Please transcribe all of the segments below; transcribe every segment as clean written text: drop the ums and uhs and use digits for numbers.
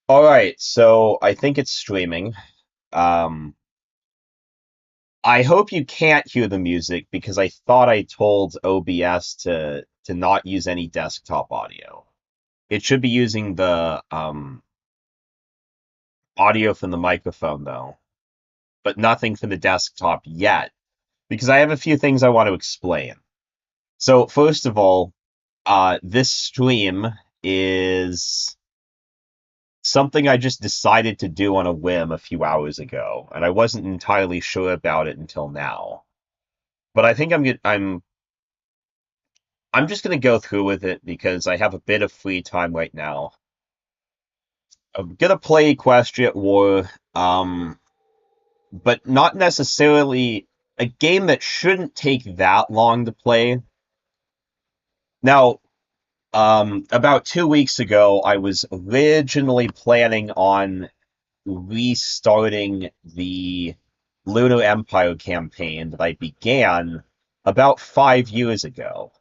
All right, so I think it's streaming. Um, I hope you can't hear the music because I thought I told OBS to not use any desktop audio. It should be using the audio from the microphone though, but nothing from the desktop yet because I have a few things I want to explain. So first of all, this stream is something I just decided to do on a whim a few hours ago, and I wasn't entirely sure about it until now. But I think I'm just gonna go through with it because I have a bit of free time right now. I'm gonna play Equestria War, but not necessarily a game that shouldn't take that long to play. Now, about 2 weeks ago, I was originally planning on restarting the Lunar Empire campaign that I began about 5 years ago,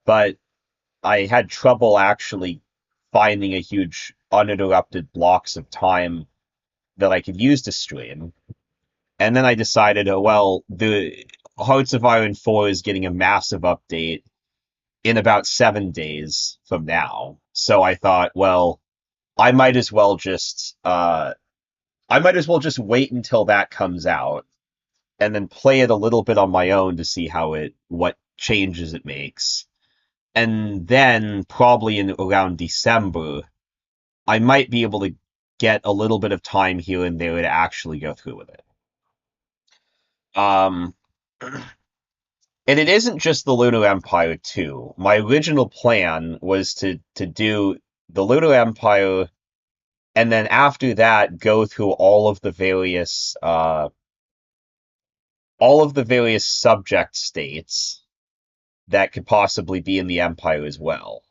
but I had trouble actually finding a huge uninterrupted blocks of time that I could use to stream. And then I decided, oh, well, the Hearts of Iron 4 is getting a massive update in about 7 days from now. So I thought, well, I might as well just I might as well just wait until that comes out and then play it a little bit on my own to see what changes it makes. And then probably in around December, I might be able to get a little bit of time here and there to actually go through with it. Um, and it isn't just the Lunar Empire too. My original plan was to do the Lunar Empire, and then after that, go through all of the various subject states that could possibly be in the Empire as well.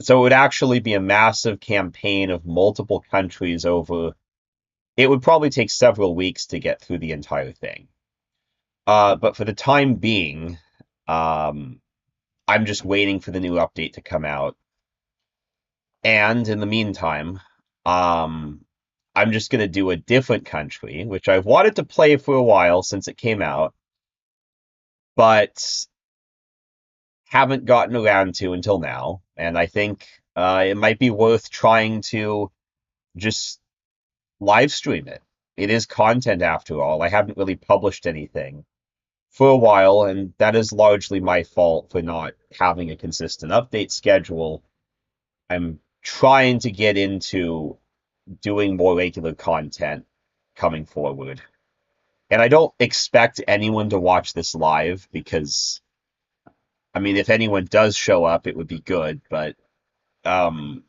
So it would actually be a massive campaign of multiple countries over. It would probably take several weeks to get through the entire thing. But for the time being, um, I'm just waiting for the new update to come out. And in the meantime, um, I'm just going to do a different country, which I've wanted to play for a while since it came out, but haven't gotten around to until now. And I think it might be worth trying to just live stream it. It is content after all. I haven't really published anything for a while, and that is largely my fault for not having a consistent update schedule. I'm trying to get into doing more regular content coming forward. And I don't expect anyone to watch this live because, I mean, if anyone does show up, it would be good, but um,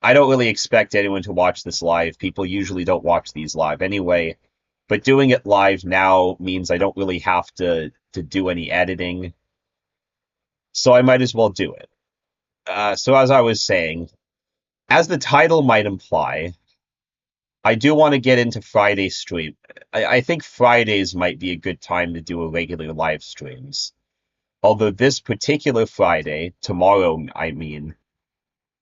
I don't really expect anyone to watch this live. People usually don't watch these live anyway. But doing it live now means I don't really have to do any editing, so I might as well do it. So as I was saying, as the title might imply, I do want to get into Friday stream. I think Fridays might be a good time to do a regular live streams. Although this particular Friday, tomorrow, I mean,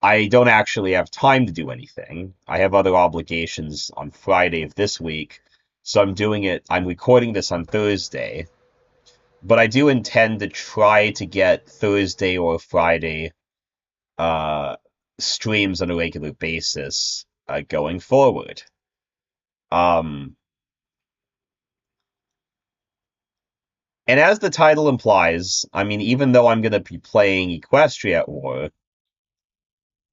I don't actually have time to do anything. I have other obligations on Friday of this week, so I'm recording this on Thursday, but I do intend to try to get Thursday or Friday uh, streams on a regular basis going forward. Um, and as the title implies, I mean, even though I'm going to be playing Equestria at War,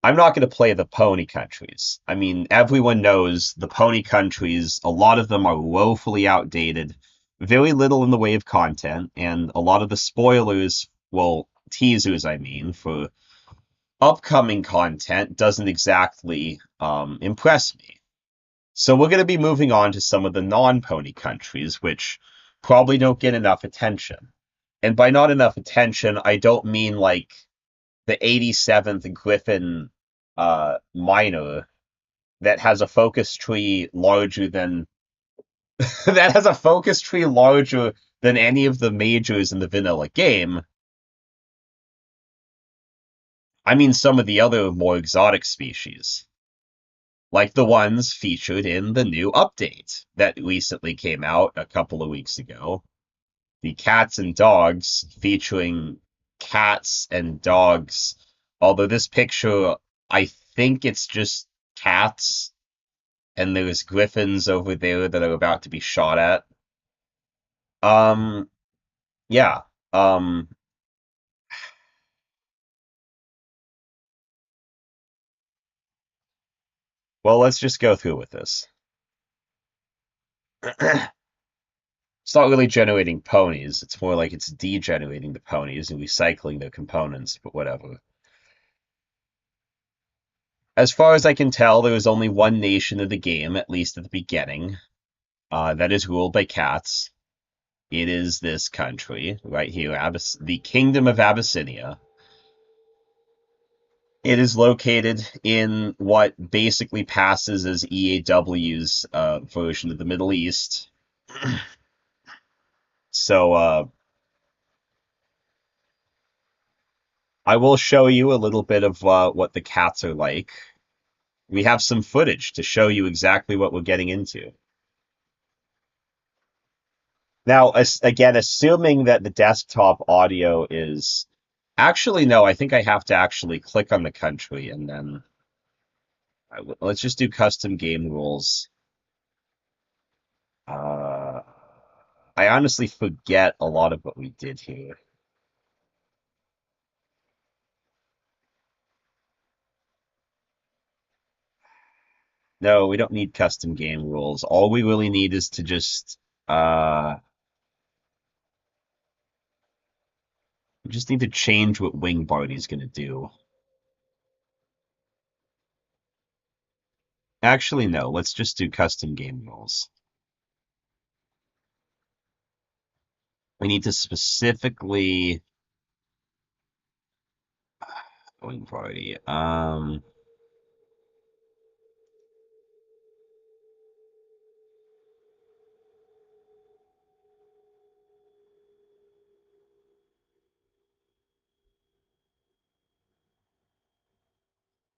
I'm not going to play the pony countries. I mean, everyone knows the pony countries, a lot of them are woefully outdated, very little in the way of content, and a lot of the spoilers, well, teasers, I mean, for upcoming content doesn't exactly impress me. So we're going to be moving on to some of the non-pony countries, which probably don't get enough attention. And by not enough attention, I don't mean like the 87th Griffin minor that has a focus tree larger than that has a focus tree larger than any of the majors in the vanilla game. I mean some of the other more exotic species. like the ones featured in the new update that recently came out a couple of weeks ago. The cats and dogs featuring cats and dogs. Although this picture, I think it's just cats, and there's griffins over there that are about to be shot at. Um, yeah. Um, well, let's just go through with this. It's not really generating ponies. It's more like it's degenerating the ponies and recycling their components, but whatever. As far as I can tell, there is only one nation of the game, at least at the beginning, that is ruled by cats. It is this country right here, the Kingdom of Abyssinia. It is located in what basically passes as EAW's version of the Middle East. So I will show you a little bit of what the cats are like. We have some footage to show you exactly what we're getting into. Now, again, assuming that the desktop audio is... Actually, no, I think I have to actually click on the country and then... Let's just do custom game rules. I honestly forget a lot of what we did here. No, we don't need custom game rules. All we really need is to just... we just need to change what Wing Barty's going to do. Actually, no. Let's just do custom game rules. We need to specifically... Wing Barty.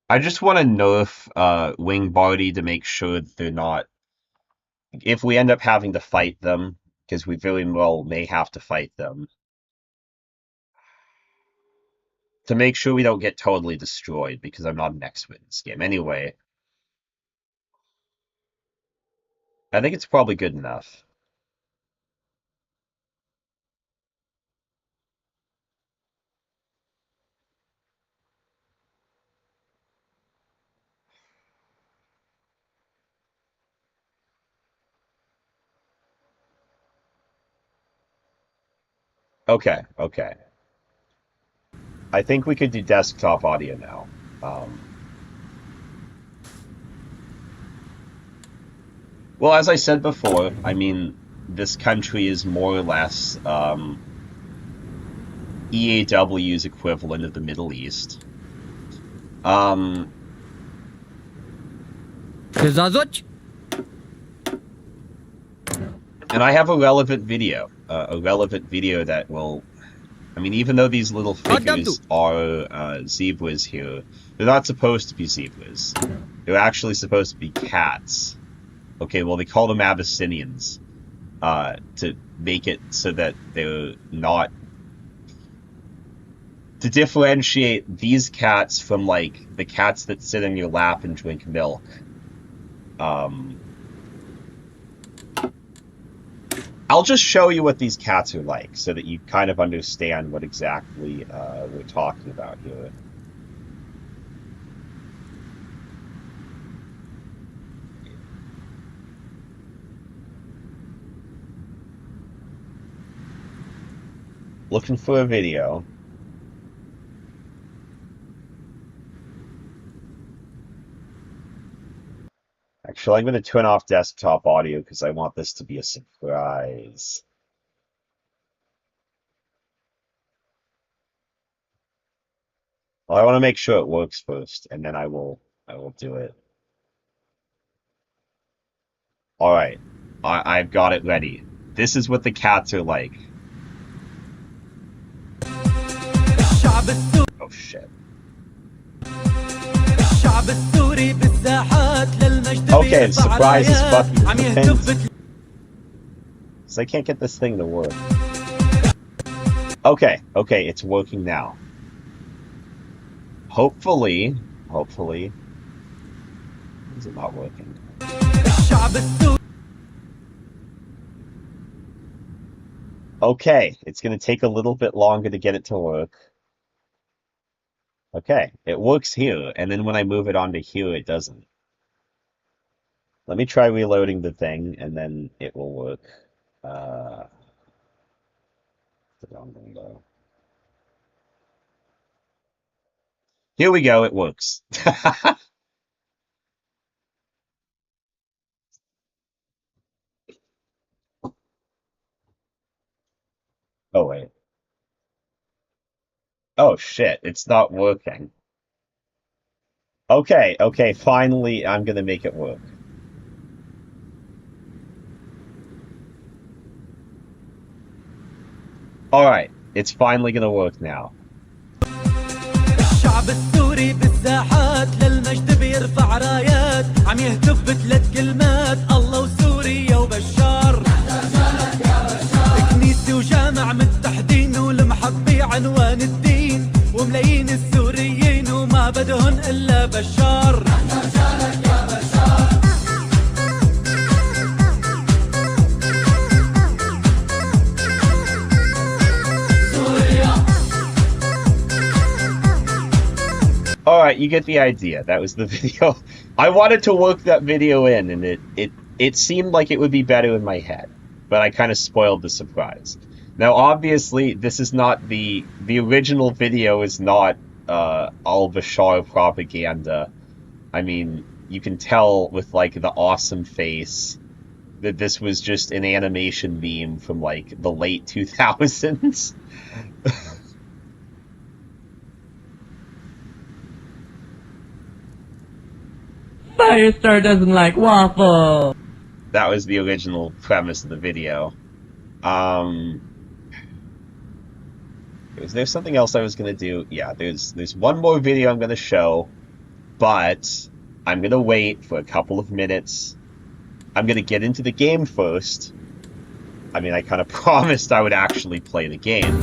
I just want to nerf Wing Barty to make sure that they're not... If we end up having to fight them, because we very well may have to fight them, to make sure we don't get totally destroyed, because I'm not an expert in this game. Anyway, I think it's probably good enough. Okay, okay. I think we could do desktop audio now. Well, as I said before, I mean, this country is more or less EAW's equivalent of the Middle East. And I have a relevant video that will... I mean, even though these little figures are zebras here, they're not supposed to be zebras. They're actually supposed to be cats. Okay, well, they call them Abyssinians to make it so that they're not... To differentiate these cats from, like, the cats that sit on your lap and drink milk. I'll just show you what these cats are like so that you kind of understand what exactly we're talking about here. Looking for a video. Actually, I'm going to turn off desktop audio because I want this to be a surprise. Well, I want to make sure it works first, and then I will do it. All right, I've got it ready. This is what the cats are like. Oh shit. Okay, the surprise is fucking depends. So I can't get this thing to work. Okay, it's working now. Hopefully. Is it not working? Okay, it's gonna take a little bit longer to get it to work. Okay, it works here, and then when I move it onto here, it doesn't. Let me try reloading the thing, and then it will work. Here we go, it works. Oh, wait. Oh, shit, it's not working. Okay, finally, I'm gonna make it work. Alright, it's finally gonna work now. الشعب السوري بالساحات للمجد بيرفع رايات عم يهتف بثلاث كلمات الله وسوريا وبشار كنيسة وجامع متحدين والمحط بعنوان الدين وملايين السوريين وما بدهن إلا بشار Alright, you get the idea. That was the video. I wanted to work that video in, and it seemed like it would be better in my head. But I kind of spoiled the surprise. Now, obviously, this is not the original video is not al-Bashar propaganda. I mean, you can tell with, like, the awesome face that this was just an animation meme from, like, the late 2000s. Firestar doesn't like waffle. That was the original premise of the video. Is there something else I was gonna do? Yeah, there's one more video I'm gonna show, but I'm gonna wait for a couple of minutes. I'm gonna get into the game first. I mean, I kind of promised I would actually play the game.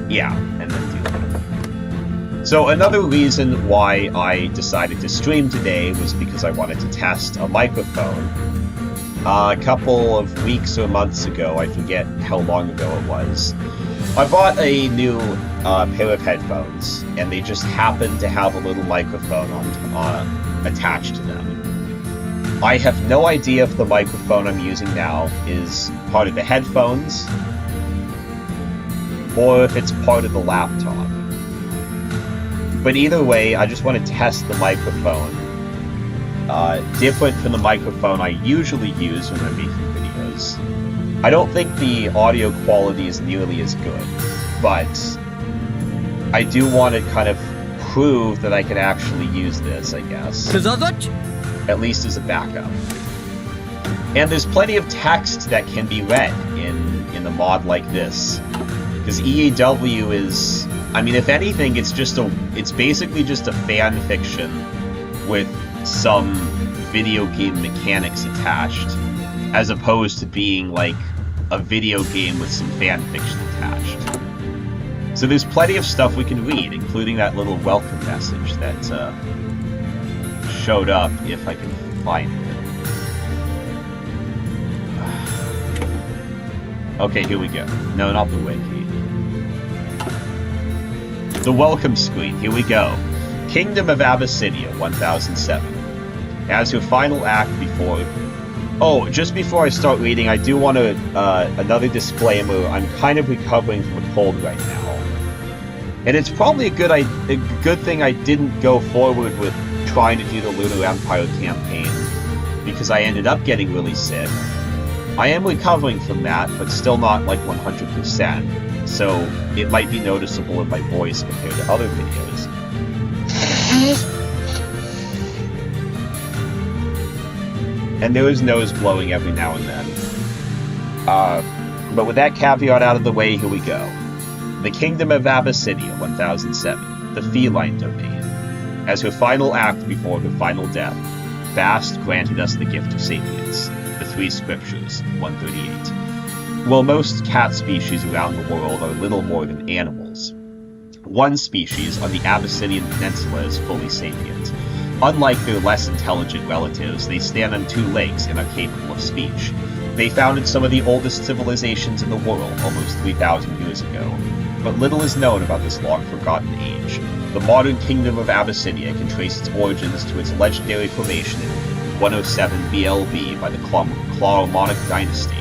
Yeah, and then do that. So another reason why I decided to stream today was because I wanted to test a microphone. A couple of weeks or months ago, I forget how long ago it was, I bought a new pair of headphones, and they just happened to have a little microphone attached to them. I have no idea if the microphone I'm using now is part of the headphones, or if it's part of the laptop. But either way, I just want to test the microphone. Different from the microphone I usually use when I'm making videos. I don't think the audio quality is nearly as good, but I do want to kind of prove that I can actually use this, I guess. At least as a backup. And there's plenty of text that can be read in a mod like this. Because EAW is... I mean, if anything, it's basically just a fan fiction with some video game mechanics attached, as opposed to being like a video game with some fan fiction attached. So there's plenty of stuff we can read, including that little welcome message that showed up, if I can find it. Okay, here we go. No, not the wiki. The welcome screen, here we go. Kingdom of Abyssinia, 1007. As your final act before... Oh, just before I start reading, I do want to... another disclaimer, I'm kind of recovering from a cold right now. And it's probably a good thing I didn't go forward with trying to do the Lunar Empire campaign, because I ended up getting really sick. I am recovering from that, but still not like 100%. So it might be noticeable in my voice compared to other videos. And there is nose blowing every now and then. But with that caveat out of the way, here we go. The Kingdom of Abyssinia, 1007. The Feline Domain. As her final act before her final death, Bast granted us the gift of sapience, the three scriptures, 138. While most cat species around the world are little more than animals, one species on the Abyssinian Peninsula is fully sapient. Unlike their less intelligent relatives, they stand on two legs and are capable of speech. They founded some of the oldest civilizations in the world almost 3,000 years ago, but little is known about this long-forgotten age. The modern kingdom of Abyssinia can trace its origins to its legendary formation in 107 BLV by the Clawmonic dynasty,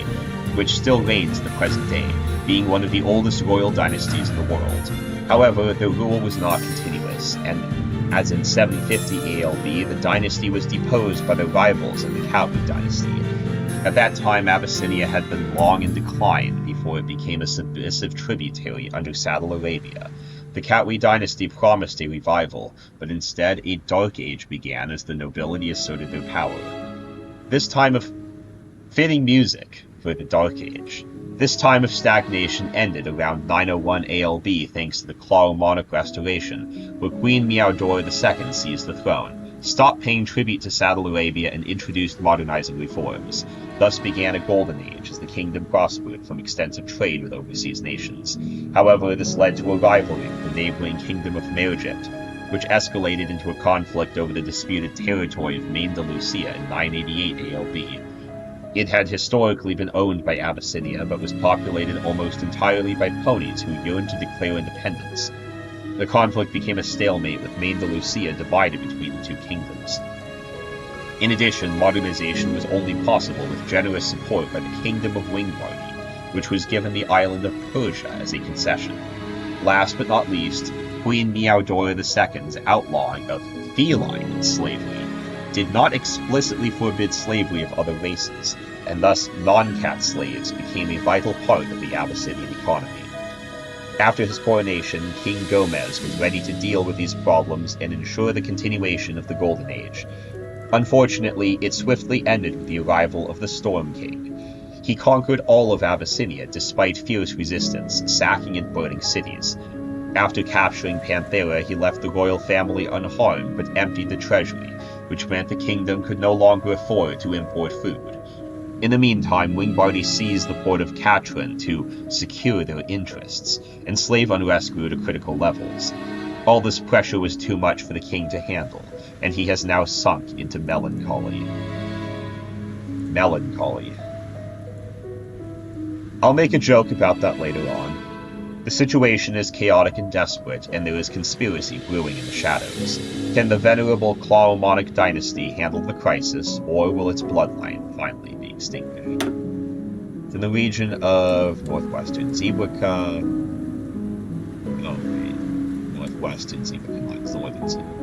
which still reigns in the present day, being one of the oldest royal dynasties in the world. However, their rule was not continuous, and as in 750 ALV, the dynasty was deposed by their rivals in the Catwi dynasty. At that time, Abyssinia had been long in decline before it became a submissive tributary under Saddle Arabia. The Catwi dynasty promised a revival, but instead a dark age began as the nobility asserted their power. This time of fitting music for the dark age. This time of stagnation ended around 901 ALB thanks to the Clawmonic restoration, where Queen Meowdora II seized the throne, stopped paying tribute to Saddle Arabia, and introduced modernizing reforms. Thus began a golden age as the kingdom prospered from extensive trade with overseas nations. However, this led to a rivalry with the neighboring kingdom of Meregypt, which escalated into a conflict over the disputed territory of Main Lucia in 988 ALB. It had historically been owned by Abyssinia, but was populated almost entirely by ponies who yearned to declare independence. The conflict became a stalemate, with Main Lucia divided between the two kingdoms. In addition, modernization was only possible with generous support by the Kingdom of Wingbardy, which was given the island of Persia as a concession. Last but not least, Queen Meowdora II's outlawing of feline slavery did not explicitly forbid slavery of other races, and thus non-cat slaves became a vital part of the Abyssinian economy. After his coronation, King Gomez was ready to deal with these problems and ensure the continuation of the Golden Age. Unfortunately, it swiftly ended with the arrival of the Storm King. He conquered all of Abyssinia despite fierce resistance, sacking and burning cities. After capturing Panthera, he left the royal family unharmed but emptied the treasury, which meant the kingdom could no longer afford to import food. In the meantime, Wingbardy seized the port of Katrin to secure their interests, and slave unrest grew to critical levels. All this pressure was too much for the king to handle, and he has now sunk into melancholy. I'll make a joke about that later on. The situation is chaotic and desperate, and there is conspiracy brewing in the shadows. Can the venerable Clawmonic dynasty handle the crisis, or will its bloodline finally be extinguished? It's in the region of northwestern Zebrica. Oh, wait. Northwestern Zebrica, not northern Zebrica.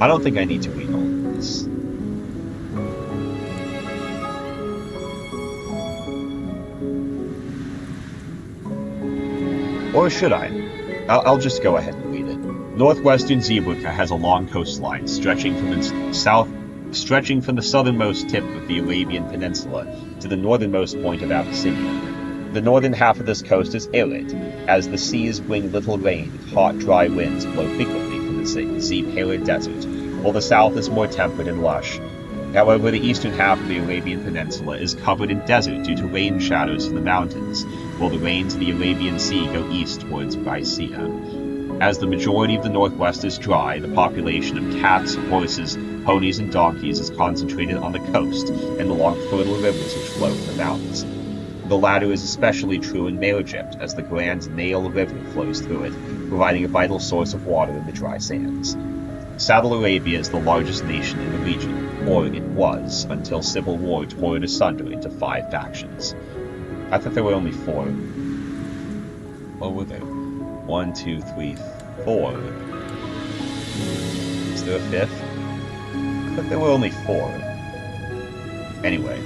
I don't think I need to read all of this. Or should I? I'll just go ahead and read it. Northwestern Zebrica has a long coastline stretching from the southernmost tip of the Arabian Peninsula to the northernmost point of Abyssinia. The northern half of this coast is arid, as the seas bring little rain and hot, dry winds blow frequently from the Zephira Desert, while the south is more temperate and lush. However, the eastern half of the Arabian Peninsula is covered in desert due to rain shadows from the mountains, while the rains of the Arabian Sea go east towards Mysia. As the majority of the northwest is dry, the population of cats, horses, ponies, and donkeys is concentrated on the coast and along fertile rivers which flow from the mountains. The latter is especially true in Meregypt, as the Grand Nail River flows through it, providing a vital source of water in the dry sands. Saddle Arabia is the largest nation in the region, or it was, until civil war tore it asunder into 5 factions. I thought there were only 4. What were there? 1, 2, 3, 4. Is there a 5th? I thought there were only 4. Anyway.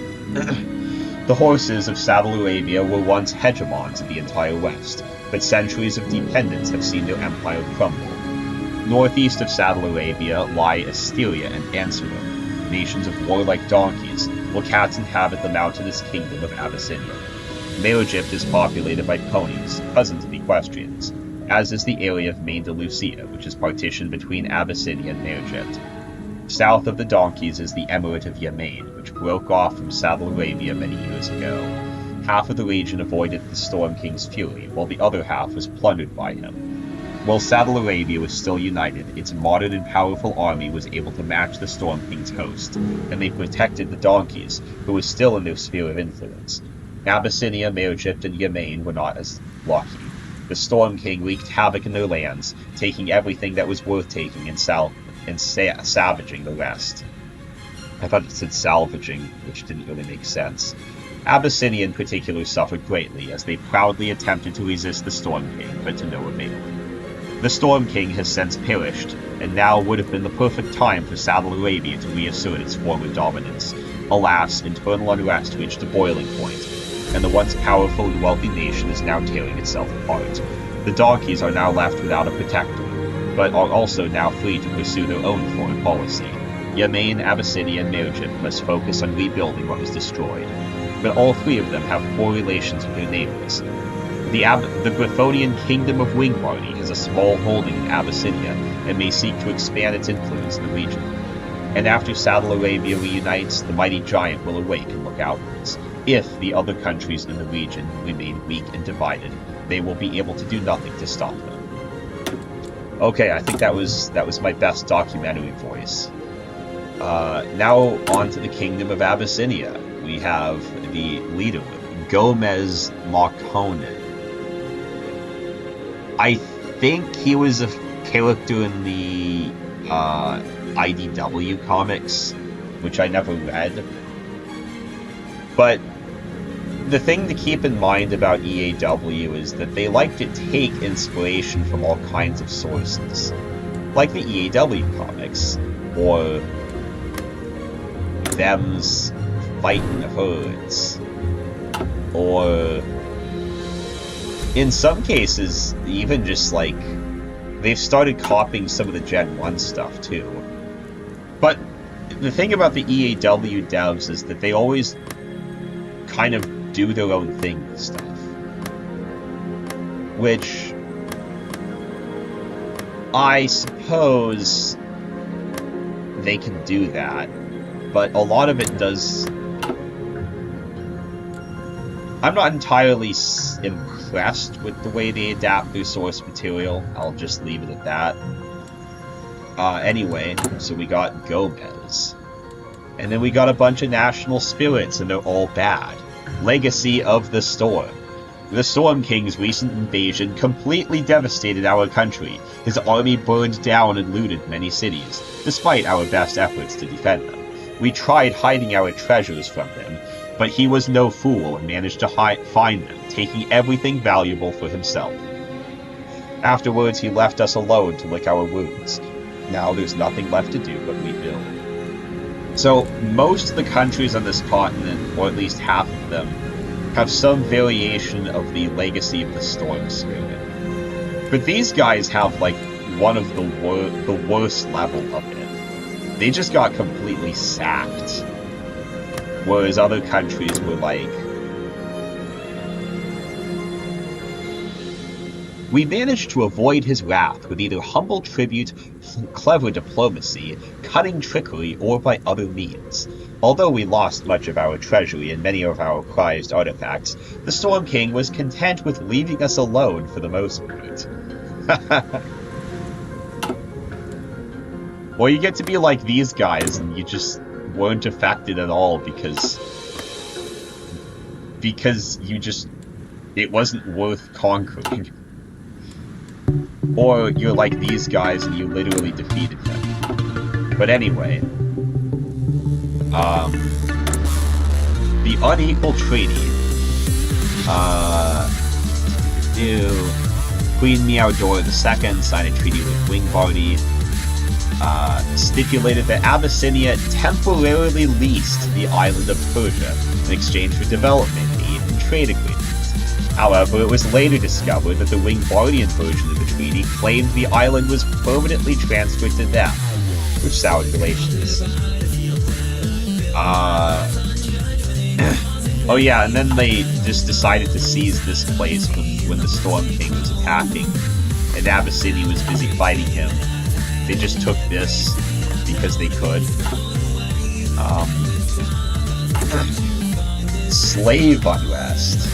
The horses of Saddle Arabia were once hegemons of the entire West, but centuries of dependence have seen their empire crumble. Northeast of Saddle Arabia lie Asteria and Ansara, nations of warlike donkeys, while cats inhabit the mountainous kingdom of Abyssinia. Male Egypt is populated by ponies, cousins of equestrians, as is the area of Main Lucia, which is partitioned between Abyssinia and Male Egypt. South of the donkeys is the Emirate of Yemen, which broke off from Saudi Arabia many years ago. Half of the region avoided the Storm King's fury, while the other half was plundered by him. While Saudi Arabia was still united, its modern and powerful army was able to match the Storm King's host, and they protected the donkeys, who were still in their sphere of influence. Abyssinia, Male Egypt, and Yemen were not as lucky. The Storm King wreaked havoc in their lands, taking everything that was worth taking and savaging the rest. I thought it said salvaging, which didn't really make sense. Abyssinia in particular suffered greatly, as they proudly attempted to resist the Storm King, but to no avail. The Storm King has since perished, and now would have been the perfect time for Saudi Arabia to reassert its former dominance. Alas, internal unrest reached a boiling point, and the once powerful and wealthy nation is now tearing itself apart. The donkeys are now left without a protector, but are also now free to pursue their own foreign policy. Yemen, Abyssinia, and Male Egypt must focus on rebuilding what was destroyed, but all three of them have poor relations with their neighbors. The Griffonian Kingdom of Wingbardy has a small holding in Abyssinia and may seek to expand its influence in the region. And after Saudi Arabia reunites, the mighty giant will awake and look outwards. If the other countries in the region remain weak and divided, they will be able to do nothing to stop them. Okay, I think that was my best documentary voice. Now on to the Kingdom of Abyssinia. We have the leader, Gomez Marconen. I think he was a character in the IDW comics, which I never read. But the thing to keep in mind about EAW is that they like to take inspiration from all kinds of sources, like the EAW comics, or them's fighting herds, or in some cases, even just like, they've started copying some of the Gen 1 stuff too. But the thing about the EAW devs is that they always kind of do their own thing with stuff. Which, I suppose they can do that, but a lot of it does... I'm not entirely impressed with the way they adapt their source material. I'll just leave it at that. Anyway, so we got Gomez. And then we got a bunch of national spirits, and they're all bad. Legacy of the Storm. The Storm King's recent invasion completely devastated our country. His army burned down and looted many cities, despite our best efforts to defend them. We tried hiding our treasures from him, but he was no fool and managed to find them, taking everything valuable for himself. Afterwards, he left us alone to lick our wounds. Now there's nothing left to do but rebuild. So, most of the countries on this continent, or at least half of them, have some variation of the Legacy of the Storm spirit. But these guys have, like, one of the worst level of it. They just got completely sacked. Whereas other countries were like... We managed to avoid his wrath with either humble tribute, clever diplomacy, cunning trickery, or by other means. Although we lost much of our treasury and many of our prized artifacts, the Storm King was content with leaving us alone for the most part. Or you get to be like these guys and you just weren't affected at all because you just, it wasn't worth conquering. Or you're like these guys and you literally defeated them. But anyway, the Unequal Treaty, Queen Meowdora II signed a treaty with Wingbardy, stipulated that Abyssinia temporarily leased the island of Persia in exchange for development aid and trade agreements. However, it was later discovered that the Wingbardian version of the treaty claimed the island was permanently transferred to them, which soured relations. Oh yeah, and then they just decided to seize this place when the Storm King was attacking, and Abyssinia was busy fighting him. They just took this because they could. Slave unrest.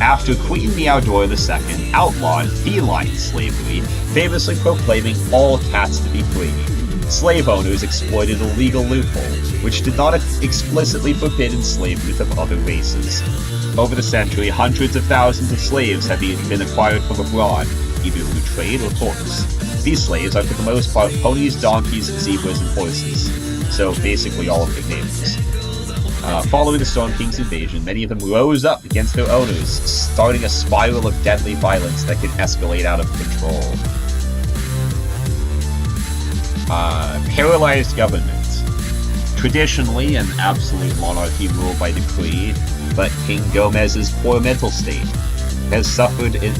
After Queen Meowdora II outlawed feline slavery, famously proclaiming all cats to be free, slave owners exploited a legal loophole, which did not explicitly forbid enslavement of other races. Over the century, hundreds of thousands of slaves have been acquired from abroad, either through trade or force. These slaves are for the most part ponies, donkeys, zebras, and horses, so basically all of their neighbors. Following the Storm King's invasion, many of them rose up against their owners, starting a spiral of deadly violence that could escalate out of control. Paralyzed government. Traditionally, an absolute monarchy ruled by decree, but King Gomez's poor mental state has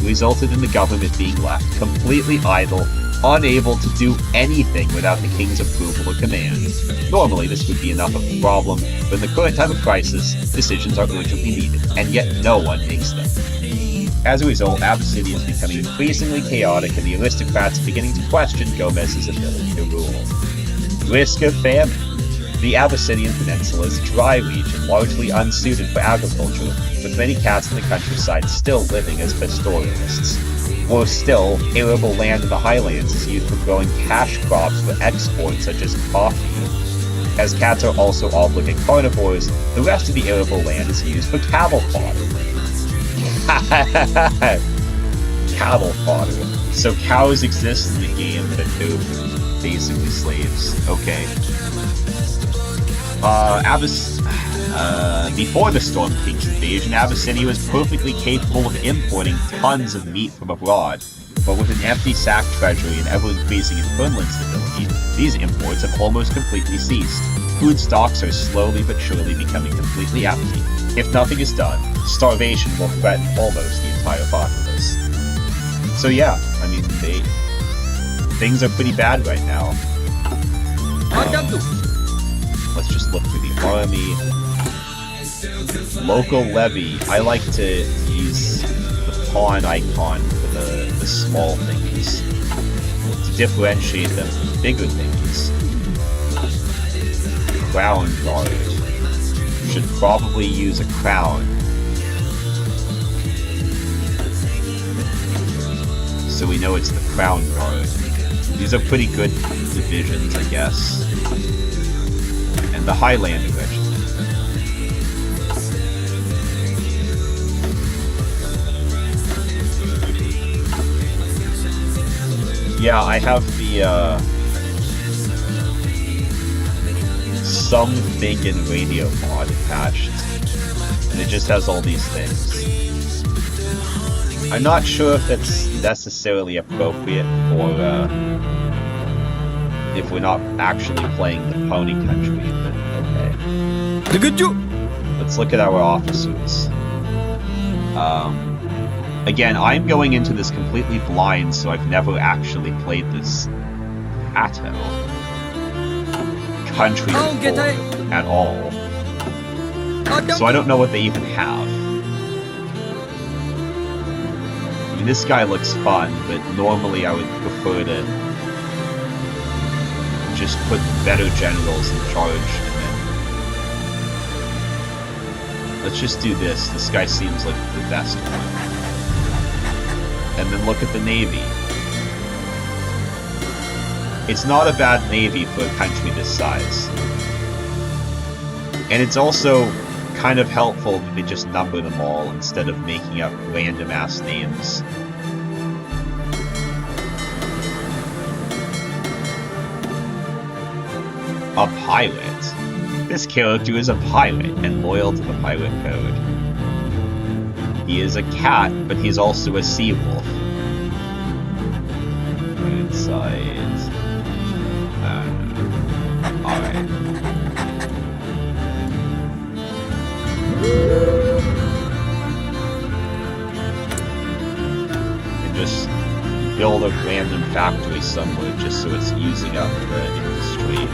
resulted in the government being left completely idle, unable to do anything without the king's approval or command. Normally, this would be enough of a problem, but in the current time of crisis, decisions are urgently needed, and yet no one makes them. As a result, Abyssinia is becoming increasingly chaotic, and the aristocrats are beginning to question Gomez's ability to rule. Risk of famine. The Abyssinian Peninsula is a dry region, largely unsuited for agriculture, with many cats in the countryside still living as pastoralists. Worse still, arable land in the highlands is used for growing cash crops for export, such as coffee. As cats are also obligate carnivores, the rest of the arable land is used for cattle fodder. Cattle fodder. So cows exist in the game, but they're basically slaves. Okay. Before the Storm King's invasion, Abyssinia was perfectly capable of importing tons of meat from abroad, but with an empty sack treasury and ever-increasing internal instability, these imports have almost completely ceased. Food stocks are slowly but surely becoming completely empty. If nothing is done, starvation will threaten almost the entire populace. So yeah, I mean, things are pretty bad right now. Let's just look through the army. Local levy. I like to use the pawn icon for the small things to differentiate them from the bigger things. Crown guard. Should probably use a crown. So we know it's the crown guard. These are pretty good divisions, I guess. And the Highlander Regiment. Yeah, I have the something in radio mod attached, and it just has all these things. I'm not sure if it's necessarily appropriate for if we're not actually playing the pony country, but okay. Let's look at our officers. Again, I'm going into this completely blind, so I've never actually played this Atto country before at all. So I don't know what they even have. I mean, this guy looks fun, but normally I would prefer to just put better generals in charge, and then let's just do this. This guy seems like the best one. And then look at the Navy. It's not a bad Navy for a country this size. And it's also kind of helpful that they just number them all instead of making up random ass names. A pirate. This character is a pirate and loyal to the pirate code. He is a cat, but he's also a sea wolf. Inside. Alright. And just build a random factory somewhere just so it's using up the industry.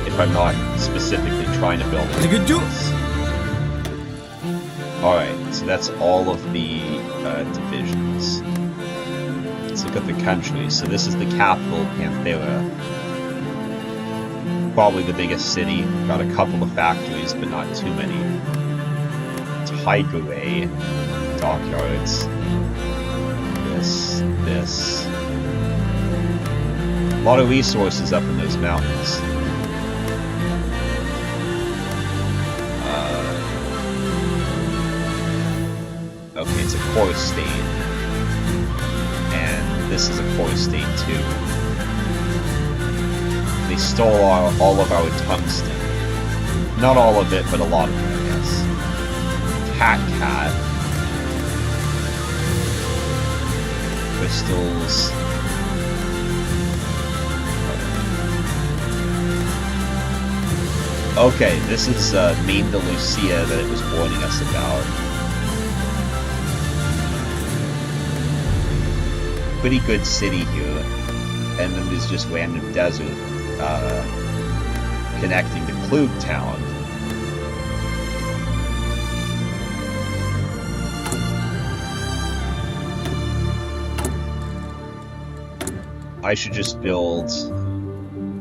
If if I'm not specifically trying to build it. Alright, so that's all of the divisions. Let's look at the country. So this is the capital, Panthera. Probably the biggest city. Got a couple of factories, but not too many. Tigray, dockyards. This. A lot of resources up in those mountains. Okay, it's a core state. And this is a core state too. They stole all of our tungsten. Not all of it, but a lot of it, I guess. Cat. Crystals. Okay, this is Main de Lucia that it was warning us about. Pretty good city here. And then there's just random desert connecting to Klug Town. I should just build...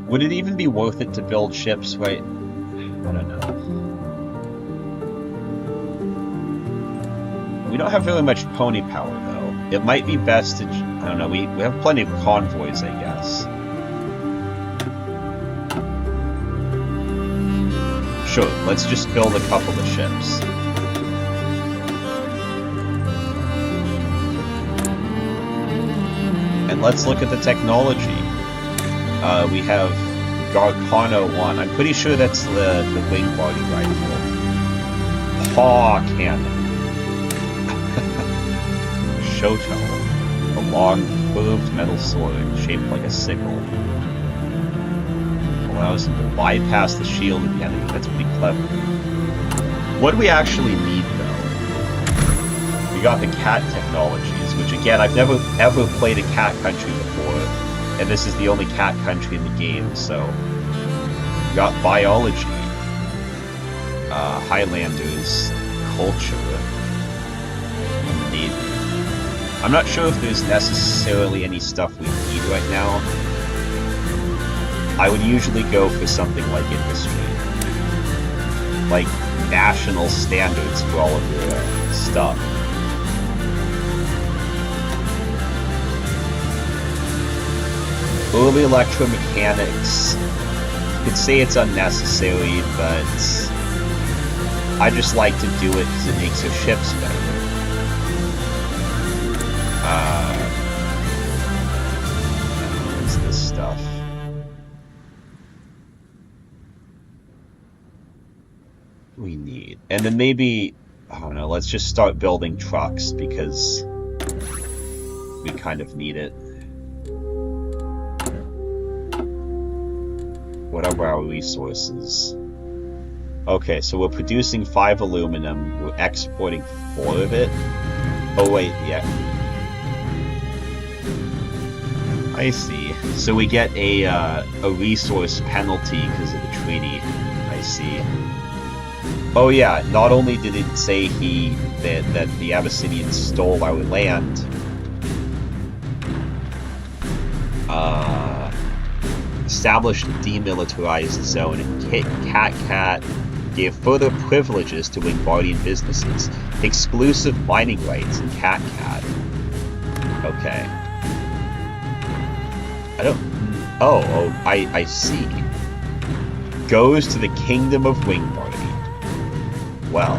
Would it even be worth it to build ships, right? I don't know. We don't have very much pony power, though. It might be best to... I don't know, we have plenty of convoys, I guess. Sure, let's just build a couple of ships. And let's look at the technology. We have Garcano 1. I'm pretty sure that's the wing body rifle. Paw cannon. Shoto. A long, curved metal sword shaped like a sickle. Allows him to bypass the shield of the enemy. That's pretty clever. What do we actually need, though? We got the cat technologies, which again, I've never ever played a cat country before, and this is the only cat country in the game, so... We got biology, Highlanders, culture, and Navy. I'm not sure if there's necessarily any stuff we need right now. I would usually go for something like industry. Like, national standards for all of your stuff. Early electromechanics. You could say it's unnecessary, but I just like to do it because it makes your ships better. What's this stuff? We need. And then maybe, I don't know, let's just start building trucks because we kind of need it. What are our resources? Okay, so we're producing 5 aluminum, we're exporting 4 of it. Oh wait, yeah. I see. So we get a resource penalty because of the treaty. I see. Oh yeah, not only did it say that the Abyssinians stole our land, established a demilitarized zone, and Cat gave further privileges to Wingbardian businesses, exclusive mining rights in Cat. Okay. I don't... Oh, I see. Goes to the Kingdom of Wingbardy. Well.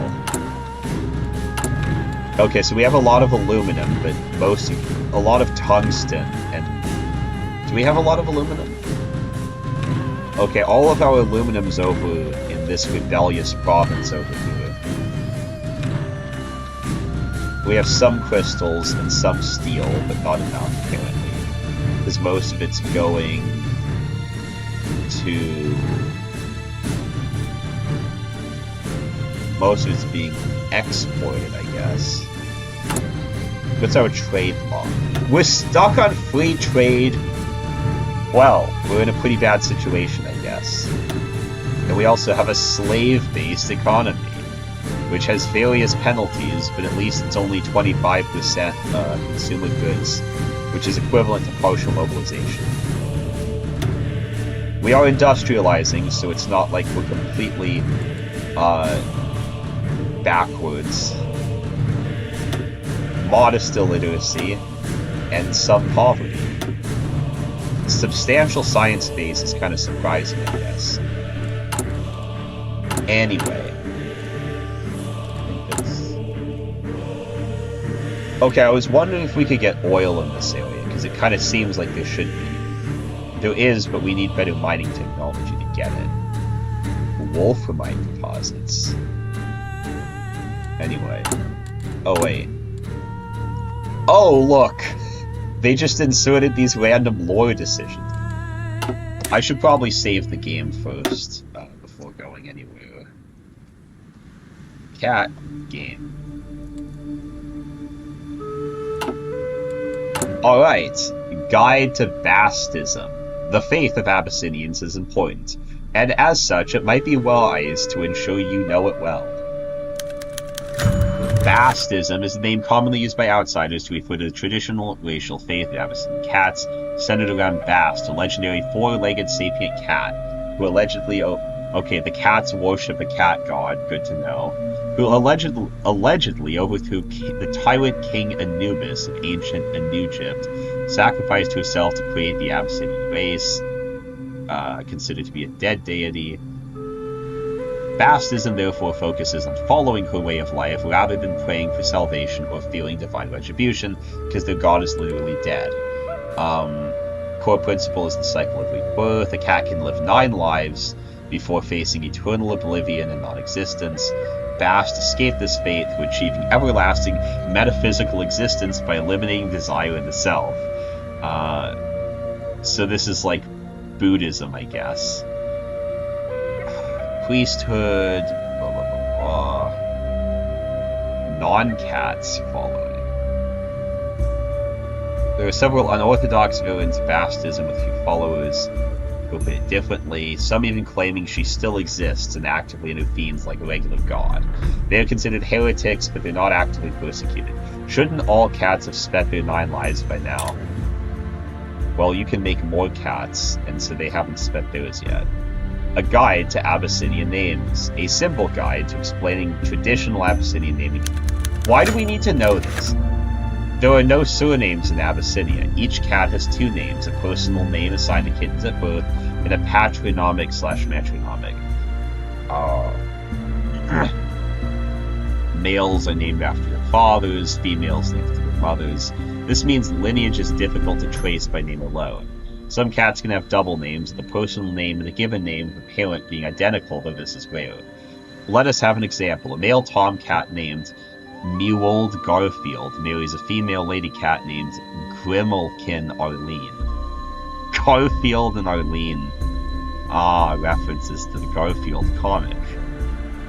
Okay, so we have a lot of aluminum, but a lot of tungsten, and... Do we have a lot of aluminum? Okay, all of our aluminum's over in this rebellious province over here. We have some crystals and some steel, but not enough, apparently. Because most of it's going to... Most of it's being exported, I guess. What's our trade law? We're stuck on free trade. Well, we're in a pretty bad situation, I guess. And we also have a slave-based economy, which has various penalties, but at least it's only 25% consumer goods, which is equivalent to partial mobilization. We are industrializing, so it's not like we're completely backwards. Modest illiteracy, and some poverty. Substantial science base is kind of surprising, I guess. Anyway. Okay, I was wondering if we could get oil in this area, because it kind of seems like there should be. There is, but we need better mining technology to get it. Wolframite deposits. Anyway. Oh, wait. Oh, look! They just inserted these random lore decisions. I should probably save the game first, before going anywhere. Cat game. Alright, Guide to Bastism. The faith of Abyssinians is important, and as such, it might be wise to ensure you know it well. Bastism is a name commonly used by outsiders to refer to the traditional racial faith of Abyssinian cats, centered around Bast, a legendary four-legged sapient cat, who allegedly... Okay, the cats worship a cat god, good to know. Who allegedly overthrew the tyrant king Anubis of ancient Egypt, sacrificed herself to create the Abyssinian race, considered to be a dead deity. Bastism therefore focuses on following her way of life rather than praying for salvation or feeling divine retribution, because their god is literally dead. Core principle is the cycle of rebirth. A cat can live 9 lives before facing eternal oblivion and non-existence. Bast escaped this fate through achieving everlasting metaphysical existence by eliminating desire in the self. So this is like Buddhism, I guess. Priesthood, blah, blah, blah, blah. Non-cats following. There are several unorthodox variants of Bastism with few followers who put it differently, some even claiming she still exists and actively intervenes like a regular god. They are considered heretics, but they're not actively persecuted. Shouldn't all cats have spent their 9 lives by now? Well, you can make more cats, and so they haven't spent theirs yet. A guide to Abyssinian names. A simple guide to explaining traditional Abyssinian naming. Why do we need to know this? There are no surnames in Abyssinia. Each cat has 2 names, a personal name assigned to kittens at birth, and a patronymic/metronymic. Males are named after their fathers, females named after their mothers. This means lineage is difficult to trace by name alone. Some cats can have double names, the personal name and the given name of the parent being identical, though this is rare. Let us have an example. A male tomcat named Mewold Garfield marries a female lady cat named Grimalkin Arlene. Garfield and Arlene. References to the Garfield comic.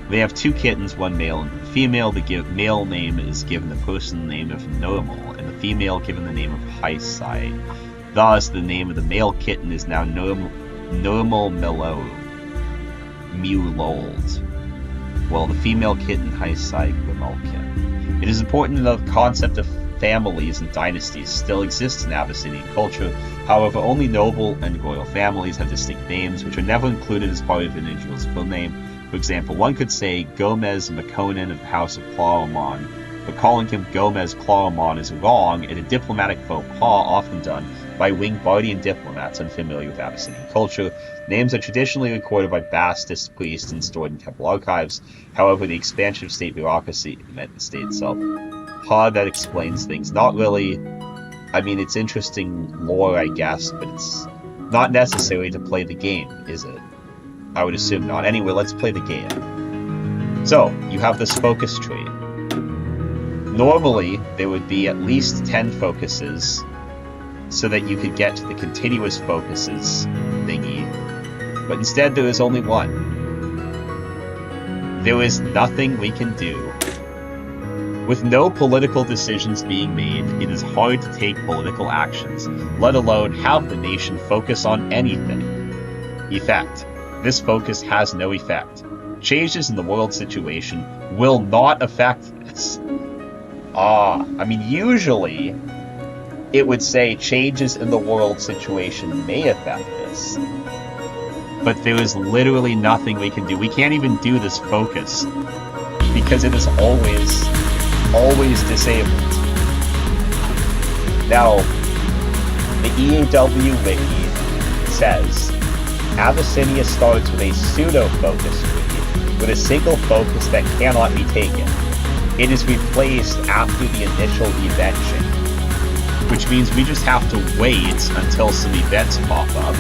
They have 2 kittens, 1 male and female. The male name is given the personal name of Normal, and the female given the name of Highside. Thus, the name of the male kitten is now Normal Mewold, while the female kitten Highside Grimalkin. It is important to know the concept of families and dynasties still exists in Abyssinian culture. However, only noble and royal families have distinct names, which are never included as part of an individual's full name. For example, one could say Gomez Makonnen of the House of Clawamon, but calling him Gomez Clawamon is wrong and a diplomatic faux pas often done by Wingbardian diplomats unfamiliar with Abyssinian culture. Names are traditionally recorded by Bastist priests and stored in temple archives. However, the expansion of state bureaucracy meant the state itself. That explains things. Not really. I mean, it's interesting lore, I guess, but it's not necessary to play the game, is it? I would assume not. Anyway, let's play the game. So, you have this focus tree. Normally, there would be at least 10 focuses so that you could get to the continuous focuses thingy, but instead there is only 1. There is nothing we can do. With no political decisions being made, it is hard to take political actions, let alone have the nation focus on anything. Effect. This focus has no effect. Changes in the world situation will not affect this. Usually it would say changes in the world situation may affect this. But there is literally nothing we can do. We can't even do this focus because it is always disabled. Now, the EAW wiki says Abyssinia starts with a pseudo-focus tree with a single focus that cannot be taken. It is replaced after the initial event change, which means we just have to wait until some events pop up.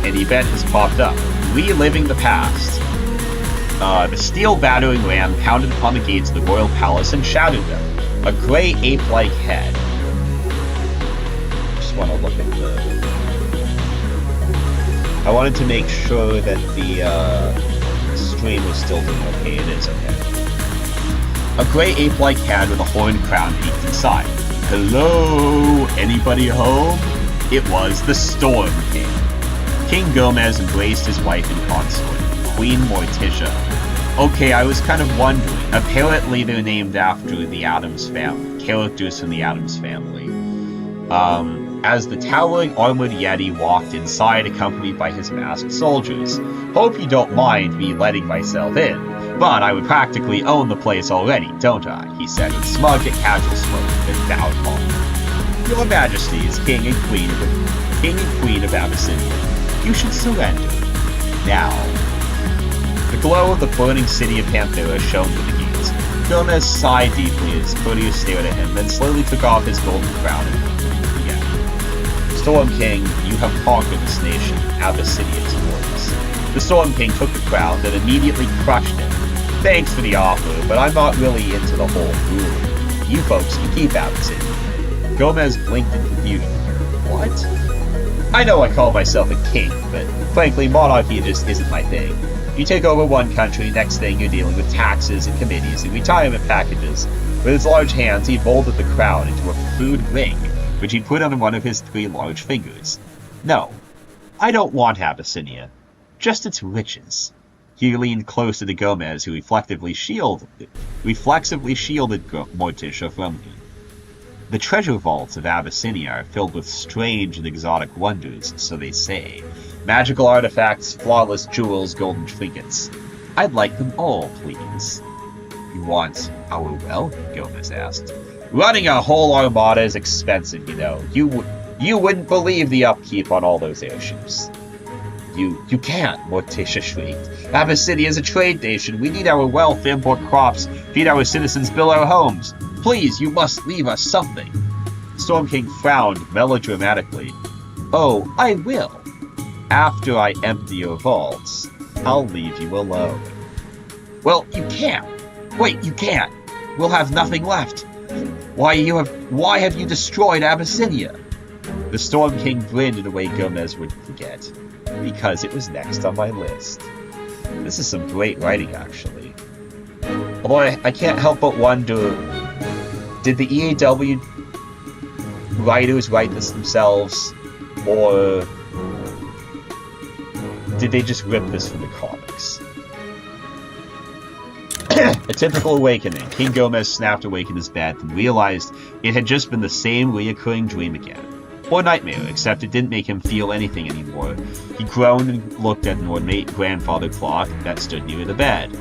An event has popped up. Reliving the past. The steel battering ram pounded upon the gates of the royal palace and shattered them. A gray ape-like head. Just want to look at the... I wanted to make sure that the stream was still doing okay. It is okay. A gray ape-like head with a horned crown peeked inside. Hello? Anybody home? It was the Storm King. King Gomez embraced his wife and consort, Queen Morticia. Okay, I was kind of wondering. Apparently they're named after the Addams family, characters from the Addams family. As the towering armored Yeti walked inside accompanied by his masked soldiers. Hope you don't mind me letting myself in, but I would practically own the place already, don't I? He said with smug and casual smoke and bowed low. Your Majesties, King and Queen of Abyssinia. You should surrender. Now. The glow of the burning city of Panthera shone through the gates. Gomez sighed deeply as Courtiers stared at him, then slowly took off his golden crown and began. Storm King, you have conquered this nation, Abyssinia's yours. The Storm King took the crown, then immediately crushed it. Thanks for the offer, but I'm not really into the whole ruling. You folks can keep Abyssinia. Gomez blinked in confusion. What? I know I call myself a king, but frankly, monarchy just isn't my thing. You take over one country, next thing you're dealing with taxes and committees and retirement packages. With his large hands, he molded the crown into a food ring, which he put on one of his 3 large fingers. No, I don't want Abyssinia, just its riches. He leaned closer to Gomez, who reflexively shielded Morticia from him. The treasure vaults of Abyssinia are filled with strange and exotic wonders, so they say. Magical artifacts, flawless jewels, golden trinkets. I'd like them all, please. You want our wealth? Gomez asked. Running a whole armada is expensive, you know. You wouldn't believe the upkeep on all those airships. You can't, Morticia shrieked. Abyssinia is a trade nation. We need our wealth to import crops, feed our citizens, build our homes. Please, you must leave us something. Storm King frowned melodramatically. Oh, I will. After I empty your vaults, I'll leave you alone. Well, you can't. Wait, you can't. We'll have nothing left. Why have you destroyed Abyssinia? The Storm King grinned in a way Gomez would forget. Because it was next on my list. This is some great writing, actually. Although I can't help but wonder, did the EAW writers write this themselves, or did they just rip this from the comics? A typical awakening. King Gomez snapped awake in his bed and realized it had just been the same reoccurring dream again. Or nightmare, except it didn't make him feel anything anymore. He groaned and looked at an ornate grandfather clock that stood near the bed.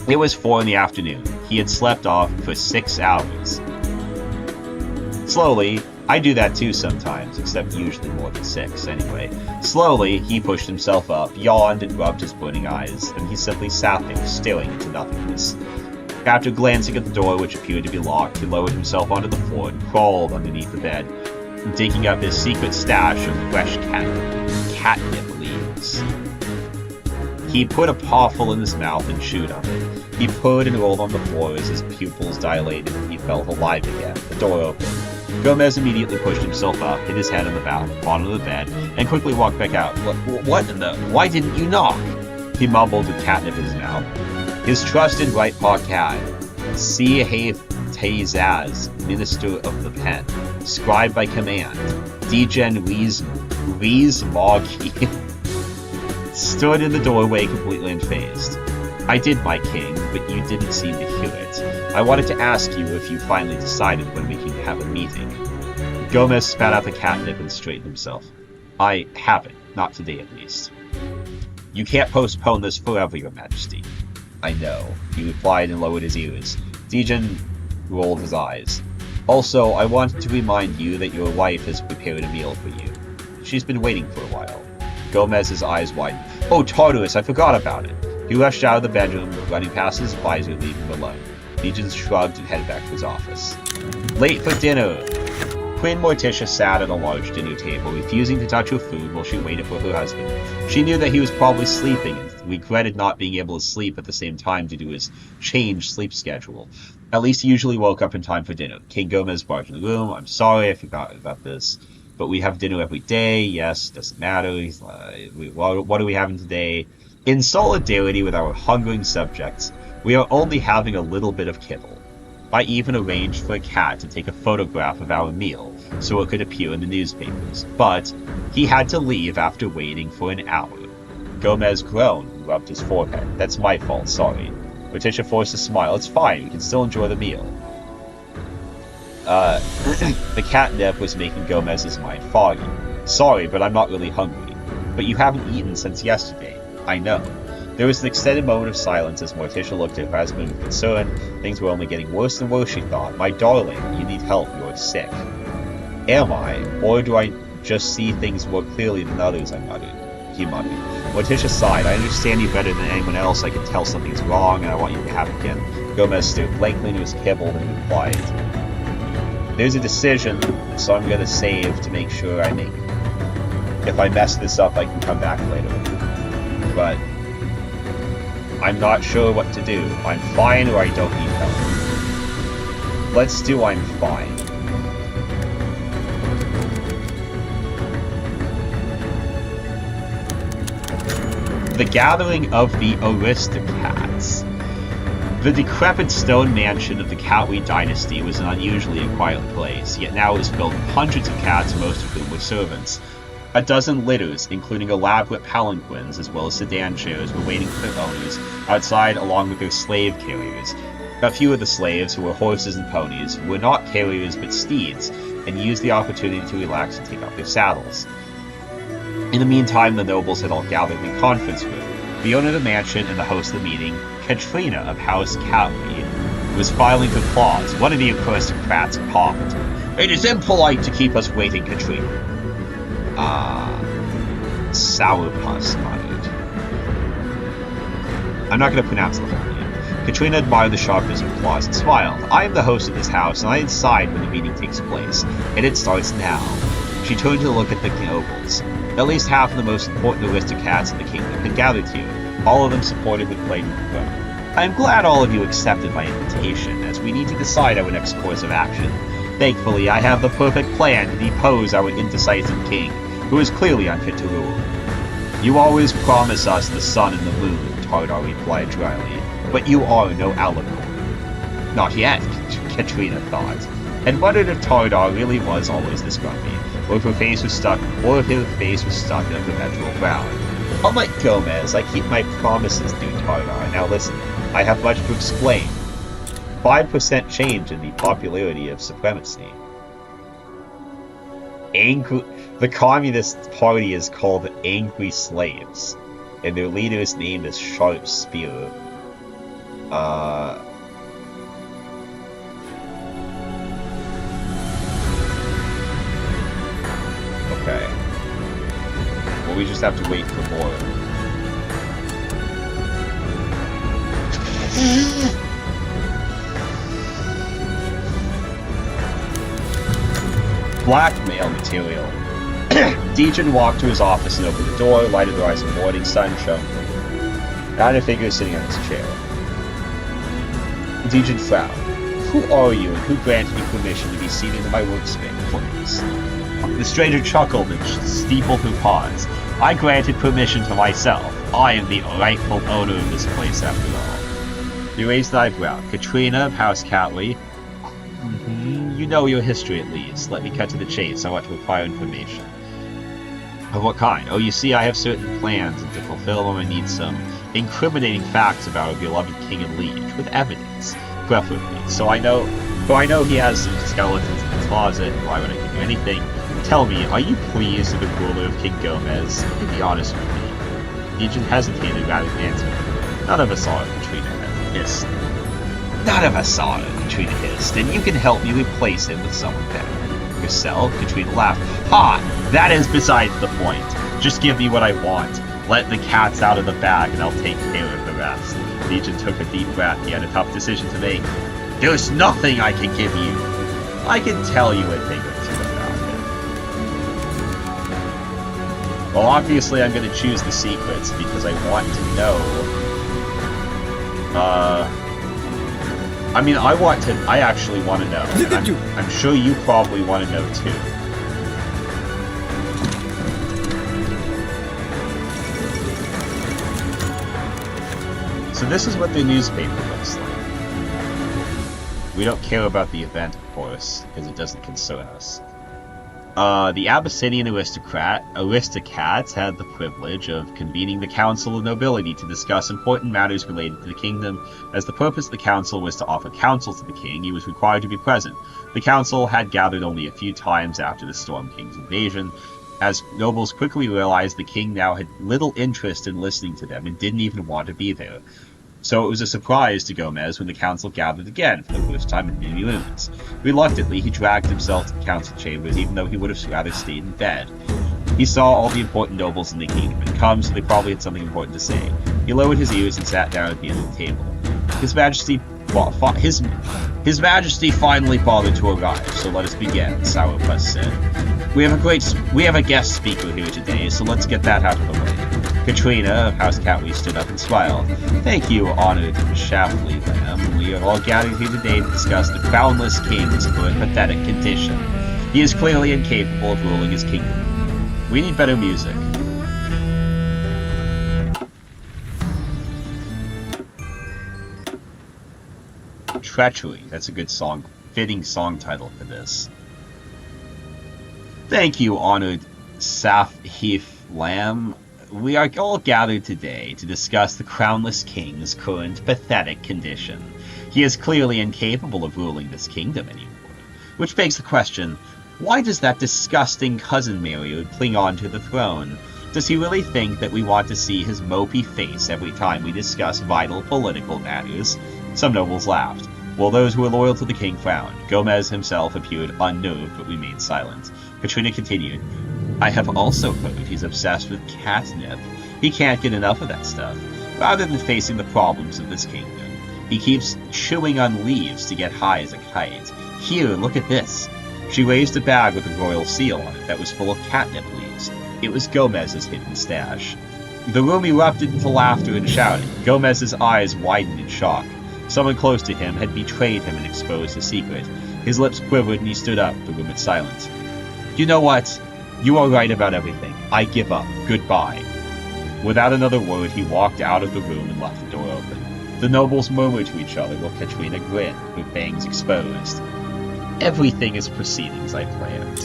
It was 4 in the afternoon. He had slept off for 6 hours. Slowly, I do that too sometimes, except usually more than 6 anyway. Slowly, he pushed himself up, yawned and rubbed his burning eyes, and he simply sat there, staring into nothingness. After glancing at the door, which appeared to be locked, he lowered himself onto the floor and crawled underneath the bed, digging up his secret stash of fresh catnip leaves. He put a pawful in his mouth and chewed on it. He purred and rolled on the floor as his pupils dilated and he felt alive again. The door opened. Gomez immediately pushed himself up, hit his head on the bottom of the bed, and quickly walked back out. What in the... Why didn't you knock? He mumbled with catnip in his mouth. His trusted right paw cat, Taizaz, Minister of the Pen, Scribe by Command, Degen Rees Moggy, stood in the doorway completely unfazed. I did, my king, but you didn't seem to hear it. I wanted to ask you if you finally decided when we can have a meeting. Gomez spat out the catnip and straightened himself. I haven't, not today at least. You can't postpone this forever, your majesty. I know, he replied and lowered his ears. Degen rolled his eyes. Also, I wanted to remind you that your wife has prepared a meal for you. She's been waiting for a while. Gomez's eyes widened. Oh, Tartarus, I forgot about it. He rushed out of the bedroom, running past his advisor, leaving him alone. Degen shrugged and headed back to his office. Late for dinner! Queen Morticia sat at a large dinner table, refusing to touch her food while she waited for her husband. She knew that he was probably sleeping and regretted not being able to sleep at the same time due to his changed sleep schedule. At least he usually woke up in time for dinner. King Gomez barged in the room. I'm sorry, I forgot about this. But we have dinner every day. Yes, doesn't matter. What are we having today? In solidarity with our hungering subjects, we are only having a little bit of kibble. I even arranged for a cat to take a photograph of our meal so it could appear in the newspapers, but he had to leave after waiting for an hour. Gomez groaned and rubbed his forehead. That's my fault, sorry. Morticia forced a smile. It's fine, we can still enjoy the meal. The catnip was making Gomez's mind foggy. Sorry, but I'm not really hungry. But you haven't eaten since yesterday. I know. There was an extended moment of silence as Morticia looked at her husband with concern. Things were only getting worse and worse, she thought. My darling, you need help, you're sick. Am I? Or do I just see things more clearly than others, he muttered. Morticia sighed. I understand you better than anyone else. I can tell something's wrong, and I want you to have it again. Gomez stared blankly into his kibble and replied, there's a decision, so I'm going to save to make sure I make it. If I mess this up, I can come back later. But I'm not sure what to do. I'm fine or I don't need help. Let's do I'm fine. The Gathering of the Aristocrats. The decrepit stone mansion of the Catway dynasty was an unusually quiet place, yet now it was filled with hundreds of cats, most of whom were servants. A dozen litters, including elaborate palanquins as well as sedan chairs, were waiting for their owners outside along with their slave carriers. A few of the slaves, who were horses and ponies, were not carriers but steeds, and used the opportunity to relax and take off their saddles. In the meantime, the nobles had all gathered in the conference room. The owner of the mansion and the host of the meeting, Katrina of House Catway, was filing for claws. One of the aristocrats coughed. It is impolite to keep us waiting, Katrina. Sourpuss muttered. I'm not going to pronounce the whole name. Katrina admired the sharpness of her claws and smiled. I am the host of this house, and I decide when the meeting takes place, and it starts now. She turned to look at the nobles. At least half of the most important aristocrats in the kingdom had gathered here, all of them supported with blatant vote. I am glad all of you accepted my invitation, as we need to decide our next course of action. Thankfully, I have the perfect plan to depose our indecisive king, who is clearly unfit to rule. You always promise us the sun and the moon, Tardar replied dryly, but you are no alicorn. Not yet, Katrina thought, and wondered if Tardar really was always this grumpy, or if her face was stuck in a perpetual frown. Unlike Gomez, I keep my promises, dude Tardar. Now listen, I have much to explain. 5% change in the popularity of supremacy. The Communist Party is called Angry Slaves, and their leader's name is Sharp Spear. Okay. Well, we just have to wait for more. Blackmail material. Degen walked to his office and opened the door, lighted the rising morning sun, shone through. Found a figure sitting on his chair. Degen frowned. Who are you, and who granted you permission to be seated in my workspace, please? The stranger chuckled and steepled her paws. I granted permission to myself. I am the rightful owner of this place, after all. He raised an eyebrow. Katrina of House Catway, You know your history at least. Let me cut to the chase. I want to acquire information. Of what kind? Oh, you see, I have certain plans, and to fulfill them I need some incriminating facts about our beloved king and liege, with evidence, preferably. So I know he has some skeletons in the closet. Why would I give you anything? Tell me, are you pleased with the ruler of King Gomez? Be honest with me. Legion hesitated rather than answered. None of us saw it, Katrina hissed. None of us saw it, Katrina hissed, and you can help me replace him with someone better. Yourself? Katrina laughed. Ha! That is besides the point. Just give me what I want. Let the cats out of the bag and I'll take care of the rest. Legion took a deep breath. He had a tough decision to make. There's nothing I can give you. I can tell you a thing or two about it. Well, obviously I'm going to choose the secrets because I want to know. I actually want to know. I'm sure you probably want to know too. So this is what the newspaper looks like. We don't care about the event, of course, because it doesn't concern us. The Abyssinian aristocrats had the privilege of convening the Council of Nobility to discuss important matters related to the kingdom. As the purpose of the council was to offer counsel to the king, he was required to be present. The council had gathered only a few times after the Storm King's invasion. As nobles quickly realized, the king now had little interest in listening to them and didn't even want to be there. So it was a surprise to Gomez when the council gathered again for the first time in many moons. Reluctantly, he dragged himself to the council chambers, even though he would have rather stayed in bed. He saw all the important nobles in the kingdom had come, so they probably had something important to say. He lowered his ears and sat down at the end of the table. His Majesty finally bothered to arrive, so let us begin, Sourpuss said. We have a guest speaker here today, so let's get that out of the way. Katrina of House Catwee stood up and smiled. Thank you, honored Shaftly Lamb. We are all gathered here today to discuss the crownless king's current pathetic condition. He is clearly incapable of ruling his kingdom. We need better music. Treachery. That's a good song. Fitting song title for this. Thank you, honored Safheef Lamb. We are all gathered today to discuss the crownless king's current pathetic condition. He is clearly incapable of ruling this kingdom anymore. Which begs the question, why does that disgusting cousin Mariod cling on to the throne? Does he really think that we want to see his mopey face every time we discuss vital political matters? Some nobles laughed, while those who were loyal to the king frowned. Gomez himself appeared unnerved but remained silent. Katrina continued, I have also heard he's obsessed with catnip. He can't get enough of that stuff. Rather than facing the problems of this kingdom, he keeps chewing on leaves to get high as a kite. Here, look at this. She raised a bag with a royal seal on it that was full of catnip leaves. It was Gomez's hidden stash. The room erupted into laughter and shouting. Gomez's eyes widened in shock. Someone close to him had betrayed him and exposed his secret. His lips quivered and he stood up. The room was silent. You know what? You are right about everything. I give up. Goodbye. Without another word, he walked out of the room and left the door open. The nobles murmured to each other while Katrina grinned, her fangs exposed. Everything is proceeding as I planned.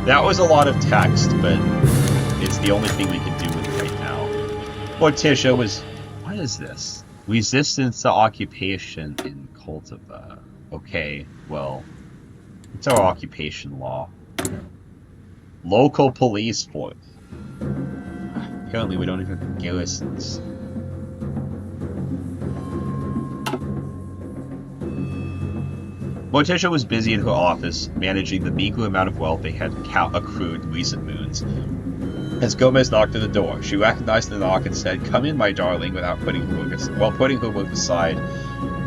That was a lot of text, but it's the only thing we can do with it right now. Morticia was... What is this? Resistance to occupation in Cultiva. Okay, well... It's our occupation law. Local police force. Apparently we don't even have garrisons. Morticia was busy in her office, managing the meager amount of wealth they had accrued in recent moons. As Gomez knocked at the door, she recognized the knock and said, "Come in, my darling," without putting her work aside.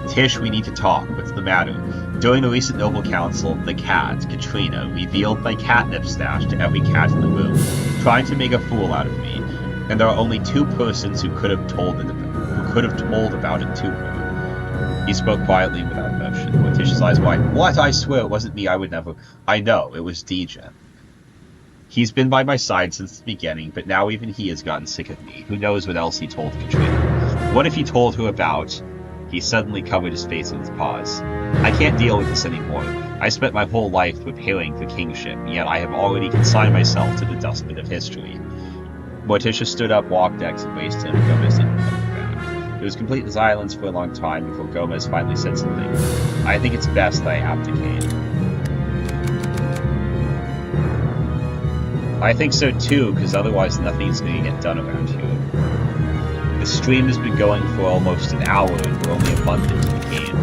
"Tish, we need to talk. What's the matter?" During the recent Noble Council, the cat, Katrina, revealed my catnip stash to every cat in the room, trying to make a fool out of me. And there are only two persons who could have told about it to her. He spoke quietly without emotion. Morticia's eyes widened. "What? I swear it wasn't me. I would never." "I know. It was Degen. He's been by my side since the beginning, but now even he has gotten sick of me. Who knows what else he told Katrina? What if he told her about He suddenly covered his face with his paws. I can't deal with this anymore. I spent my whole life preparing for kingship, yet I have already consigned myself to the dustbin of history. Morticia stood up, walked next, and faced him. Gomez didn't look back. There was complete silence for a long time before Gomez finally said something. I think it's best that I abdicate. I think so too, because otherwise nothing's going to get done around here. The stream has been going for almost an hour and we're only a month into the game.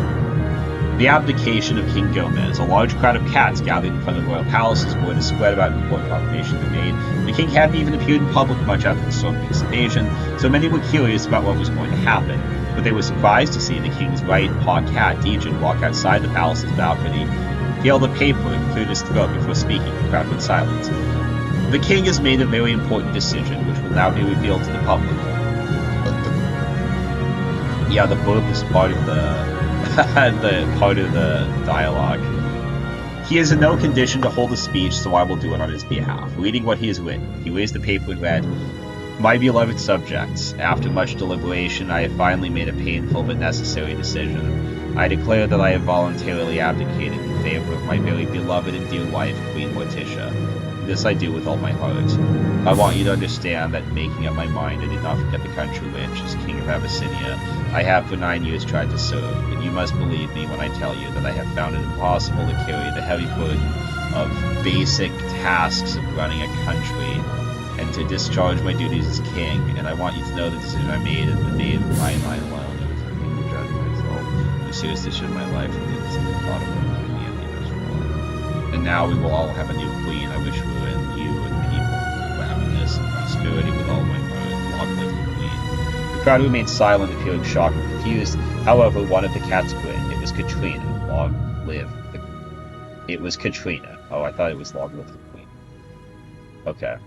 The abdication of King Gomez. A large crowd of cats gathered in front of the royal palaces where to spread about an important proclamation had been made. The king hadn't even appeared in public much after the Stormking's invasion, so many were curious about what was going to happen. But they were surprised to see the king's right paw cat, Dejin, walk outside the palace's balcony. He held a paper and cleared his throat before speaking. The crowd went silent. The king has made a very important decision, which will now be revealed to the public. Yeah, the blurb is part of the dialogue. He is in no condition to hold a speech, so I will do it on his behalf. Reading what he has written, he raised the paper and read, My beloved subjects, after much deliberation, I have finally made a painful but necessary decision. I declare that I have voluntarily abdicated in favor of my very beloved and dear wife, Queen Morticia. This I do with all my heart. I want you to understand that in making up my mind, I did not forget the country which, as King of Abyssinia, I have for 9 years tried to serve, but you must believe me when I tell you that I have found it impossible to carry the heavy burden of basic tasks of running a country and to discharge my duties as king, and I want you to know the decision I made has been made of my mind alone. It was for me to judge myself. The serious decision of my life is the thought of removing the enemy. And now we will all have a new queen. I wish we were in you and people who happiness and prosperity with all my heart. Long live the queen. The crowd remained silent, appearing shocked and confused. However, one of the cats grinned. It was Katrina. Long live the... It was Katrina. Oh, I thought it was long live the queen. Okay.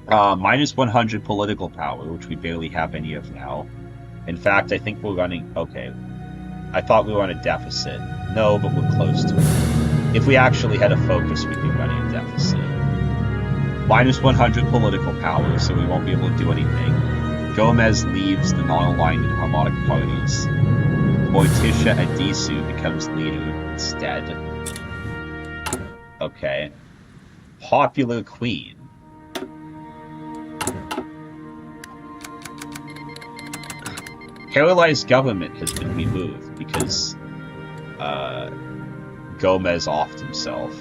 Minus 100 political power, which we barely have any of now. In fact, I think we're running... Okay. I thought we were on a deficit. No, but we're close to it. If we actually had a focus, we'd be running a deficit. Minus 100 political power, so we won't be able to do anything. Gomez leaves the non-aligned and harmonic parties. Morticia Adisu becomes leader instead. Okay. Popular queen. Paralyzed government has been removed because Gomez offed himself.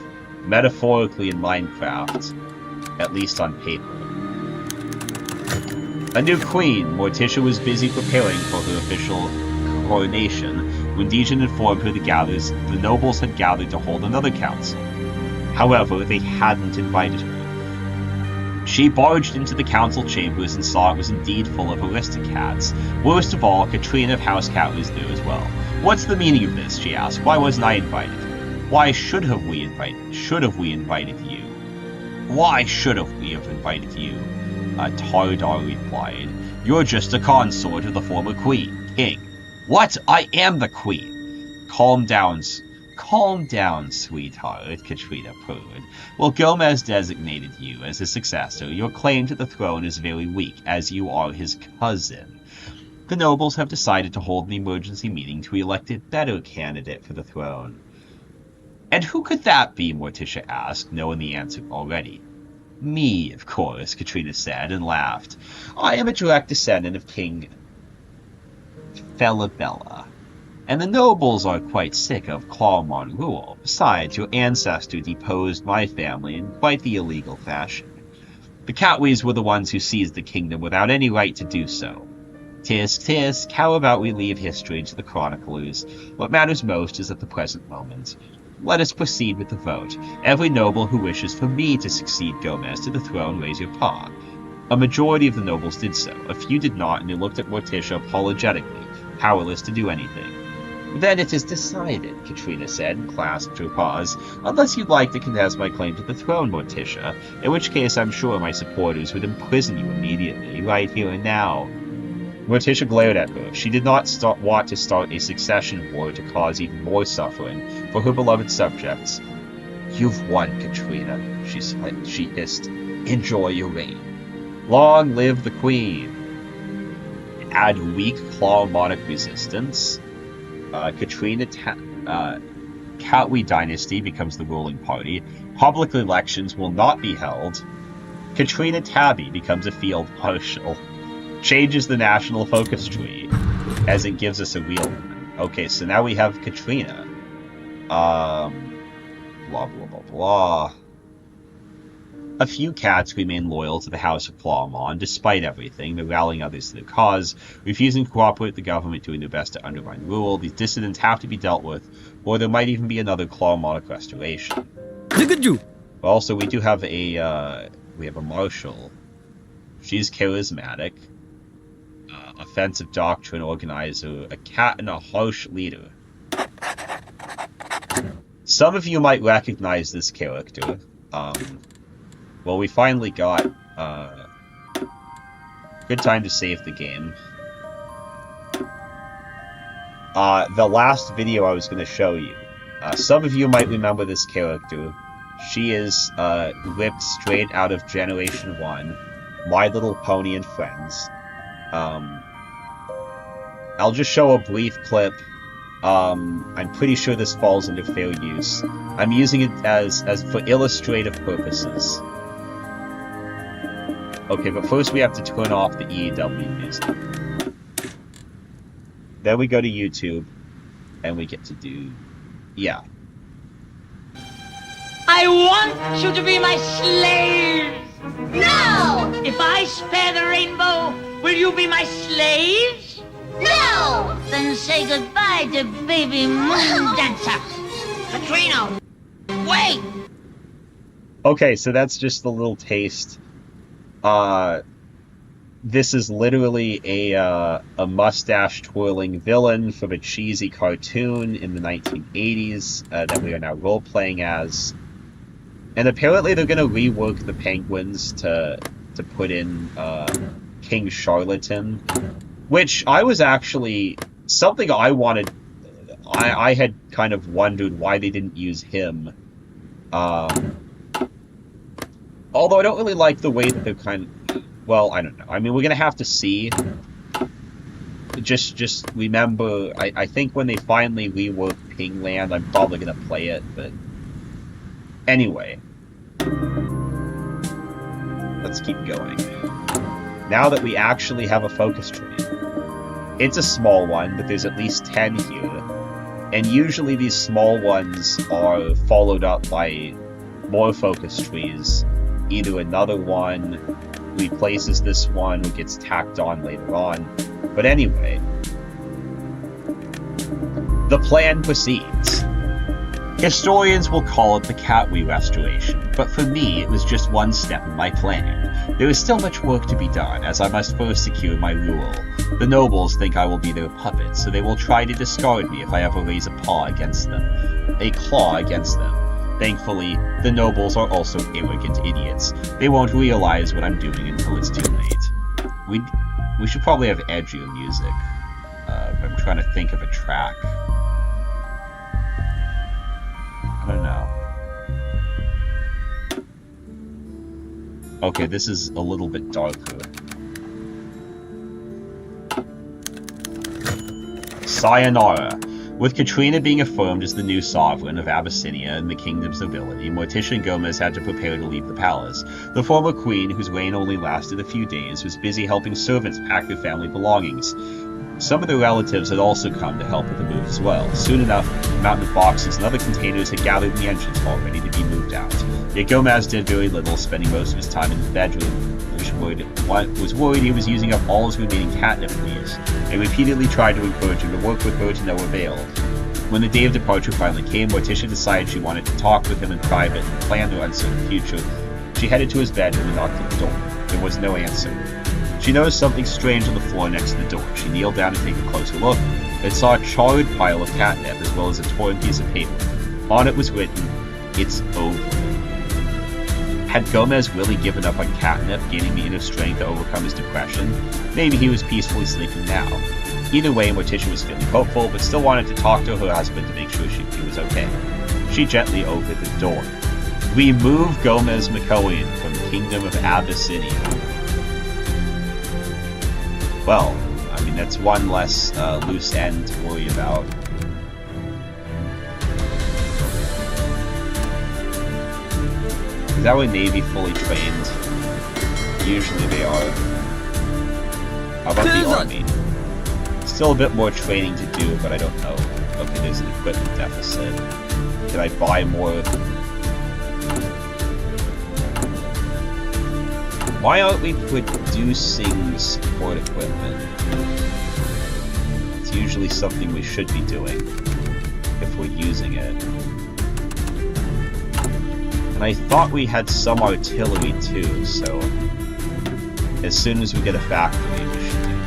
Metaphorically in Minecraft, at least on paper. A new queen, Morticia was busy preparing for her official coronation when Dejin informed her the nobles had gathered to hold another council. However, they hadn't invited her. She barged into the council chambers and saw it was indeed full of aristocrats. Worst of all, Katrina of House Cat was there as well. What's the meaning of this, she asked. Why wasn't I invited? Why should have we invited you? Why should have we have invited you? Tardar replied. You're just a consort of the former king. What? I am the queen. Calm down, sweetheart, Katrina purred. Well, Gomez designated you as his successor. Your claim to the throne is very weak, as you are his cousin. The nobles have decided to hold an emergency meeting to elect a better candidate for the throne. And who could that be? Morticia asked, knowing the answer already. Me, of course, Katrina said, and laughed. I am a direct descendant of King Felibella. And the nobles are quite sick of Clawmon rule. Besides, your ancestor deposed my family in quite the illegal fashion. The Catways were the ones who seized the kingdom without any right to do so. Tisk, how about we leave history to the chroniclers? What matters most is at the present moment. Let us proceed with the vote. Every noble who wishes for me to succeed Gomez to the throne, raise your paw. A majority of the nobles did so. A few did not, and they looked at Morticia apologetically, powerless to do anything. Then it is decided, Katrina said, and clasped her paws. Unless you'd like to contest my claim to the throne, Morticia, in which case I'm sure my supporters would imprison you immediately, right here and now. Morticia glared at her. She did not want to start a succession war to cause even more suffering for her beloved subjects. You've won, Katrina, she hissed. Enjoy your reign. Long live the queen. Add weak clawmonic resistance. Katwe dynasty becomes the ruling party. Public elections will not be held. Katrina Tabby becomes a field marshal. Changes the national focus tree, as it gives us a real one. Okay, so now we have Katrina. Blah, blah, blah, blah. A few cats remain loyal to the House of Clawmon, despite everything. They're rallying others to their cause, refusing to cooperate with the government, doing their best to undermine rule. These dissidents have to be dealt with, or there might even be another Clawmonic restoration. Look at you! Also, we do have a marshal. She's charismatic. Offensive doctrine organizer, a cat and a harsh leader. Some of you might recognize this character. Well, we finally got good time to save the game. The last video I was going to show you. Some of you might remember this character. She is ripped straight out of Generation 1, My Little Pony and Friends. I'll just show a brief clip. I'm pretty sure this falls into fair use. I'm using it as for illustrative purposes. Okay, but first we have to turn off the EAW music. Then we go to YouTube, and we get to do... yeah. I want you to be my slaves! No! If I spare the rainbow, will you be my slaves? No! Then say goodbye to baby moon dancer. Katrina, wait! Okay, so that's just a little taste. This is literally a mustache-twirling villain from a cheesy cartoon in the 1980s that we are now role-playing as. And apparently they're going to rework the penguins to put in King Charlatan, which I was actually... something I wanted... I had kind of wondered why they didn't use him. Although I don't really like the way that they're kind of... well, I don't know. I mean, we're going to have to see. Just remember, I think when they finally rework Pingland, I'm probably going to play it, but... anyway. Let's keep going. Now that we actually have a focus tree. It's a small one, but there's at least 10 here. And usually these small ones are followed up by more focus trees. Either another one replaces this one or gets tacked on later on. But anyway, the plan proceeds. Historians will call it the Katwe Restoration, but for me it was just one step in my plan. There is still much work to be done, as I must first secure my rule. The nobles think I will be their puppet, so they will try to discard me if I ever raise a paw against them. A claw against them. Thankfully, the nobles are also arrogant idiots. They won't realize what I'm doing until it's too late. We should probably have edgier music. I'm trying to think of a track. I don't know. Okay, this is a little bit darker. Sayonara. With Katrina being affirmed as the new sovereign of Abyssinia and the kingdom's nobility, Morticia and Gomez had to prepare to leave the palace. The former queen, whose reign only lasted a few days, was busy helping servants pack their family belongings. Some of their relatives had also come to help with the move as well. Soon enough, a mountain of boxes and other containers had gathered in the entrance hall ready to be moved out. Yet Gomez did very little, spending most of his time in his bedroom. Was worried he was using up all his remaining catnip leaves, and repeatedly tried to encourage him to work with her to no avail. When the day of departure finally came, Morticia decided she wanted to talk with him in private and plan their uncertain future. She headed to his bedroom and knocked at the door. There was no answer. She noticed something strange on the floor next to the door. She kneeled down to take a closer look and saw a charred pile of catnip as well as a torn piece of paper. On it was written, "It's over." Had Gomez really given up on catnip, gaining the inner strength to overcome his depression? Maybe he was peacefully sleeping now. Either way, Morticia was feeling hopeful, but still wanted to talk to her husband to make sure he was okay. She gently opened the door. Remove Gomez McCowan from the Kingdom of Abyssinia. Well, I mean, that's one less loose end to worry about. Is our Navy fully trained? Usually they are. How about the Army? Still a bit more training to do, but I don't know. Okay, there's an equipment deficit. Did I buy more? Why aren't we producing support equipment? It's usually something we should be doing if we're using it. And I thought we had some artillery too, so as soon as we get a factory, we should do that.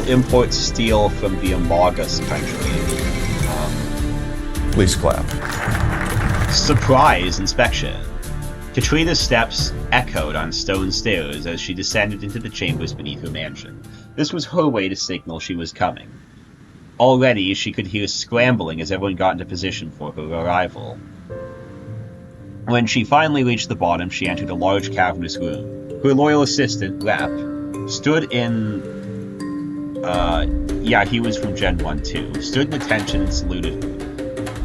Import steel from the Amagas country. Please clap. Surprise inspection. Katrina's steps echoed on stone stairs as she descended into the chambers beneath her mansion. This was her way to signal she was coming. Already, she could hear scrambling as everyone got into position for her arrival. When she finally reached the bottom, she entered a large cavernous room. Her loyal assistant, Rep, stood in... yeah, he was from Gen 1 too. Stood in attention and saluted her.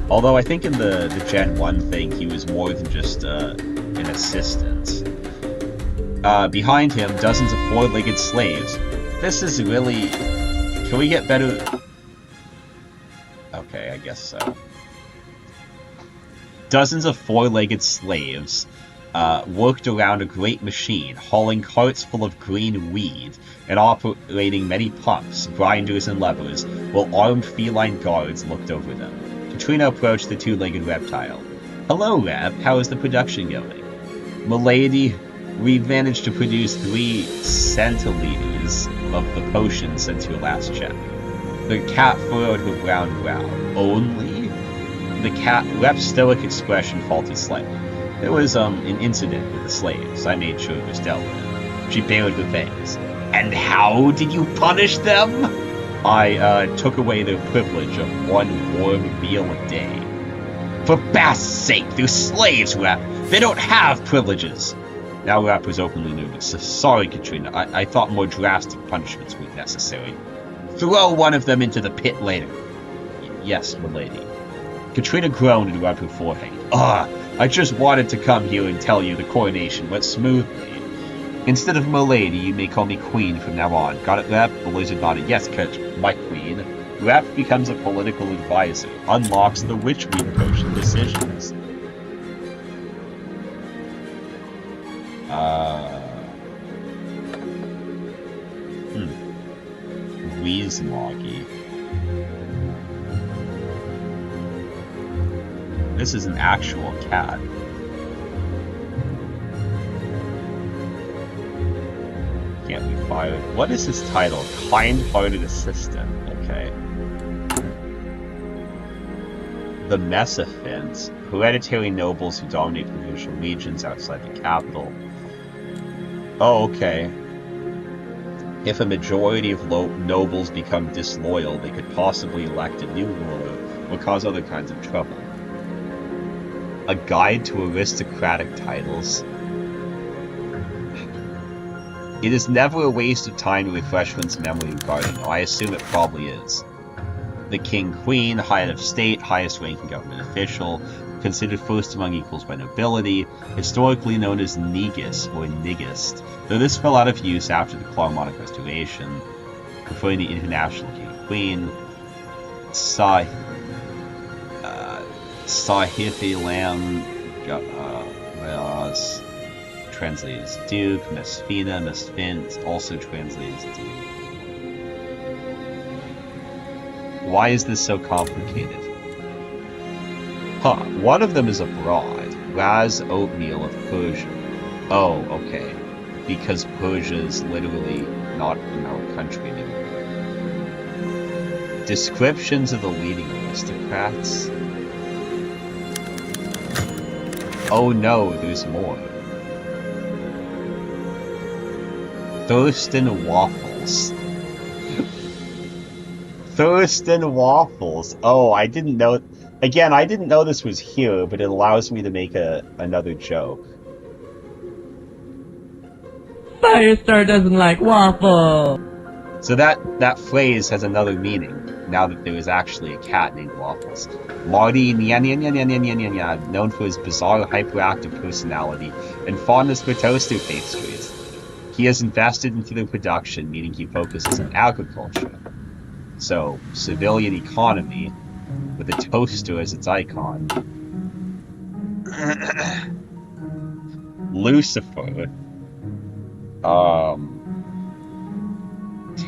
Although I think in the Gen 1 thing, he was more than just an assistant. Behind him, dozens of four-legged slaves. This is really... Can we get better... Okay, I guess so. Dozens of four-legged slaves worked around a great machine, hauling carts full of green weed and operating many pumps, grinders, and levers, while armed feline guards looked over them. Katrina approached the two-legged reptile. "Hello, Rep. How is the production going?" "Milady, we've managed to produce 3 centiliters of the potion since your last check." The cat furrowed her brown brow. "Only?" The Rep's stoic expression faltered slightly. "There was, an incident with the slaves. I made sure it was dealt with." She bared her fangs. "And how did you punish them?" "I, took away their privilege of 1 warm meal a day." "For Bast's sake, they're slaves, Rep! They don't have privileges!" Now Rep was openly nervous. "Sorry, Katrina. I thought more drastic punishments were necessary." "Throw one of them into the pit later." "Yes, milady." Katrina groaned and rubbed her forehead. I just wanted to come here and tell you the coronation went smoothly. Instead of milady, you may call me queen from now on. Got it, Rep?" The lizard nodded. "Yes, my queen." Rep becomes a political advisor. Unlocks the witchweed potion decisions. Weezmoggy. This is an actual cat. Can't be fired. What is his title? Kind-hearted assistant. Okay. The Messaphins, hereditary nobles who dominate provincial regions outside the capital. Oh, okay. If a majority of nobles become disloyal, they could possibly elect a new ruler or cause other kinds of trouble. A guide to aristocratic titles. It is never a waste of time to refresh one's memory regarding. I assume it probably is. The king-queen, head of state, highest-ranking government official, considered first among equals by nobility, historically known as Negus or Nigist, though this fell out of use after the Claremont Restoration, preferring the international king-queen. Sahifilam, translated as Duke, Mesfina, Mesfint, also translated as Duke. Why is this so complicated? One of them is abroad. Raz Oatmeal of Persia. Oh, okay. Because Persia is literally not in our country anymore. Descriptions of the leading aristocrats. Oh no, there's more. Thurston Waffles. Thurston Waffles. Oh, I didn't know. Again, I didn't know this was here, but it allows me to make another joke. Firestar doesn't like waffle. So that phrase has another meaning, now that there is actually a cat named Waffles. Marty Nya Nya Nya Nya Nya Nya Nya Nya, known for his bizarre hyperactive personality and fondness for toaster pastries. He has invested into their production, meaning he focuses on agriculture. So, civilian economy, with a toaster as its icon. Lucifer.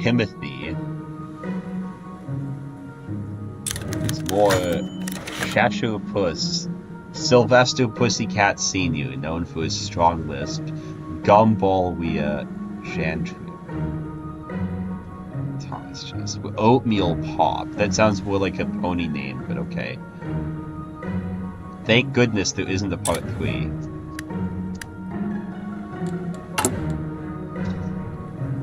Timothy. It's more Cheshire Puss. Sylvester Pussycat Sr., known for his strong lisp. Gumball Wea Chantry. Thomas Chess. Oatmeal Pop. That sounds more like a pony name, but okay. Thank goodness there isn't a part 3.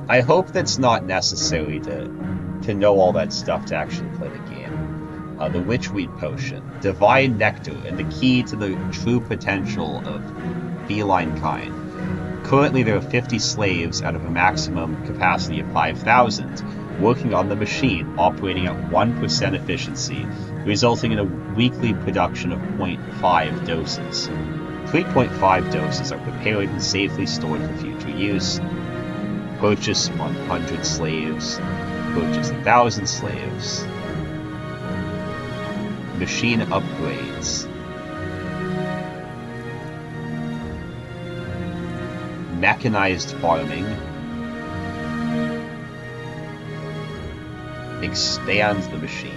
I hope that's not necessary to know all that stuff to actually play the game. The Witchweed Potion, Divine Nectar, and the key to the true potential of feline kind. Currently there are 50 slaves out of a maximum capacity of 5,000 working on the machine, operating at 1% efficiency, resulting in a weekly production of 0.5 doses. 3.5 doses are prepared and safely stored for future use. Purchase 100 slaves. Purchase 1,000 slaves. Machine upgrades. Mechanized farming. Expand the machine.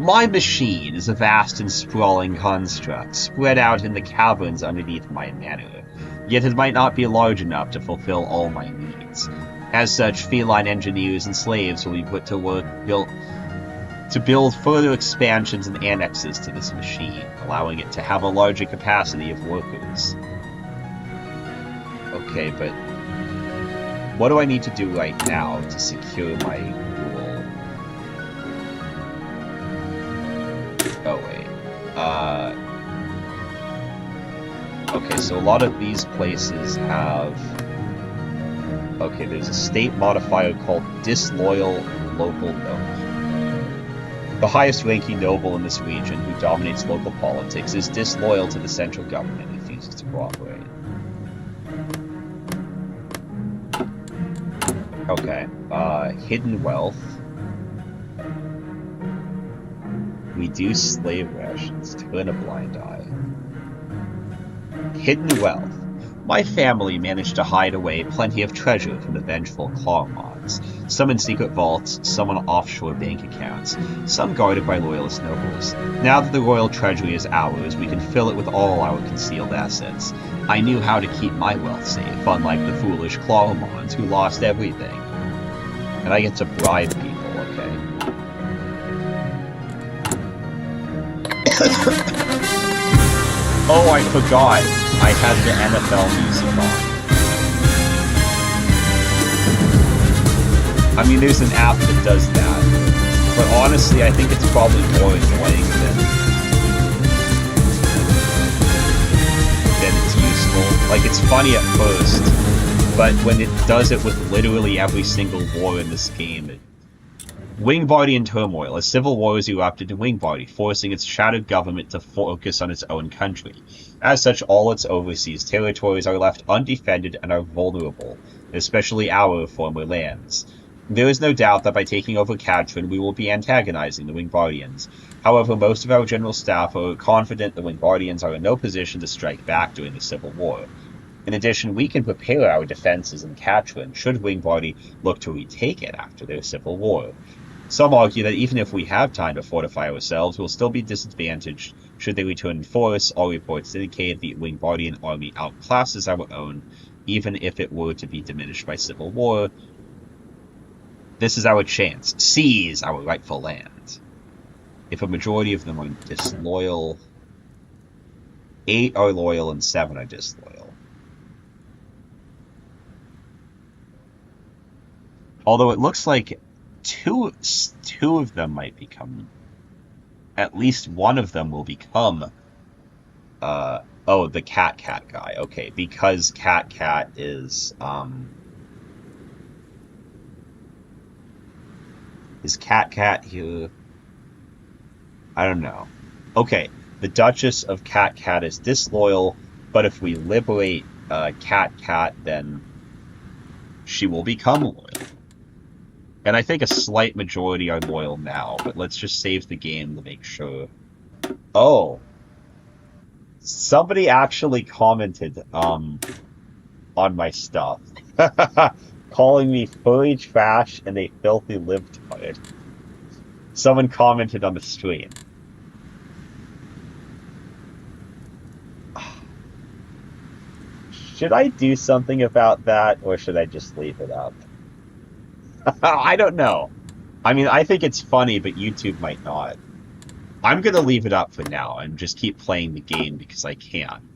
My machine is a vast and sprawling construct, spread out in the caverns underneath my manor, yet it might not be large enough to fulfill all my needs. As such, feline engineers and slaves will be put to work to build further expansions and annexes to this machine, allowing it to have a larger capacity of workers. Okay, but what do I need to do right now to secure my rule? Oh, wait. Okay, so a lot of these places have... Okay, there's a state modifier called Disloyal Local Noble. The highest-ranking noble in this region, who dominates local politics, is disloyal to the central government and refuses to cooperate. Okay, hidden wealth. Reduce slave rations, turn a blind eye. Hidden wealth. My family managed to hide away plenty of treasure from the vengeful Clawmods. Some in secret vaults, some on offshore bank accounts, some guarded by loyalist nobles. Now that the royal treasury is ours, we can fill it with all our concealed assets. I knew how to keep my wealth safe, unlike the foolish Clawmods who lost everything. And I get to bribe people, okay? Oh, I forgot. I had the NFL music on. I mean, there's an app that does that. But honestly, I think it's probably more annoying than it's useful. Like, it's funny at first, but when it does it with literally every single war in this game, Wingbardian turmoil. A civil war has erupted in Wingbardy, forcing its shattered government to focus on its own country. As such, all its overseas territories are left undefended and are vulnerable, especially our former lands. There is no doubt that by taking over Katrin, we will be antagonizing the Wingbardians. However, most of our general staff are confident the Wingbardians are in no position to strike back during the civil war. In addition, we can prepare our defenses in Katrin should Wingbardy look to retake it after their civil war. Some argue that even if we have time to fortify ourselves, we'll still be disadvantaged should they return in force. All reports indicate the Wingbardian army outclasses our own, even if it were to be diminished by civil war. This is our chance. Seize our rightful land. if a majority of them are disloyal, 8 are loyal and 7 are disloyal. Although it looks like two of them might become, at least one of them will become, oh, the cat guy. Okay, because cat is cat here? I don't know. Okay, the Duchess of Cat is disloyal, but if we liberate Cat, then she will become loyal. And I think a slight majority are loyal now, but let's just save the game to make sure. Oh. Somebody actually commented on my stuff. Calling me furry trash and a filthy libtard. Someone commented on the stream. Should I do something about that, or should I just leave it up? I don't know. I mean, I think it's funny, but YouTube might not. I'm gonna leave it up for now and just keep playing the game because I can.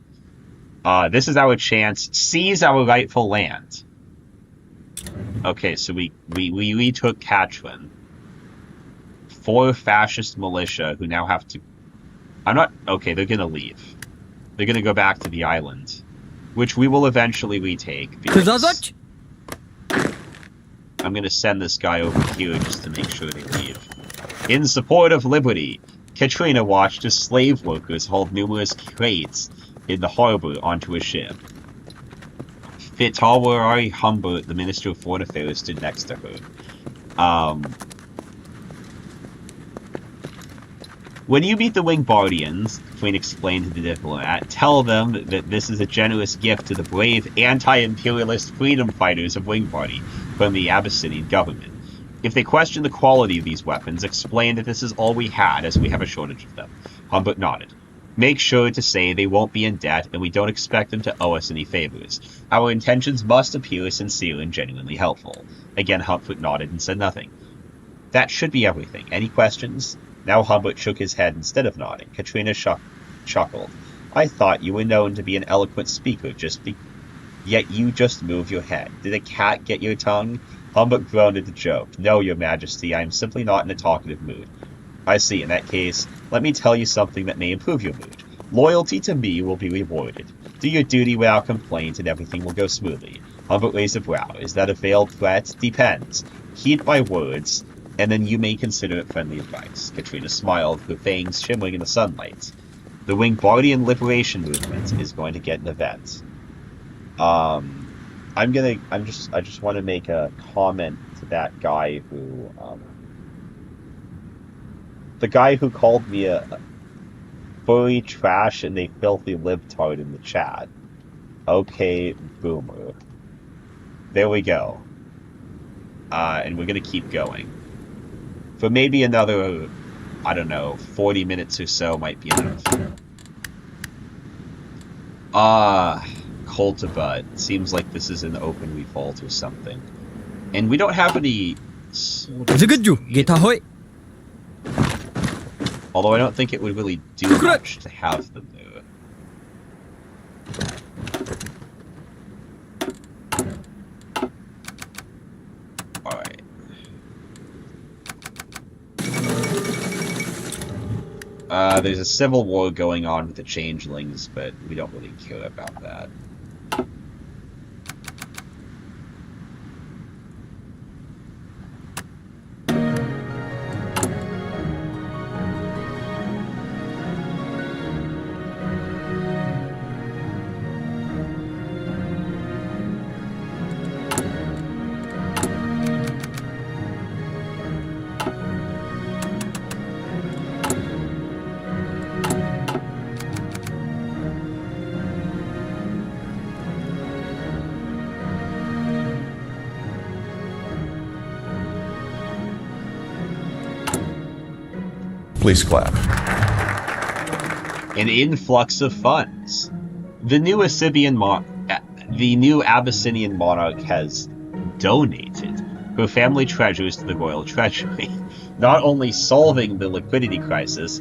This is our chance. Seize our rightful land. Okay, so we retook Katrin. 4 fascist militia who now have to... Okay, they're gonna leave. They're gonna go back to the island, which we will eventually retake. Because I'm gonna send this guy over here just to make sure they leave. In support of liberty, Katrina watched as slave workers hauled numerous crates in the harbor onto a ship. Fitawari Humbert, the Minister of Foreign Affairs, stood next to her. When you meet the Wingbardians, Queen explained to the diplomat, tell them that this is a generous gift to the brave anti-imperialist freedom fighters of Wingbardi from the Abyssinian government. If they question the quality of these weapons, explain that this is all we had, as we have a shortage of them. Humbert nodded. Make sure to say they won't be in debt, and we don't expect them to owe us any favors. Our intentions must appear sincere and genuinely helpful. Again, Humbert nodded and said nothing. That should be everything. Any questions? Now Humbert shook his head instead of nodding. Katrina chuckled. I thought you were known to be an eloquent speaker, yet you just move your head. Did a cat get your tongue? Humbert groaned at the joke. No, your majesty, I am simply not in a talkative mood. I see. In that case, let me tell you something that may improve your mood. Loyalty to me will be rewarded. Do your duty without complaint and everything will go smoothly. Humbert raised a brow. Is that a veiled threat? Depends. Heed my words, and then you may consider it friendly advice. Katrina smiled, her fangs shimmering in the sunlight. The Wingbardian Liberation Movement is going to get an event. I just want to make a comment to that guy who, the guy who called me a furry trash and a filthy libtard in the chat. Okay, boomer. There we go. And we're gonna keep going. For maybe another, I don't know, 40 minutes or so might be enough. Cultivat. Seems like this is an open revolt or something. And we don't have any... Although I don't think it would really do much to have them there. Alright. There's a civil war going on with the changelings, but we don't really care about that. Please clap. An influx of funds. The new Abyssinian monarch has donated her family treasures to the royal treasury. not only solving the liquidity crisis,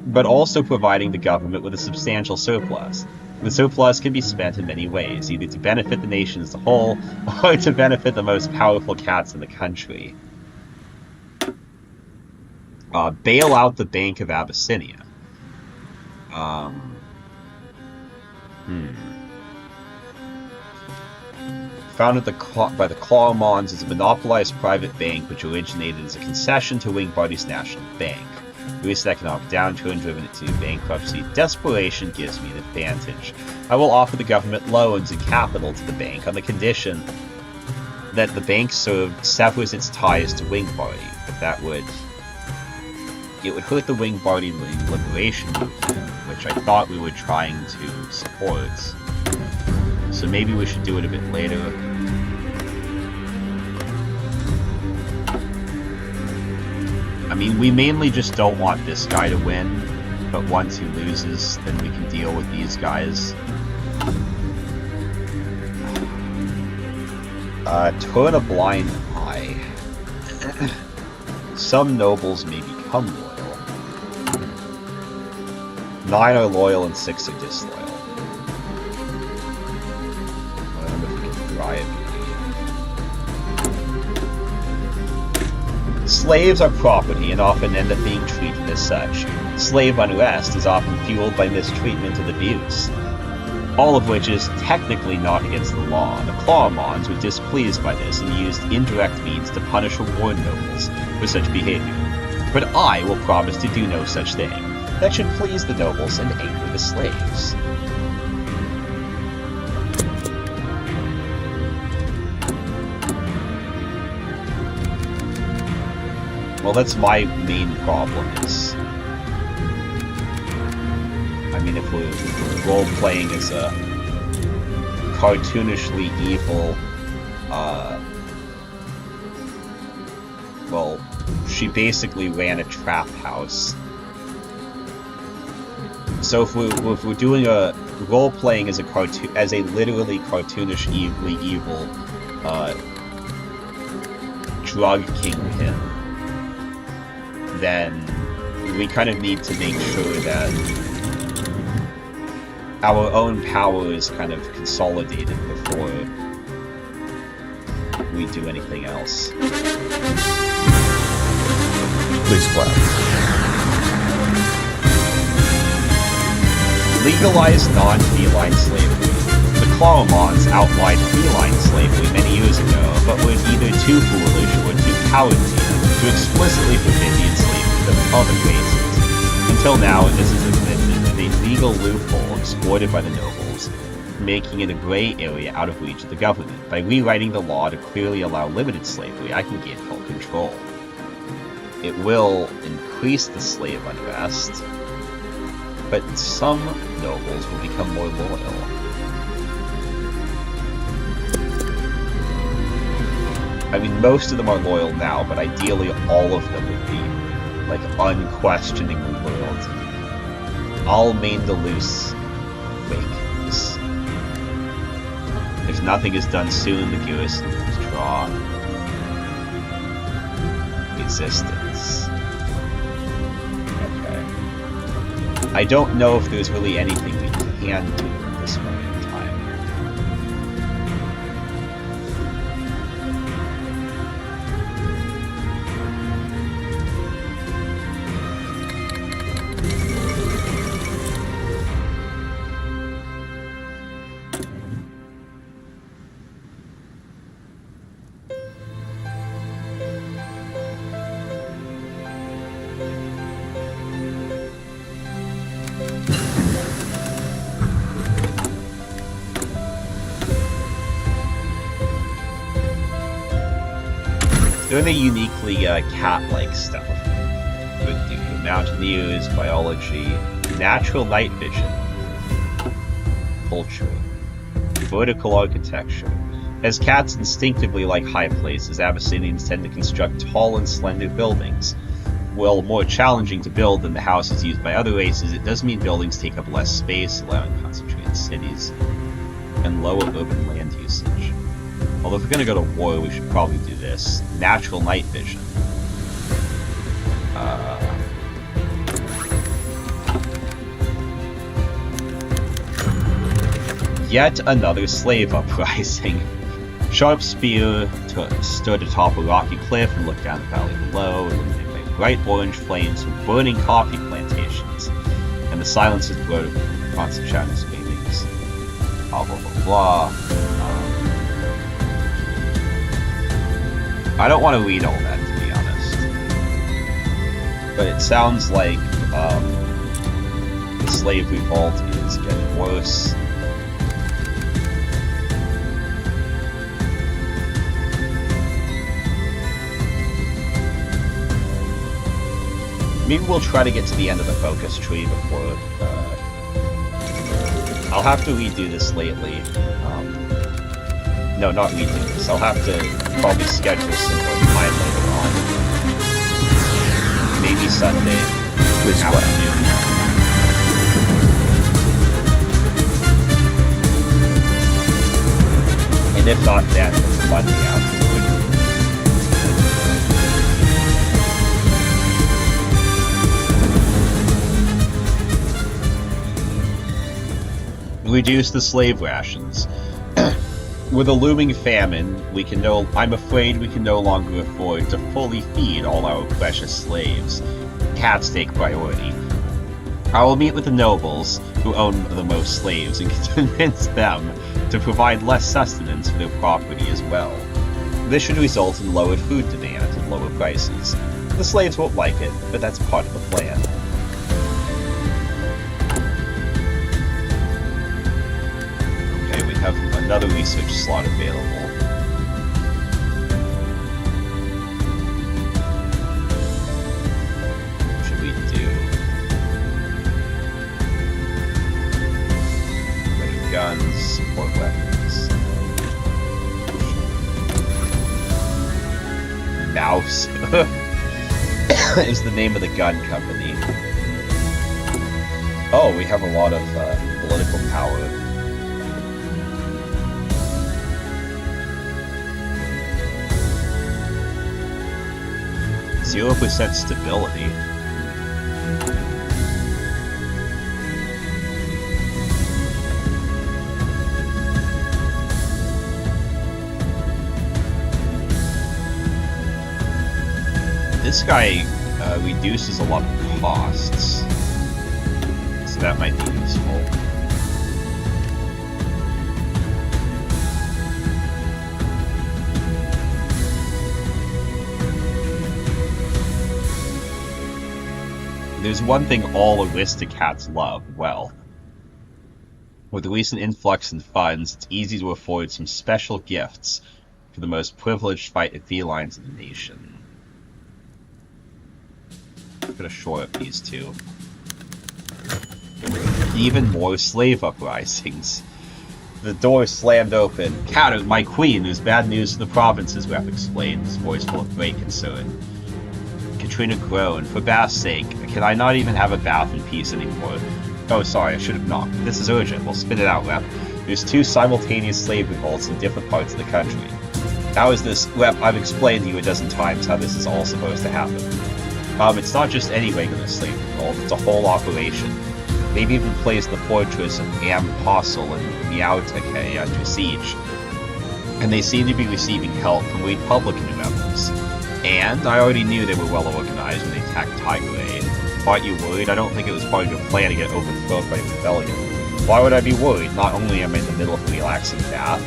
but also providing the government with a substantial surplus. The surplus can be spent in many ways, either to benefit the nation as a whole, or to benefit the most powerful cats in the country. Bail out the Bank of Abyssinia. Founded by the Clawmons as a monopolized private bank which originated as a concession to Wingbody's National Bank. The recent economic downturn driven it to bankruptcy. Desperation gives me an advantage. I will offer the government loans and capital to the bank on the condition that the bank severs its ties to Wingbody. But that would... it would hurt the Wingbody liberation movement, which I thought we were trying to support. So maybe we should do it a bit later. I mean, we mainly just don't want this guy to win, but once he loses, then we can deal with these guys. Turn a blind eye. Some nobles may become loyal. 9 are loyal and 6 are disloyal. I wonder if we can bribe you. Slaves are property and often end up being treated as such. Slave unrest is often fueled by mistreatment and abuse. All of which is technically not against the law. The Clawmons were displeased by this and used indirect means to punish or warn nobles for such behavior. But I will promise to do no such thing. That should please the nobles and anger the slaves. Well, that's my main problem is... I mean, if we're role-playing as a cartoonishly evil, well, she basically ran a trap house. So if we're doing a role-playing as a literally cartoonishly evil, drug kingpin, then we kind of need to make sure that our own power is kind of consolidated before we do anything else. Please clap. Legalize non-feline slavery. The Clawmons outlawed feline slavery many years ago, but were either too foolish or too cowardly to explicitly forbid the enslavement of other races. Until now, this is admitted a legal loophole exploited by the nobles, making it a gray area out of reach of the government. By rewriting the law to clearly allow limited slavery, I can gain full control. It will increase the slave unrest, but some nobles will become more loyal. I mean, most of them are loyal now, but ideally all of them would be, like, unquestioningly loyal to me. I'll main the loose wakens. If nothing is done soon, the garrison will withdraw. Resistance. Okay. I don't know if there's really anything we can do at this moment in time. Doing the uniquely cat-like stuff. Good do. Mountaineers, biology, natural night vision, culture, vertical architecture. As cats instinctively like high places, Abyssinians tend to construct tall and slender buildings. While more challenging to build than the houses used by other races, it does mean buildings take up less space, allowing concentrated cities and lower urban land usage. Although if we're going to go to war, we should probably do this. Natural night vision. Yet another slave uprising. Sharp Spear stood atop a rocky cliff and looked down the valley below, illuminated by bright orange flames from burning coffee plantations, and the silence is blurred with constant shadows screamings. Blah blah blah blah. I don't want to read all that, to be honest. But it sounds like the slave revolt is getting worse. Maybe we'll try to get to the end of the focus tree before... I'll have to redo this lately. No, not redo this. I'll have to probably schedule some more time later on. Maybe Sunday afternoon. And if not, then it's Monday afternoon. Reduce the slave rations. With a looming famine, I'm afraid we can no longer afford to fully feed all our precious slaves. Cats take priority. I will meet with the nobles, who own the most slaves, and convince them to provide less sustenance for their property as well. This should result in lowered food demand and lower prices. The slaves won't like it, but that's part of the plan. Have another research slot available. What should we do? Better guns, support weapons. Mouse is the name of the gun company. Oh, we have a lot of political power. 0% stability. This guy reduces a lot of costs, so that might be useful. There's one thing all aristocrats love, wealth. With the recent influx in funds, it's easy to afford some special gifts for the most privileged felines in the nation. I'm gonna shore up these two. Even more slave uprisings. The door slammed open. "Cat, my queen, there's bad news to the provinces," Rep explained, his voice full of great concern. Katrina groaned. "For Bath's sake, can I not even have a bath in peace anymore?" "Oh, sorry, I should have knocked. This is urgent. We'll spit it out, Rep. There's 2 simultaneous slave revolts in different parts of the country." "How is this, Rep? I've explained to you a dozen times how this is all supposed to happen." It's not just any regular slave revolt, it's a whole operation. They've even placed the fortress of Ampostle and Meowtake under siege. And they seem to be receiving help from Republican members. And I already knew they were well organized when they attacked Tigray. Aren't you worried? I don't think it was part of your plan to get overthrown by a rebellion. Why would I be worried? Not only am I in the middle of a relaxing bath,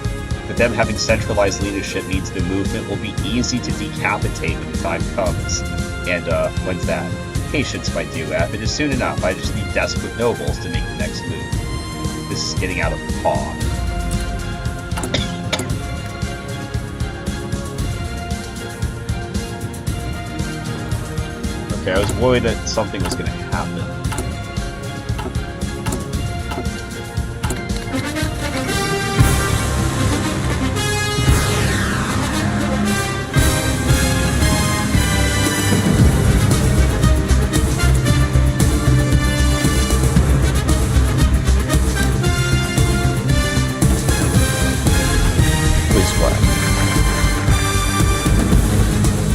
but them having centralized leadership means the movement will be easy to decapitate when the time comes. And, when's that? Patience, my dear Rep. It is soon enough. I just need desperate nobles to make the next move. This is getting out of paw. Okay, I was worried that something was going to happen.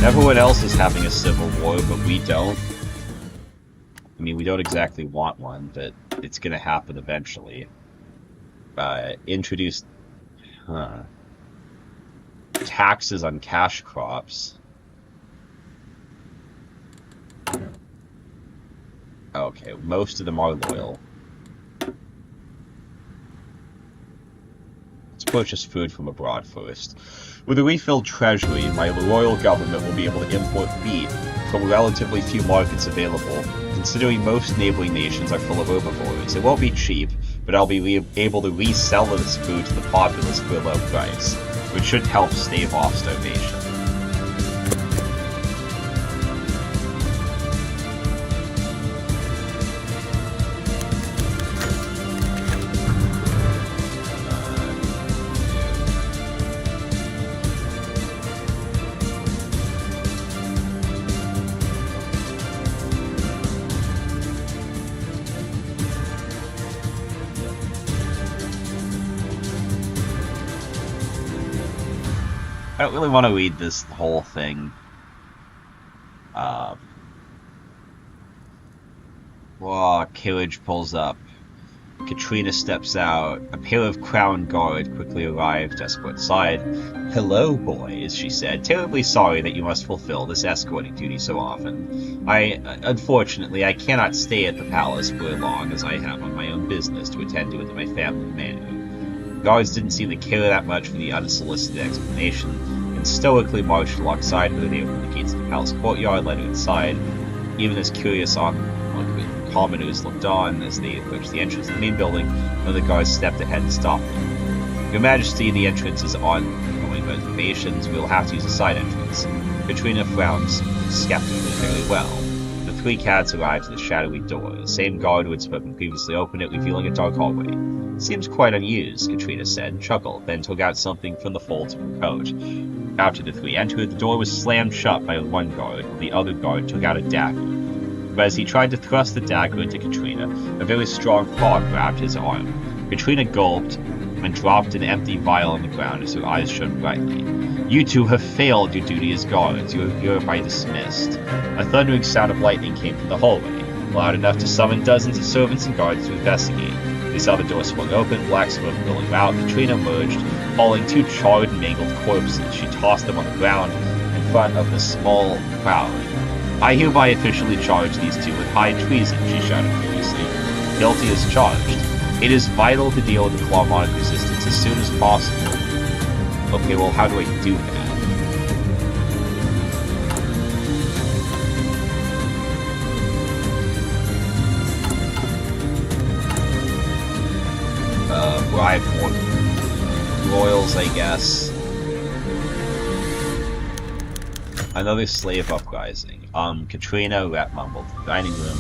Everyone else is having a civil war, but we don't. I mean, we don't exactly want one, but it's gonna happen eventually. Introduce taxes on cash crops. Okay, most of them are loyal. Let's purchase food from abroad first. With a refilled treasury, my loyal government will be able to import beef from relatively few markets available, considering most neighboring nations are full of herbivores. It won't be cheap, but I'll be able to resell this food to the populace for a low price, which should help stave off starvation. I don't really want to read this whole thing. Carriage pulls up. Katrina steps out. A pair of crown guard quickly arrive to escort inside. "Hello, boys," she said. "Terribly sorry that you must fulfill this escorting duty so often. Unfortunately, I cannot stay at the palace for long, as I have on my own business to attend to in my family manor." Guards didn't seem to care that much for the unsolicited explanation, and stoically marched alongside her. They opened the gates of the palace courtyard, led her inside. Even as curious commoners looked on as they approached the entrance of the main building, one of the guards stepped ahead and stopped them. "Your Majesty, the entrance is on ongoing reservations. We'll have to use a side entrance." Katrina frowns skeptically. "Very well." The three cats arrived at the shadowy door. The same guard who had spoken previously opened it, revealing a dark hallway. "Seems quite unused," Katrina said, and chuckled, then took out something from the folds of her coat. After the three entered, the door was slammed shut by one guard, while the other guard took out a dagger. But as he tried to thrust the dagger into Katrina, a very strong paw grabbed his arm. Katrina gulped and dropped an empty vial on the ground as her eyes shone brightly. "You two have failed your duty as guards. You are hereby dismissed." A thundering sound of lightning came from the hallway, loud enough to summon dozens of servants and guards to investigate. They saw the door swung open, black smoke billowing out. Katrina emerged, hauling two charred and mangled corpses. She tossed them on the ground in front of the small crowd. "I hereby officially charge these two with high treason," she shouted furiously. "Guilty as charged. It is vital to deal with the Clawmonic resistance as soon as possible." Okay, well, how do I do that? Bribe more royals, I guess. Another slave uprising. Katrina, Rat mumbled. Dining room.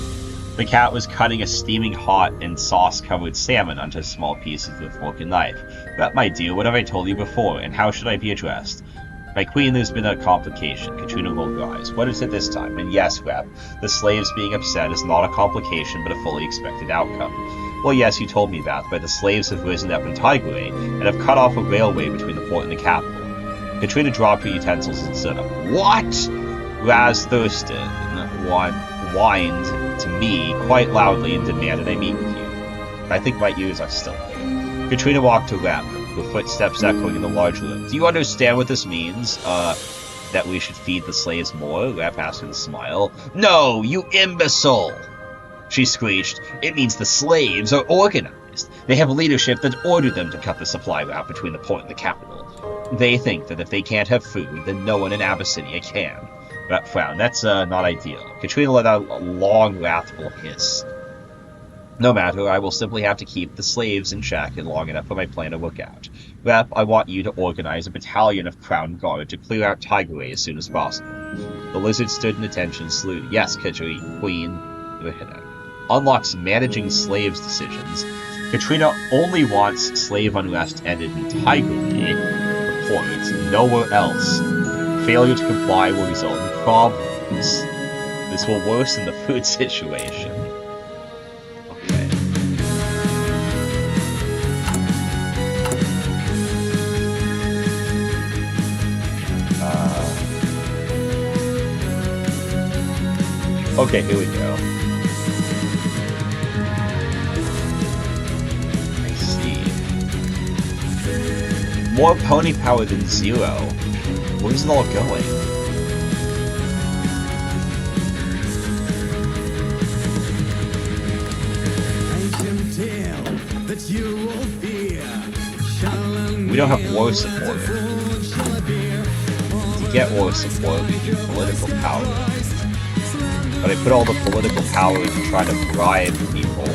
The cat was cutting a steaming hot and sauce-covered salmon onto small pieces with a fork and knife. "Rat, my dear, what have I told you before, and how should I be addressed?" "My queen, there's been a complication." Katrina rolled her eyes. "What is it this time?" "And yes, Rat, the slaves being upset is not a complication, but a fully expected outcome." "Well, yes, you told me that, but the slaves have risen up in Tigray and have cut off a railway between the port and the capital." Katrina dropped her utensils and stood up. "What?" Raz Thurston whined to me quite loudly and demanded I meet with you. I think my ears are still there. Katrina walked to Rep, her footsteps echoing in the large room. "Do you understand what this means? That we should feed the slaves more?" Rep asked with a smile. "No, you imbecile!" she screeched. "It means the slaves are organized. They have leadership that ordered them to cut the supply route between the port and the capital. They think that if they can't have food, then no one in Abyssinia can." Rep frowned. "That's not ideal." Katrina let out a long, wrathful hiss. "No matter, I will simply have to keep the slaves in check long enough for my plan to work out. Rep, I want you to organize a battalion of Crown Guard to clear out Tigray as soon as possible." The lizard stood in attention, saluted. "Yes, Katrina, Queen." Unlocks managing slaves decisions. Katrina only wants slave unrest ended in Tigray. Reports nowhere else. Failure to comply will result in problems. This will worsen the food situation. Okay. Okay, here we go. I see. More pony power than 0. Where's it all going? We don't have war support. To get war support, we need political power. But I put all the political power into trying to bribe people.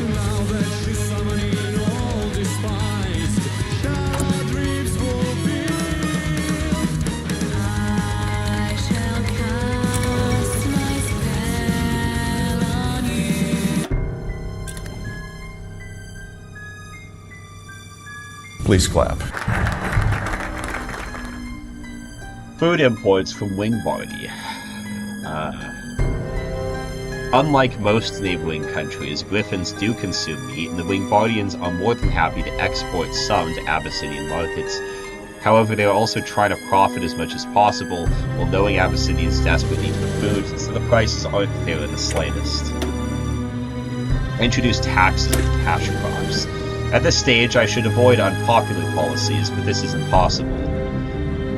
Please clap. Food imports from Wingbardy. Unlike most neighboring countries, griffins do consume meat, and the Wingbardians are more than happy to export some to Abyssinian markets. However, they are also trying to profit as much as possible, while knowing Abyssinians desperately need for food, so the prices aren't fair in the slightest. Introduce taxes on cash crops. At this stage, I should avoid unpopular policies, but this is impossible.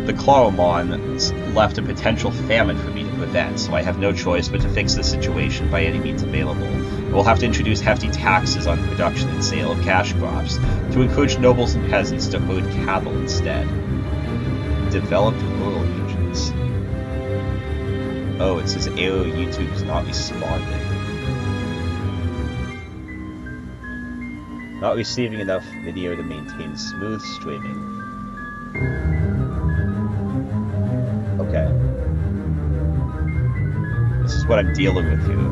The Claromons left a potential famine for me to prevent, so I have no choice but to fix the situation by any means available. I will have to introduce hefty taxes on production and sale of cash crops, to encourage nobles and peasants to herd cattle instead. Developed rural regions. Oh, it says error, YouTube's not responding. Not receiving enough video to maintain smooth streaming. Okay. This is what I'm dealing with here.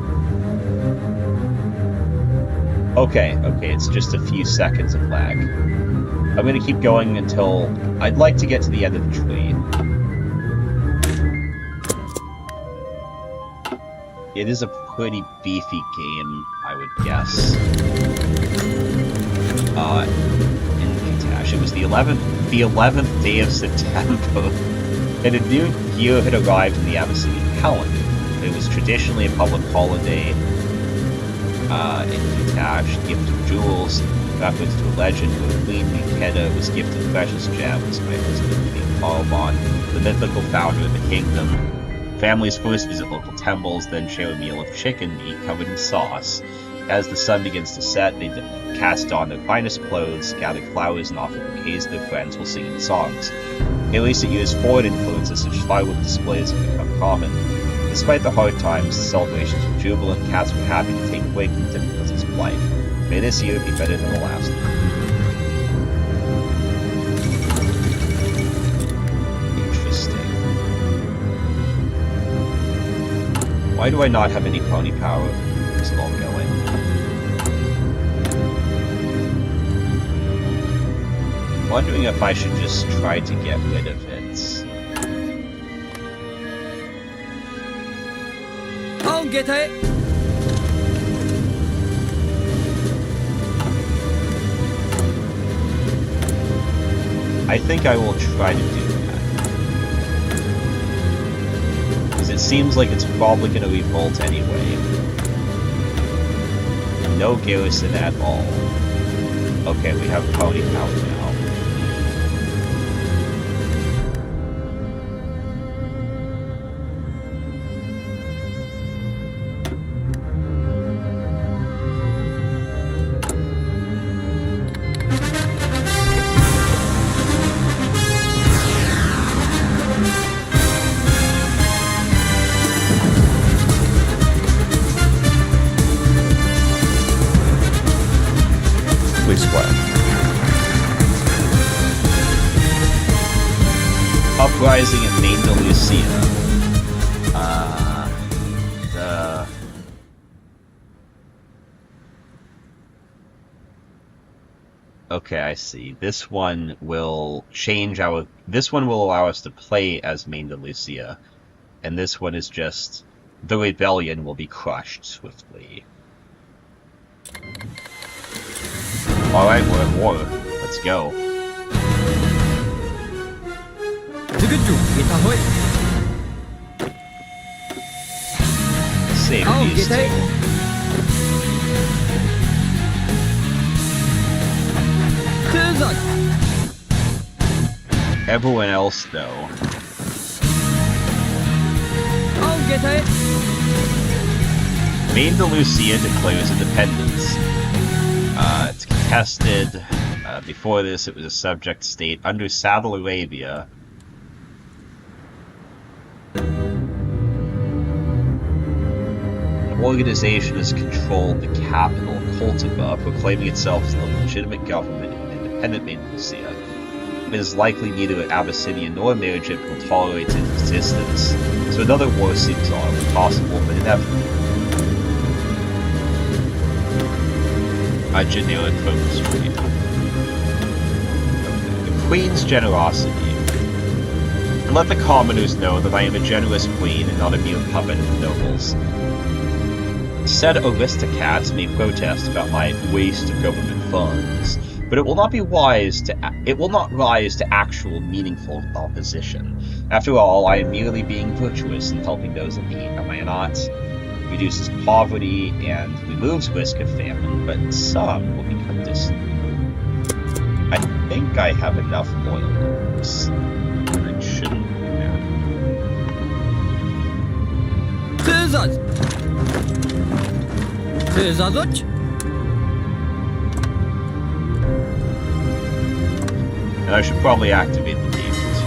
Okay, it's just a few seconds of lag. I'm gonna keep going until I'd like to get to the end of the tree. It is a pretty beefy game, I would guess. In Katash. It was the 11th day of September, and a new year had arrived in the Abyssinian calendar. It was traditionally a public holiday in Katash, gift of jewels, reference to a legend where Queen Mikeda was gifted precious gems by husband King Karlbon, the mythical founder of the kingdom. Families first visit local temples, then share a meal of chicken meat covered in sauce. As the sun begins to set, they cast on their finest clothes, gather flowers, and offer bouquets to their friends while singing songs. In recent years, foreign influences such as firework displays have become common. Despite the hard times, the celebrations were jubilant, cats were happy to take a break from the difficulties of life. May this year be better than the last. Interesting. Why do I not have any pony power? Where's it all going? Wondering if I should just try to get rid of it. I'll get it. I think I will try to do that. Because it seems like it's probably going to revolt anyway. No garrison at all. Okay, we have pony power now. Please clap. Uprising in Maine Lucia. Okay, I see. This one will change our... This one will allow us to play as Maine Lucia. And this one is just... The rebellion will be crushed swiftly. Alright, we're at war. Let's go. save these two. Everyone else, though. Maine de Lucia declares independence. It's contested. Before this, it was a subject state under Saudi Arabia. The organization has controlled the capital, Cordoba, proclaiming itself as the legitimate government of independent Maine de Lucia. It is likely neither Abyssinia nor Amerigip will tolerate its existence, so another war seems possible but inevitable. A generic focus read. The Queen's generosity. And let the commoners know that I am a generous queen and not a mere puppet of the nobles. Said aristocrats may protest about my waste of government funds, but it will not rise to actual meaningful opposition. After all, I am merely being virtuous and helping those in need, am I not? Reduces poverty and removes risk of famine, but some will become distant. I think I have enough loyalties. I shouldn't have. And I should probably activate the table too.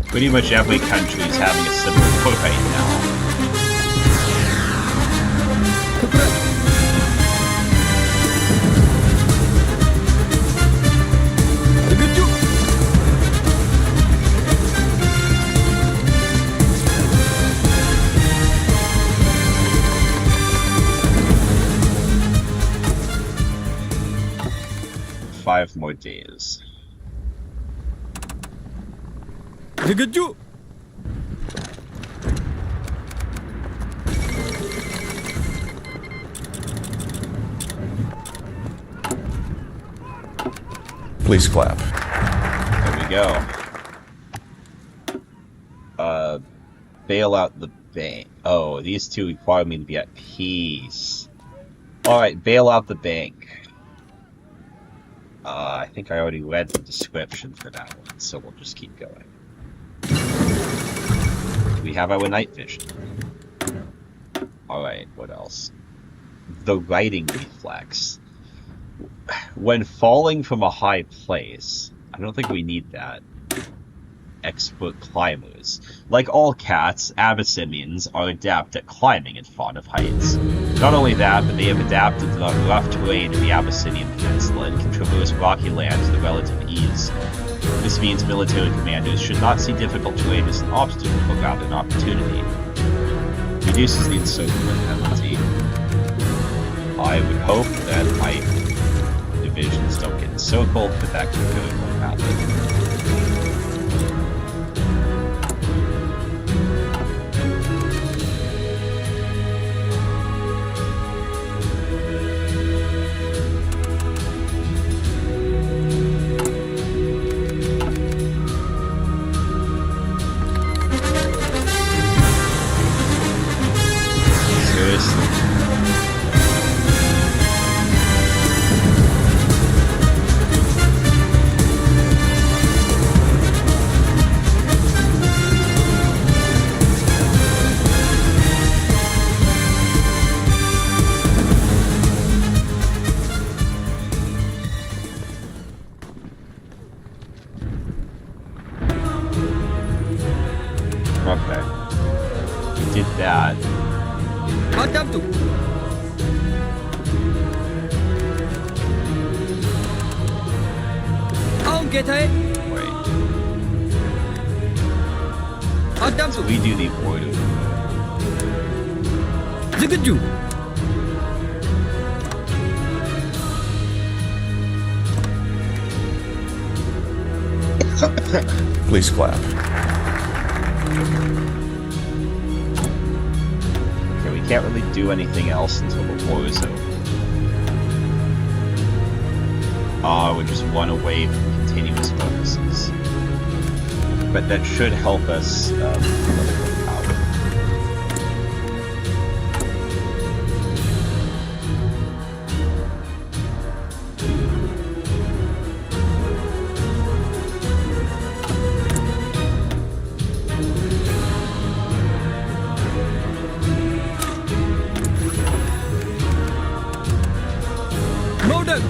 Pretty much every country is having a civil war right now. Five more days. Please clap. There we go. Bail out the bank. Oh, these two require me to be at peace. Alright, bail out the bank. I think I already read the description for that one, so we'll just keep going. We have our night vision. Alright, what else? the righting reflex. When falling from a high place, I don't think we need that. Expert climbers. Like all cats, Abyssinians are adept at climbing and fond of heights. Not only that, but they have adapted to the rough terrain of the Abyssinian Peninsula and can traverse rocky lands with relative ease. This means military commanders should not see difficult terrain as an obstacle, but rather an opportunity. Reduces the encirclement penalty. I would hope that my divisions don't get encircled, but that could very well happen. Okay. We did that. Impromptu. Wait. So we do the order. Please clap. Okay, we can't really do anything else until the war is over. We just run away from continuous bonuses. But that should help us political power. Modern.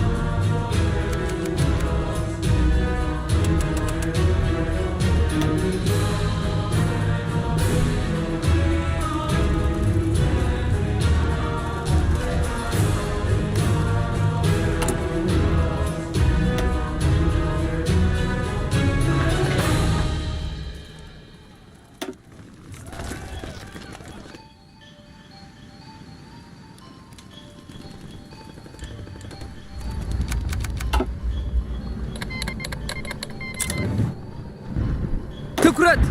Occurrence.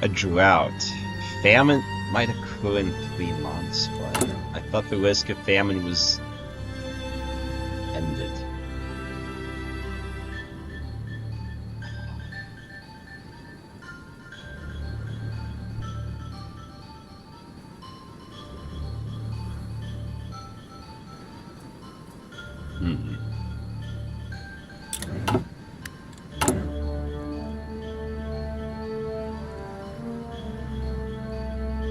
A drought. Famine might occur in 3 months, but I thought the risk of famine was ended.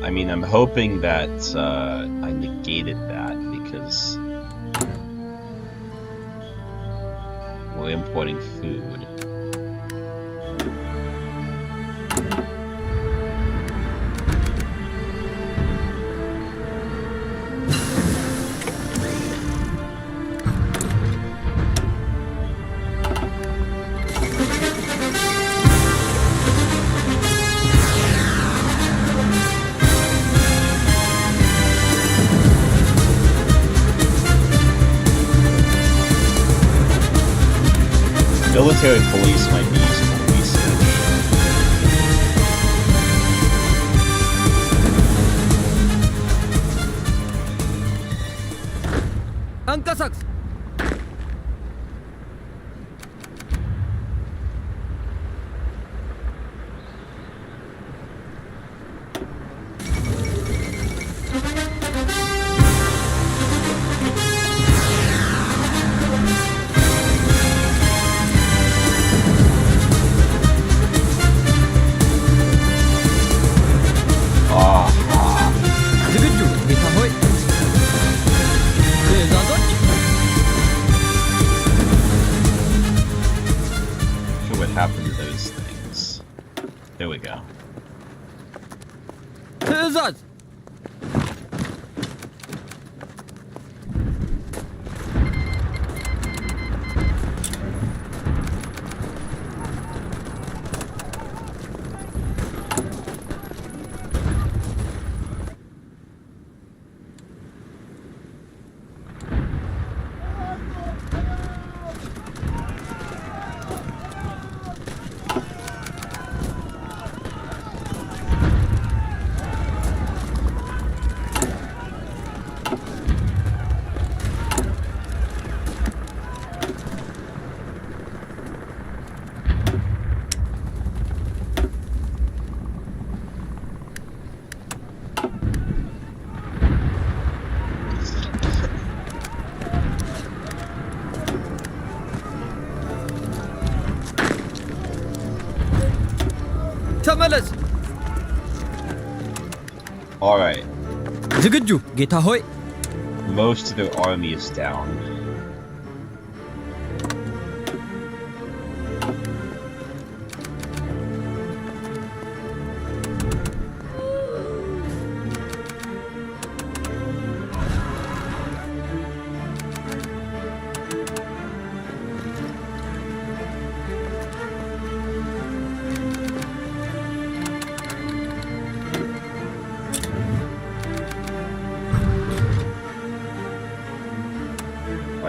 I mean, I'm hoping that I negated that because we're importing food. Military police might be useful research. Angkasaks. ተመለስ። Alright, ዝግጁ ጌታ ሆይ። most of their army is down.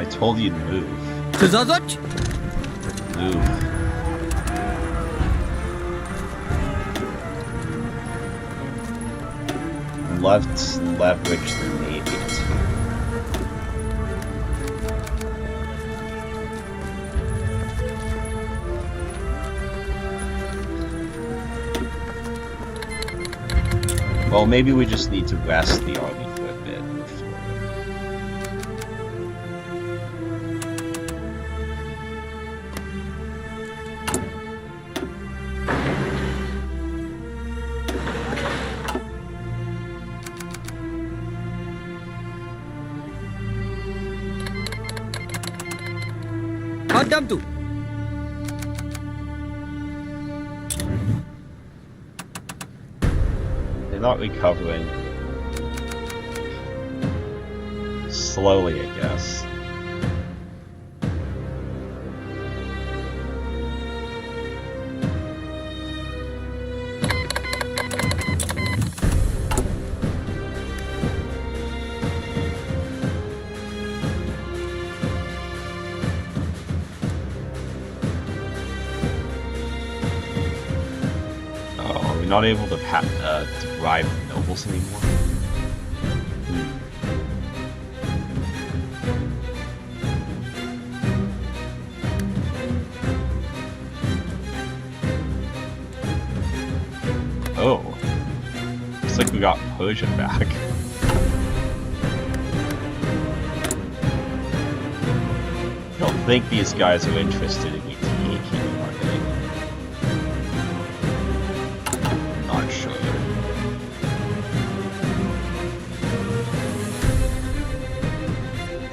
I told you to move. ትእዛዞች Move. Let's leverage the Navy. Well, maybe we just need to rest the army for a bit. አዳምጡ። They're not recovering. Slowly, I guess. Oh, are we not able to bribe the nobles anymore? Oh. Looks like we got Persia back. I don't think these guys are interested in me taking, are they? Not sure.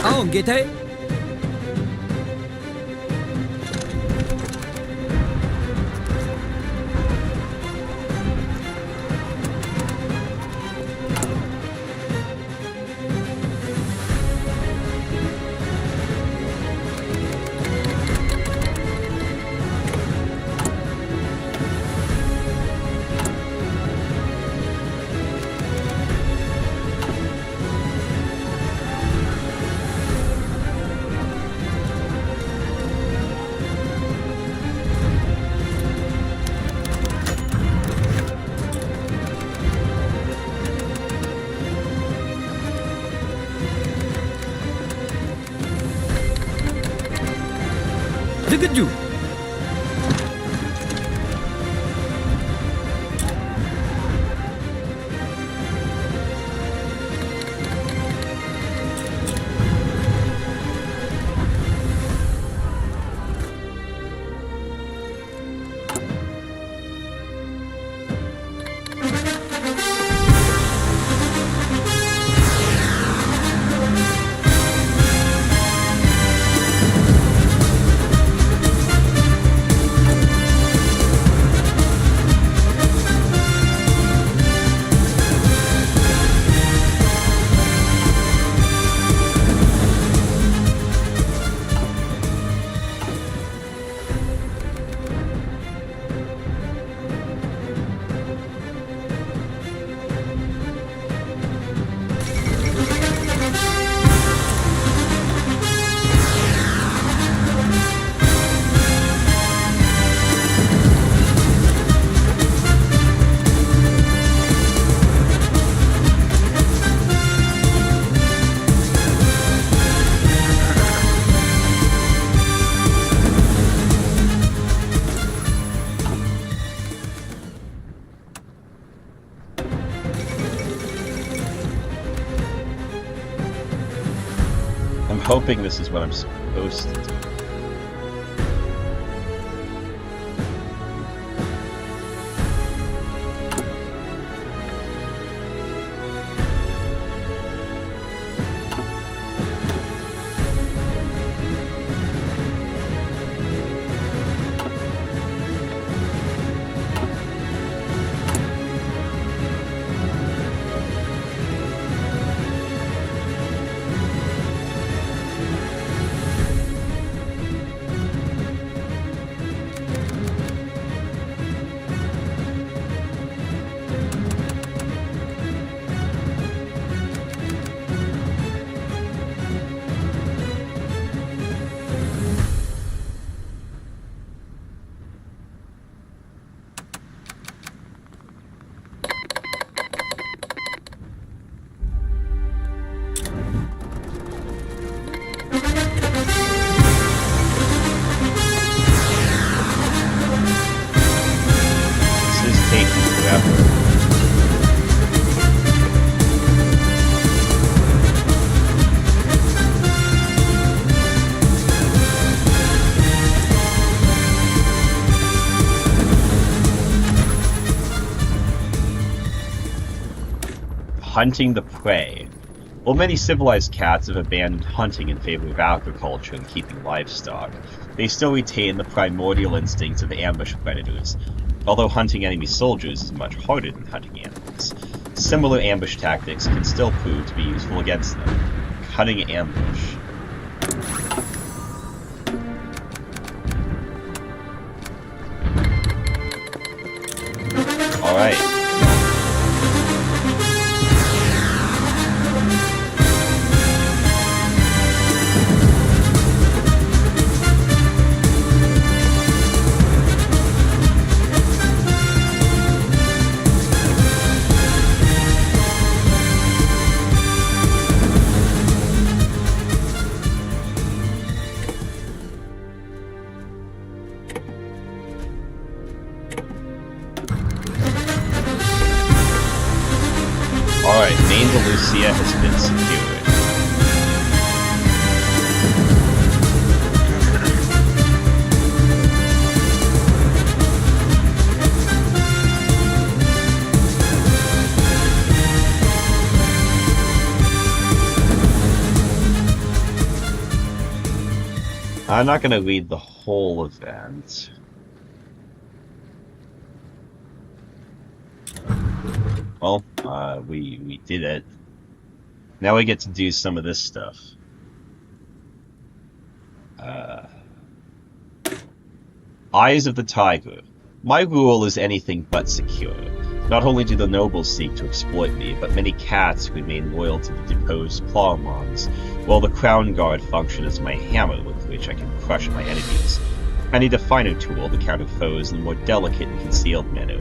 አሁን ጌታዬ። ዝግጁ I'm hoping this is what I'm supposed to do. Hunting the prey. While many civilized cats have abandoned hunting in favor of agriculture and keeping livestock, they still retain the primordial instincts of ambush predators, although hunting enemy soldiers is much harder than hunting animals. Similar ambush tactics can still prove to be useful against them. Cutting ambush. Alright. Alright, main Valusia has been secured. I'm not going to read the whole event. Well, we did it. Now we get to do some of this stuff. Eyes of the Tiger. My rule is anything but secure. Not only do the nobles seek to exploit me, but many cats remain loyal to the deposed Clawmons, while the Crown Guard function as my hammer with which I can crush my enemies. I need a finer tool to counter foes in a more delicate and concealed manner.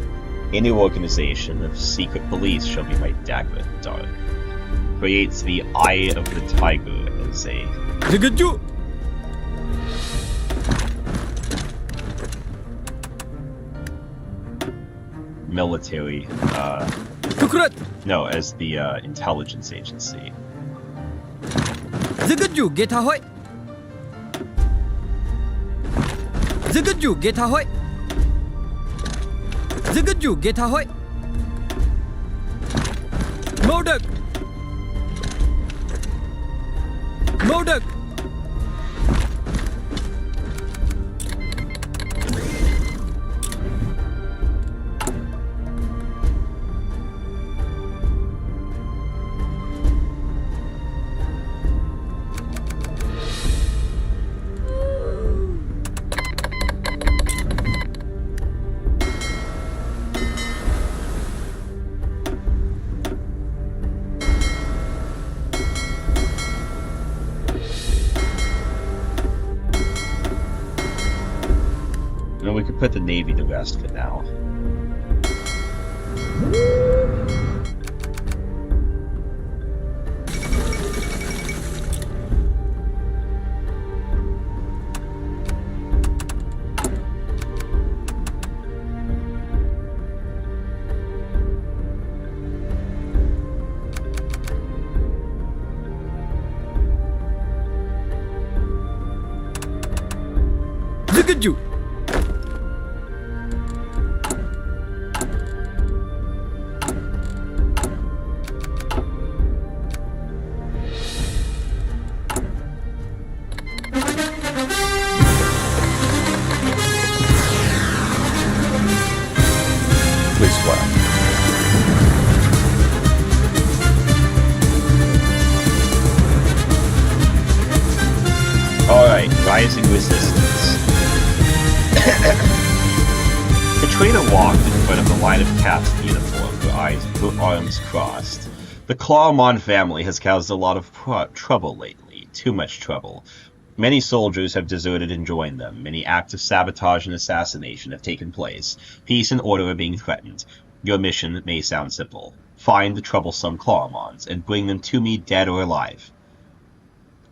Any organization of secret police shall be my dagger in the dark. Creates the Eye of the Tiger as a... ዝግጁ military, ትኩረት no, as the intelligence agency. ዝግጁ ጌታ ሆይ ዝግጁ ጌታ ሆይ ዝግጁ ጌታ ሆይ መውደቅ መውደቅ We could put the Navy to rest for now. ዝግጁ Please clap. Alright, rising resistance. Katrina walked in front of the line of cats in uniform, her arms crossed. The Clawmon family has caused a lot of trouble lately. Too much trouble. Many soldiers have deserted and joined them. Many acts of sabotage and assassination have taken place. Peace and order are being threatened. Your mission may sound simple. Find the troublesome Clawmons and bring them to me dead or alive.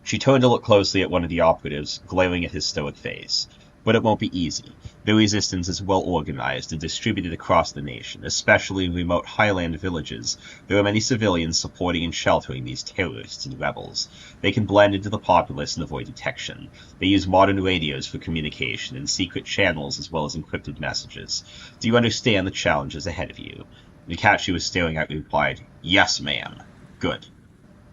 She turned to look closely at one of the operatives, glaring at his stoic face. But it won't be easy. The resistance is well organized and distributed across the nation, especially in remote highland villages. There are many civilians supporting and sheltering these terrorists and rebels. They can blend into the populace and avoid detection. They use modern radios for communication and secret channels as well as encrypted messages. Do you understand the challenges ahead of you? The cat she was staring at replied, "Yes, ma'am." Good.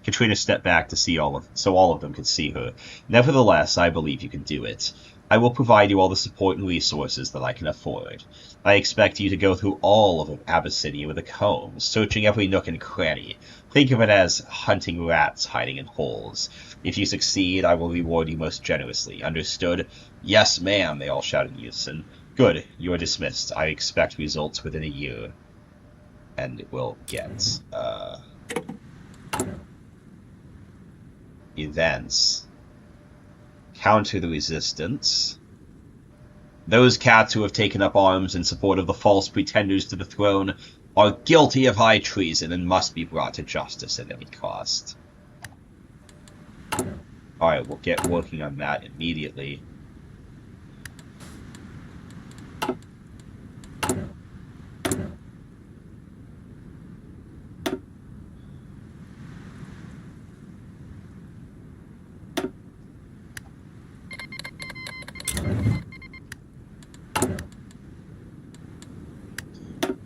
Katrina stepped back to so all of them could see her. "Nevertheless, I believe you can do it. I will provide you all the support and resources that I can afford. I expect you to go through all of Abyssinia with a comb, searching every nook and cranny. Think of it as hunting rats hiding in holes. If you succeed, I will reward you most generously. Understood?" "Yes, ma'am," they all shouted in unison. "Good. You are dismissed. I expect results within a year." And it will get, events. Counter the resistance. Those cats who have taken up arms in support of the false pretenders to the throne are guilty of high treason and must be brought to justice at any cost. Alright, we'll get working on that immediately.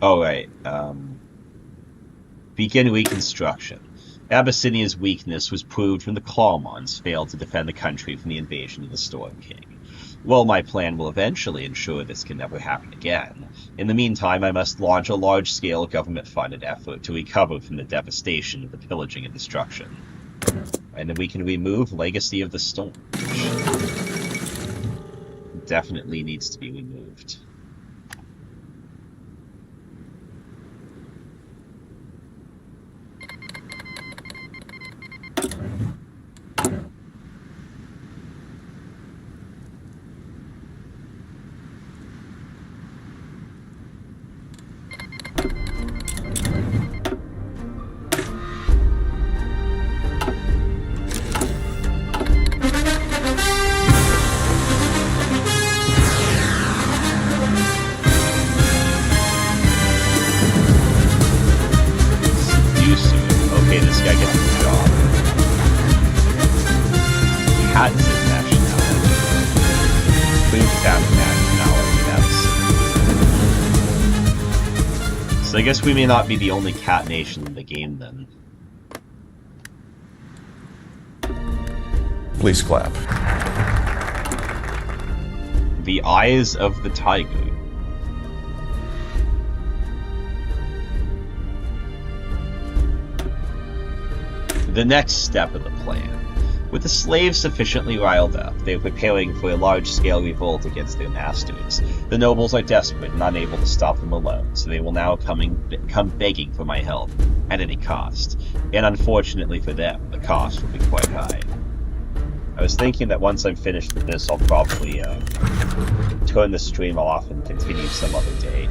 Alright, begin reconstruction. Abyssinia's weakness was proved when the Clawmons failed to defend the country from the invasion of the Storm King. Well, my plan will eventually ensure this can never happen again. In the meantime, I must launch a large-scale government-funded effort to recover from the devastation of the pillaging and destruction. And then we can remove Legacy of the Storm. Definitely needs to be removed. I guess we may not be the only cat nation in the game, then. Please clap. The Eyes of the Tiger. The next step of the plan. With the slaves sufficiently riled up, they are preparing for a large-scale revolt against their masters. The nobles are desperate and unable to stop them alone, so they will now come begging for my help, at any cost. And unfortunately for them, the cost will be quite high. I was thinking that once I'm finished with this, I'll probably turn the stream off and continue some other day.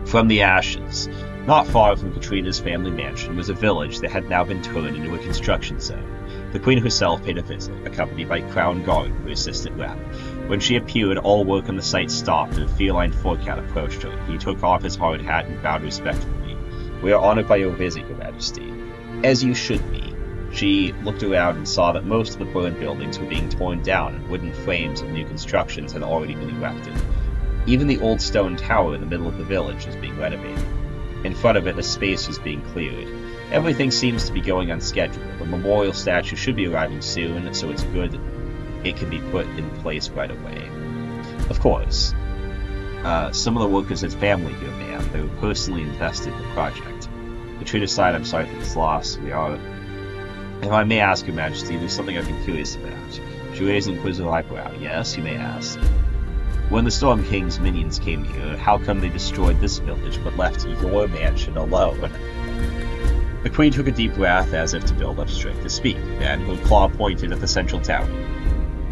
From the ashes, not far from Katrina's family mansion, was a village that had now been turned into a construction zone. The Queen herself paid a visit, accompanied by Crown Guard, her assistant rep. When she appeared, all work on the site stopped, and a feline forecat approached her. He took off his hard hat and bowed respectfully. "We are honored by your visit, Your Majesty." "As you should be." She looked around and saw that most of the burned buildings were being torn down, and wooden frames of new constructions had already been erected. Even the old stone tower in the middle of the village was being renovated. In front of it, a space was being cleared. Everything seems to be going on schedule. The memorial statue should be arriving soon, so it's good it can be put in place right away. Of course, some of the workers had family here, ma'am. They were personally invested in the project. Katrina sighed, "I'm sorry for this loss. We are..." "If I may ask, Your Majesty, there's something I've been curious about." She raised an inquisitive eyebrow. "Yes, you may ask." "When the Storm King's minions came here, how come they destroyed this village but left your mansion alone?" The Queen took a deep breath as if to build up strength to speak, then her claw pointed at the central tower.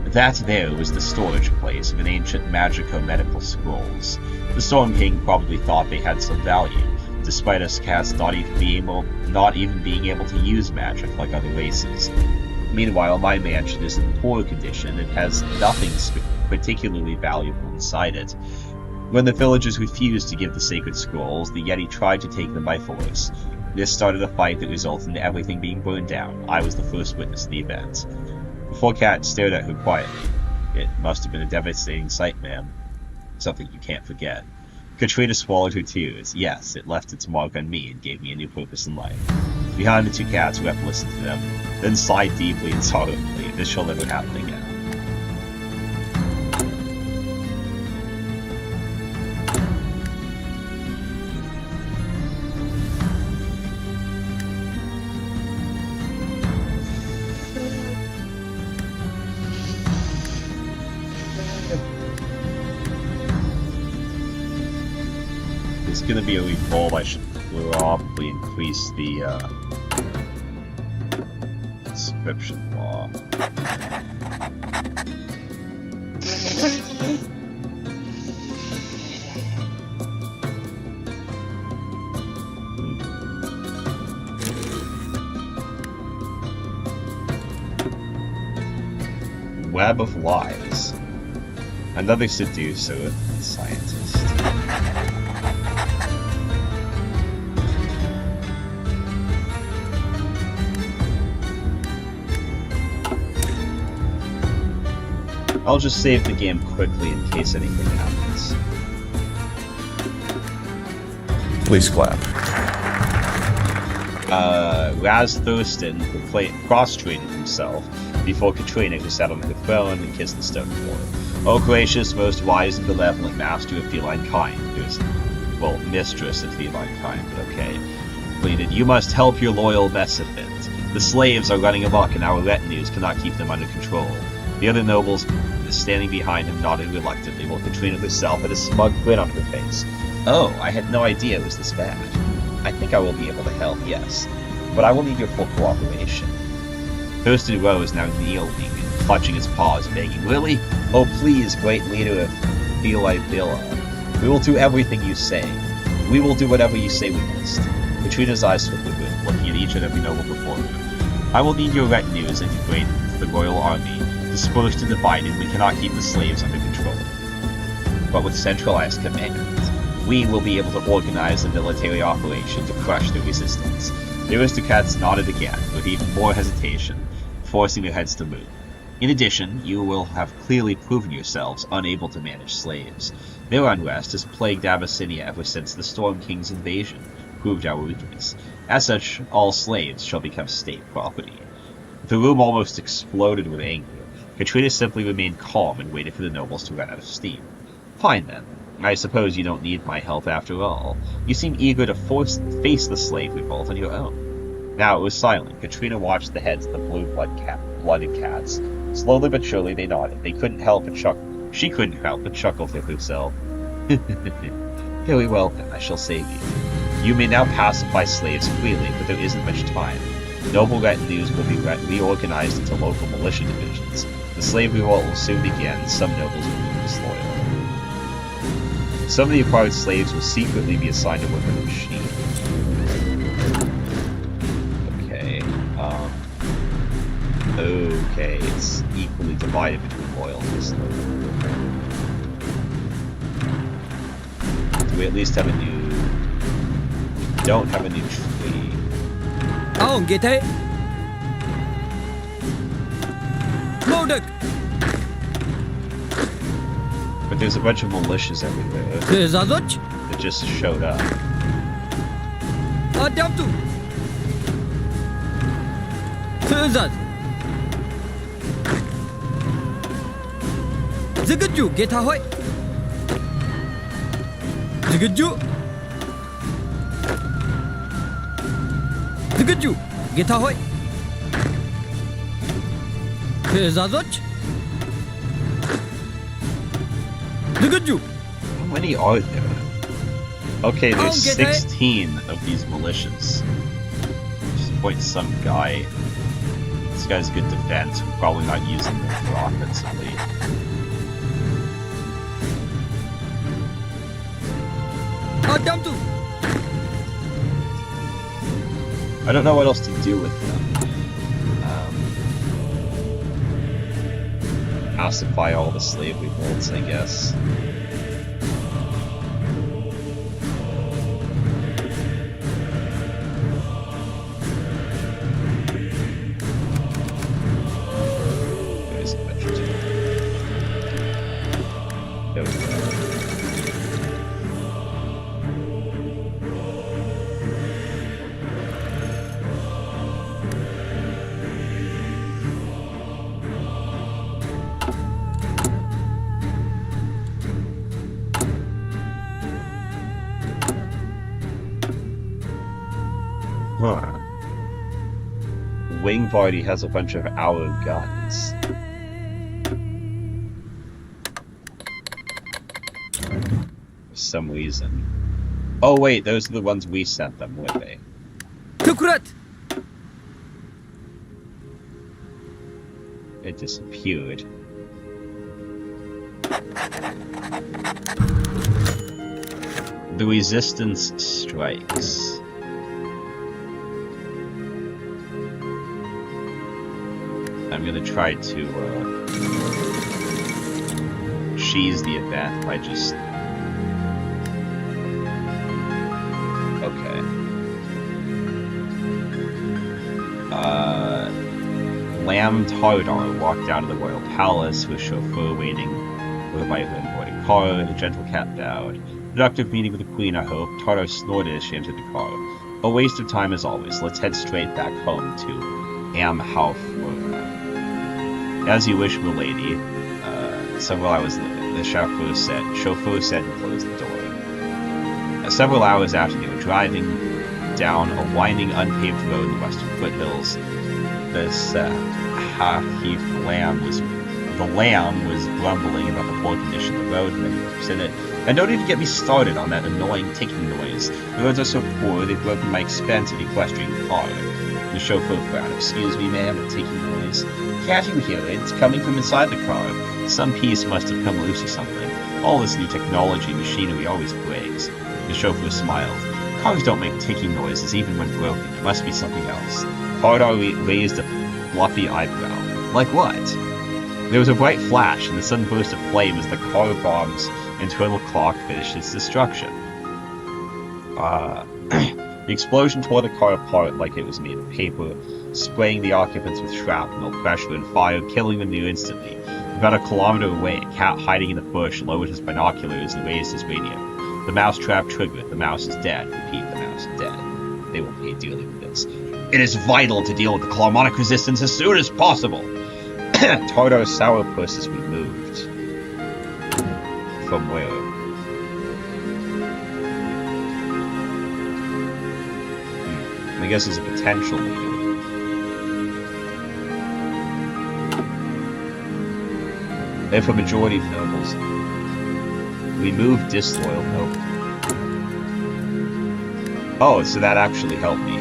That there was the storage place of an ancient magico-medical scrolls. The Storm King probably thought they had some value, despite us cats not even being able to use magic like other races. Meanwhile, my mansion is in poor condition and has nothing particularly valuable inside it. When the villagers refused to give the sacred scrolls, the Yeti tried to take them by force. This started a fight that resulted in everything being burned down. I was the first witness of the event. The forecat stared at her quietly. "It must have been a devastating sight, ma'am. Something you can't forget." Katrina swallowed her tears. Yes, it left its mark on me and gave me a new purpose in life. Behind the two cats, wept and listened to them, then sighed deeply and sorrowfully. This shall never happen again. It's gonna be a revolve. I should probably increase the description law. Web of Lies. Another seducer and scientist. I'll just save the game quickly in case anything happens. Please clap. Raz Thurston cross-trained himself before Katrina, who sat on her throne and kissed the stone floor. O gracious, most wise and benevolent master of feline kind, well, mistress of feline kind, but okay, pleaded, you must help your loyal Besifant. The slaves are running amok and our retinues cannot keep them under control. The other nobles standing behind him nodded reluctantly, while Katrina herself had a smug grin on her face. Oh, I had no idea it was this bad. I think I will be able to help, yes, but I will need your full cooperation. Thurston rose, now kneeling and clutching his paws, begging, really? Oh please, great leader of Felines, we will do everything you say. We will do whatever you say we must. Katrina's eyes swiftly moved, looking at each and every noble before her. I will need your retinues integrated into the royal army. Dispersed and divided, we cannot keep the slaves under control. But with centralized command, we will be able to organize a military operation to crush the resistance. The aristocrats nodded again, with even more hesitation, forcing their heads to move. In addition, you will have clearly proven yourselves unable to manage slaves. Their unrest has plagued Abyssinia ever since the Storm King's invasion proved our weakness. As such, all slaves shall become state property. The room almost exploded with anger. Katrina simply remained calm and waited for the nobles to run out of steam. Fine then. I suppose you don't need my help after all. You seem eager to face the slave revolt on your own. Now it was silent. Katrina watched the heads of the blooded cats. Slowly but surely they nodded. They couldn't help but chuckle. She couldn't help but chuckle to herself. Very well then, I shall save you. You may now pacify slaves freely, but there isn't much time. Noble retinues will be reorganized into local militia divisions. The slave revolt will soon begin, and some nobles will be disloyal. Some of the acquired slaves will secretly be assigned to work on the machine. Okay, okay, it's equally divided between loyal and disloyal. Do we at least have a new... don't have a new tree. Oh, get it. Modok. But there's a bunch of militias everywhere that just showed up. Adaptu. Tezaz. Zigaju, get ahoy. Zigaju. Zigaju, get ahoy. Tezazoch. Zigaju. How many are there? Okay, there's 16 of these militias. Just point some guy. This guy's good defense. We're probably not using them for offensively. Adaptu. I don't know what else to do with them. Pacify all the slave revolts, I guess. There's a bunch of them. There we go. wing party has a bunch of our guns. For some reason. Oh wait, those are the ones we sent them, weren't they? ትኩረት! It disappeared. The resistance strikes. I'm gonna try to cheese the event by just... Okay. Lamb Tardar walked out of the royal palace with chauffeur waiting with a vibrant boarding car. The gentle cat bowed. Productive meeting with the queen, I hope. Tardar snorted as she entered the car. A waste of time as always. Let's head straight back home to Amhauf. As you wish, milady. Several hours later, the chauffeur said and closed the door. Several hours after they were driving down a winding, unpaved road in the western foothills, the lamb was grumbling about the poor condition of the road and many groups in it. And don't even get me started on that annoying ticking noise. The roads are so poor, they've broken my expensive equestrian car. The chauffeur frowned. Excuse me, ma'am, a ticking noise. Can't you hear it? It's coming from inside the car. Some piece must have come loose or something. All this new technology, machinery always breaks. The chauffeur smiled. Cars don't make ticking noises even when broken. It must be something else. Tardar raised a fluffy eyebrow. Like what? There was a bright flash, and the sudden burst of flame as the car bomb's internal clock finished its destruction. The explosion tore the car apart like it was made of paper, spraying the occupants with shrapnel, pressure, and fire, killing them near instantly. About a kilometer away, a cat hiding in the bush lowered his binoculars and raised his radio. The mousetrap triggered. The mouse is dead. Repeat, the mouse is dead. They will pay dearly for this. It is vital to deal with the Clarmonic resistance as soon as possible. Tardar's sourpuss is removed. From where? I guess there's a potential leader. If a majority of nobles. Remove disloyal nobles. Oh, so that actually helped me.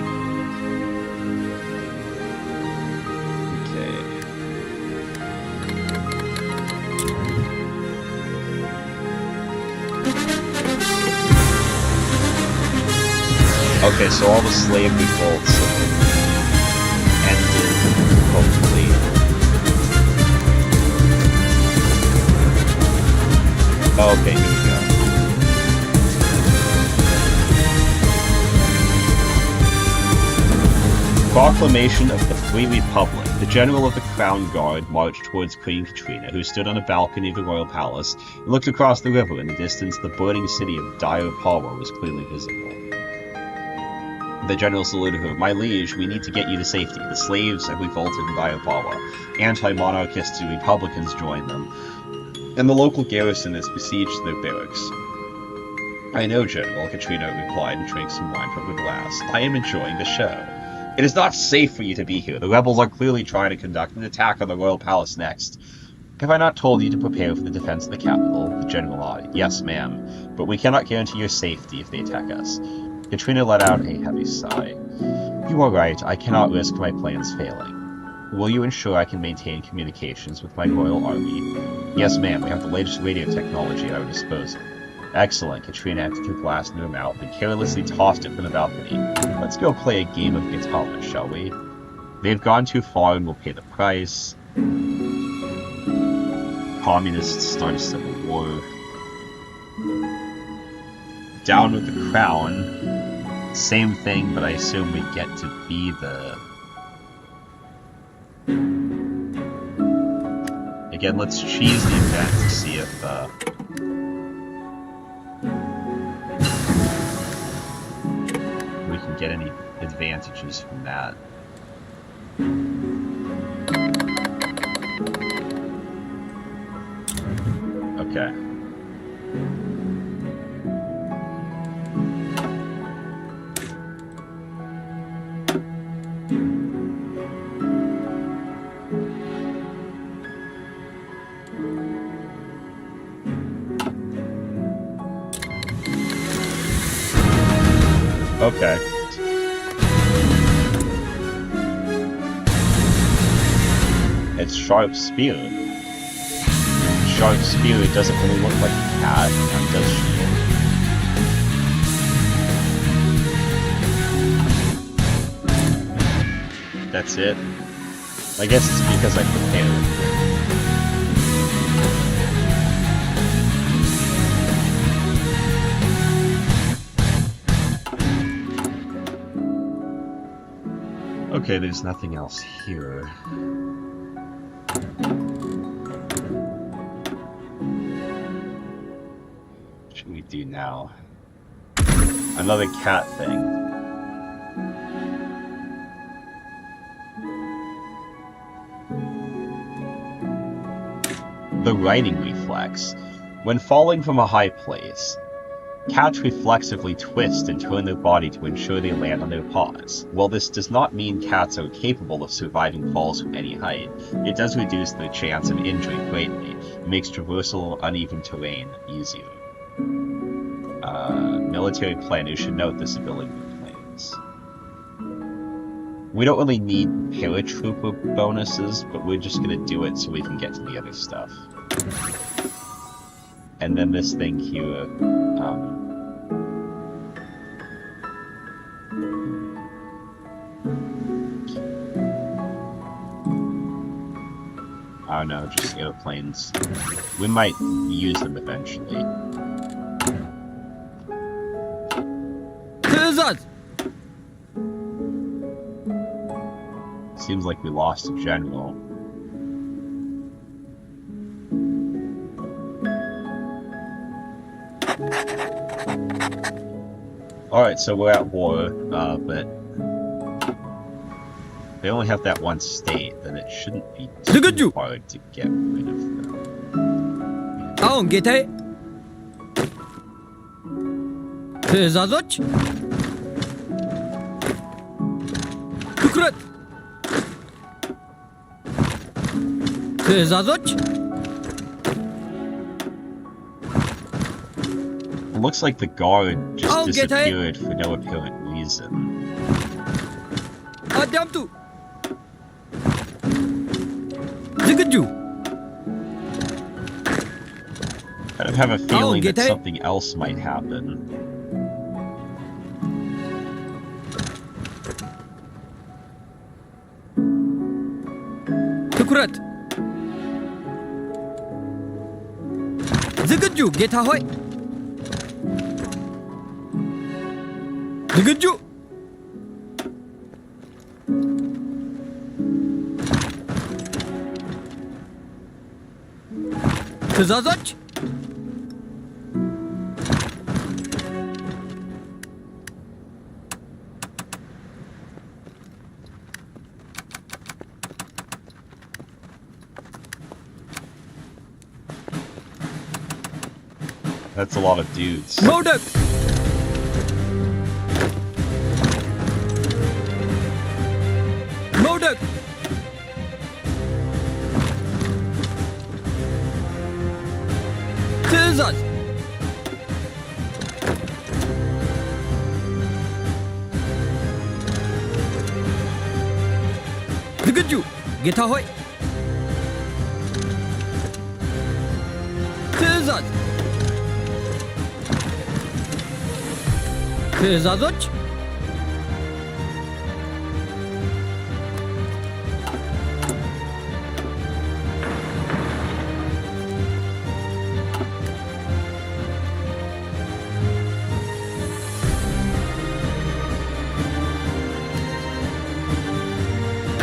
Okay, so all the slave revolts ended, hopefully. Okay, here we go. Proclamation of the Free Republic. The general of the Crown Guard marched towards Queen Katrina, who stood on a balcony of the royal palace and looked across the river. In the distance, the burning city of Dire Power was clearly visible. The general saluted her. My liege, we need to get you to safety. The slaves have revolted in Diapawa. Anti-monarchists and republicans joined them, and the local garrison has besieged their barracks. I know, General, Katrina replied and drank some wine from her glass. I am enjoying the show. It is not safe for you to be here. The rebels are clearly trying to conduct an attack on the royal palace next. Have I not told you to prepare for the defense of the capital? The general nodded. Yes, ma'am, but we cannot guarantee your safety if they attack us. Katrina let out a heavy sigh. You are right, I cannot risk my plans failing. Will you ensure I can maintain communications with my royal army? Yes, ma'am, we have the latest radio technology at our disposal. Excellent. Katrina emptied her glass into her mouth and carelessly tossed it from the balcony. Let's go play a game of guitar, shall we? They've gone too far and will pay the price. Communists start a civil war. Down with the crown. Same thing, but I assume we get to be the... Again, let's cheese the event to see if, we can get any advantages from that. Okay. Okay. It's Sharp Spear. Sharp Spear doesn't really look like a cat, does she? That's it. I guess it's because I prepared. Okay, there's nothing else here. What should we do now? Another cat thing. The riding reflex. When falling from a high place, cats reflexively twist and turn their body to ensure they land on their paws. While this does not mean cats are capable of surviving falls from any height, it does reduce their chance of injury greatly. It makes traversal uneven terrain easier. Military planners should note this ability in planes. We don't really need paratrooper bonuses, but we're just gonna do it so we can get to the other stuff. And then this thing here, I don't know, just airplanes. We might use them eventually. Seems like we lost a general. Alright, so we're at war, but they only have that one state, then it shouldn't be too hard to get rid of them. አሁን ጌታዬ ትዕዛዞች ትኩረት ትዕዛዞች It looks like the guard just disappeared for no apparent reason. አዳምጡ ዝግጁ I kind of have a feeling that something else might happen. ትኩረት ዝግጁ ጌታ ሆይ ዝግጁ ትዕዛዞች That's a lot of dudes. መውደቅ መውደቅ ትዕዛዝ ዝግጁ ጌታ ሆይ ትዕዛዝ ትዕዛዞች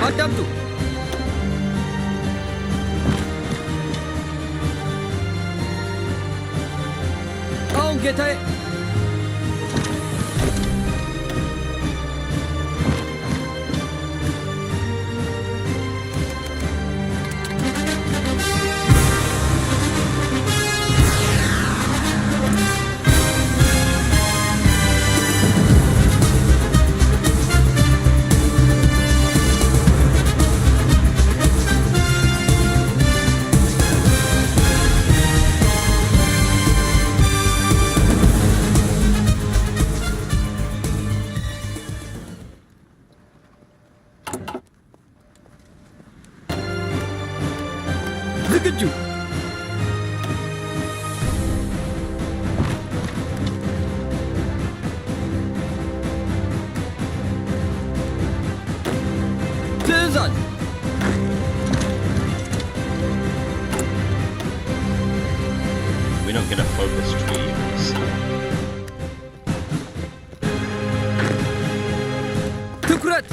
አዳምጡ አሁን ጌታዬ ዝግጁ ትዕዛዝ We don't get a focus tree. So. ትኩረት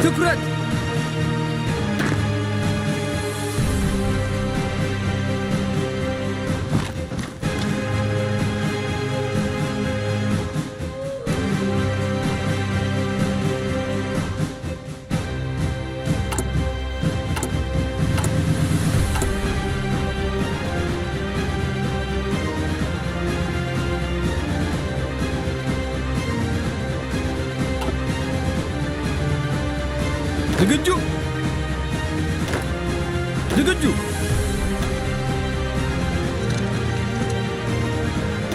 ትኩረት ዝግጁ ዝግጁ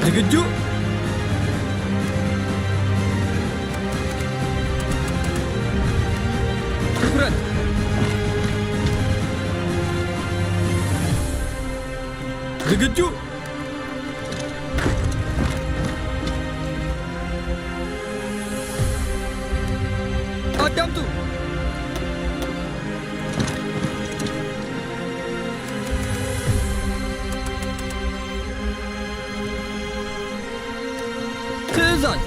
ዝግጁ ትኩረት ዝግጁ አዳምጡ ትዕዛዝ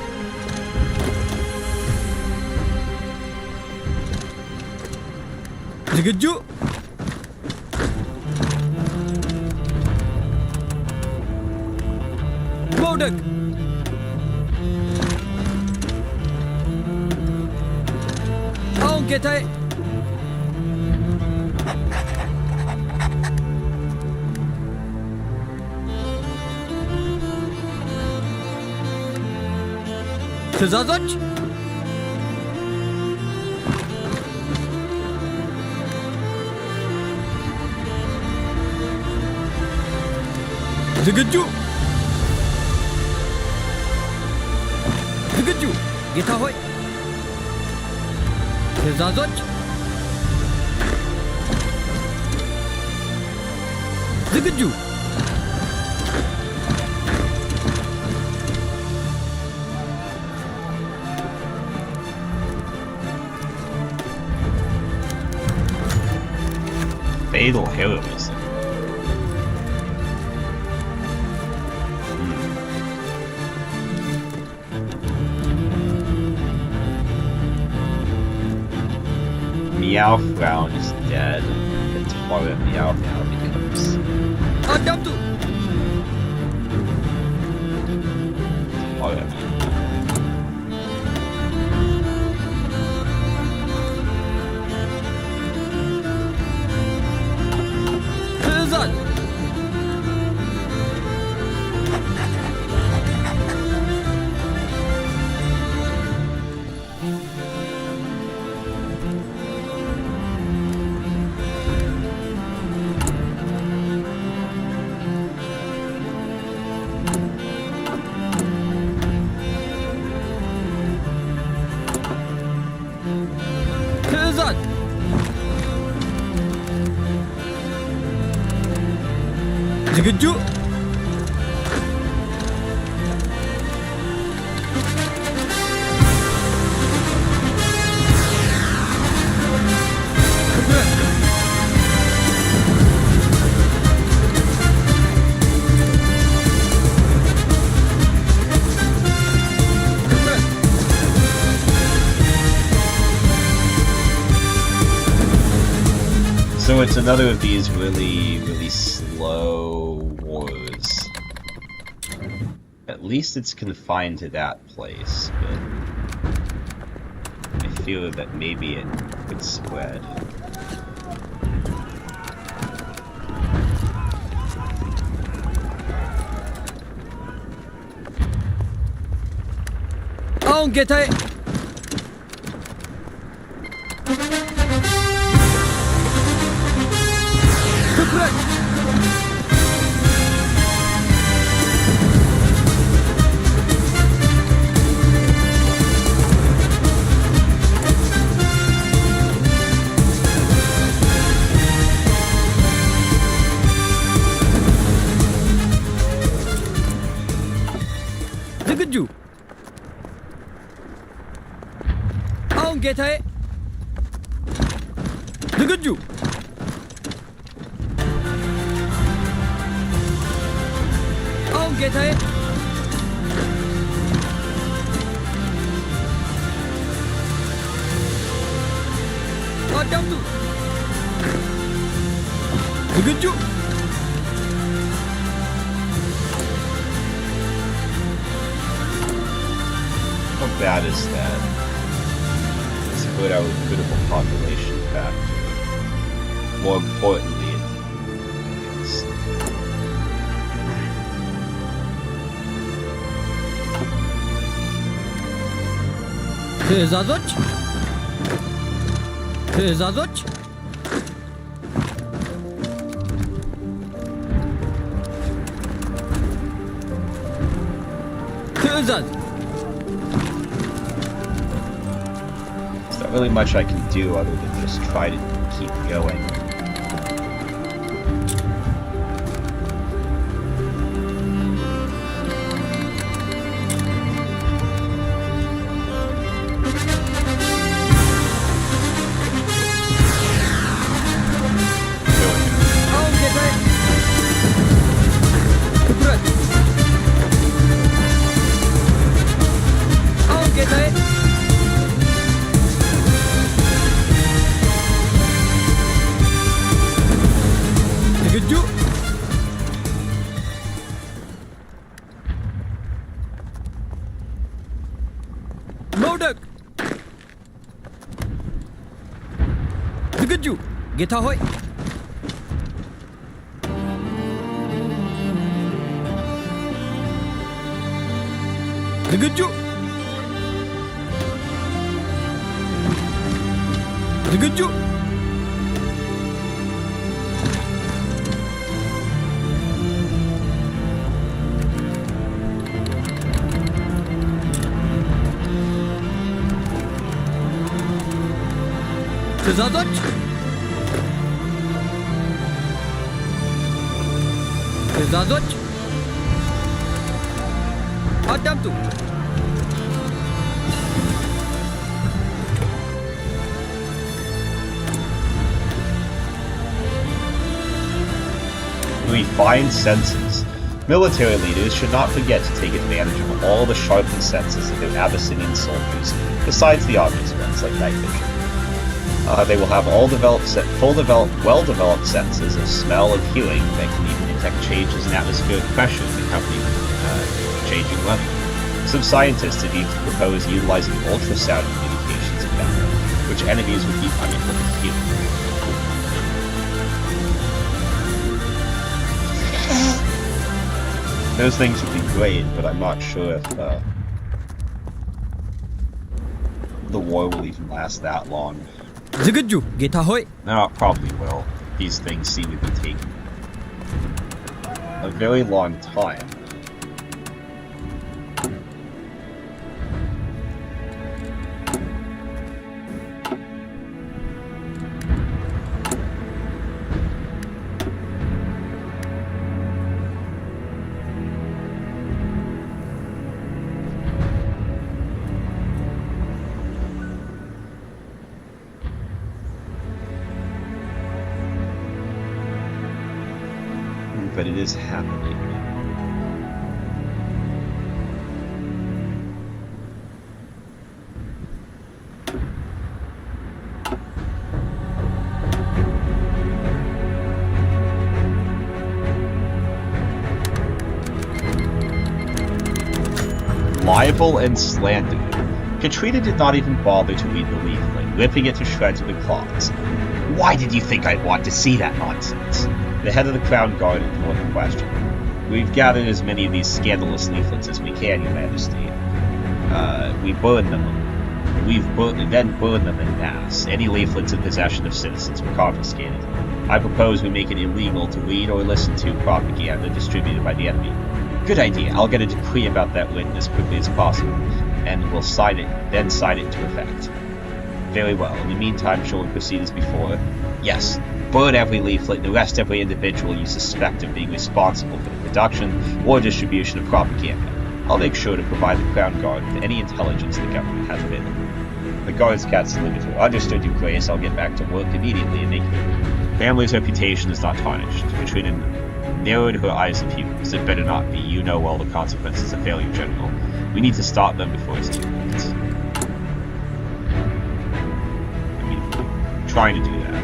ዝግጁ መውደቅ አሁን ጌታዬ ትዕዛዞች ዝግጁ ዝግጁ ጌታ ሆይ ትዕዛዞች ዝግጁ Fatal heroism. Meowfrown is dead. The torrent Meowfrown becomes. አዳምጡ Torrent. ትዕዛዝ ትዕዛዝ ዝግጁ ትኩረት ትኩረት So it's another of these really slow wars. At least it's confined to that place, but I feel that maybe it could spread. አሁን ጌታዬ ትኩረት አሁን ጌታዬ ዝግጁ አሁን ጌታዬ አዳምጡ ዝግጁ How bad is that? Let's put our critical population factor. More importantly, it's ትዕዛዞች ትዕዛዞች ትዕዛዝ There's not really much I can do other than just try to keep going. አሁን ጌታዬ ትኩረት አሁን ጌታዬ ዝግጁ መውደቅ ዝግጁ ጌታ ሆይ ዝግጁ ዝግጁ ትዕዛዞች ትዕዛዞች አዳምጡ Refined senses. Military leaders should not forget to take advantage of all the sharpened senses of their Abyssinian soldiers, besides the obvious ones like night vision. They will have well-developed senses of smell and hearing that can even detect changes in atmospheric pressure accompanied changing weather. Some scientists have even proposed utilizing ultrasound communications in battle, which enemies would be unable to hear. Those things would be great, but I'm not sure if the war will even last that long. ዝግጁ ጌታ ሆይ No, it probably will. These things seem to be taking a very long time. But it is happening. Libel and slander. Katrina did not even bother to read the leaflet, ripping it to shreds with her claws. Why did you think I'd want to see that nonsense? The head of the Crown Guard ignored the question. We've gathered as many of these scandalous leaflets as we can, Your Majesty. We burn them. We've then burned them in mass. Any leaflets in possession of citizens were confiscated. I propose we make it illegal to read or listen to propaganda distributed by the enemy. Good idea. I'll get a decree about that written as quickly as possible, and we'll then sign it into effect. Very well. In the meantime, shall we proceed as before? Yes. Burn every leaflet and arrest every individual you suspect of being responsible for the production or distribution of propaganda. I'll make sure to provide the Crown Guard with any intelligence the government has available. The guard's cat saluted her. Understood, Your Grace. I'll get back to work immediately and make the family's reputation is not tarnished. Katrina narrowed her eyes at pupils. It better not be. You know well the consequences of failure, General. We need to stop them before it's too late. I mean, trying to do that.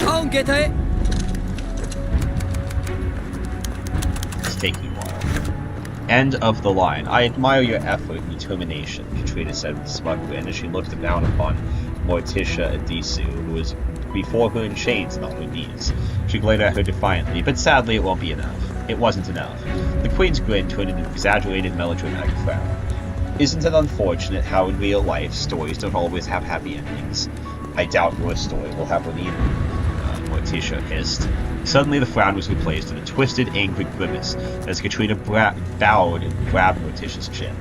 On ጌታዬ. It's taking a while. End of the line. I admire your effort and determination, Katrina said with a smug grin as she looked down upon Morticia Adisu, who was before her in chains and on her knees. She glared at her defiantly, but sadly it won't be enough. It wasn't enough. The Queen's grin turned into an exaggerated melodramatic frown. Isn't it unfortunate how in real life stories don't always have happy endings? I doubt your story will have one either, Morticia hissed. Suddenly the frown was replaced with a twisted, angry grimace as Katrina bowed and grabbed Morticia's chin.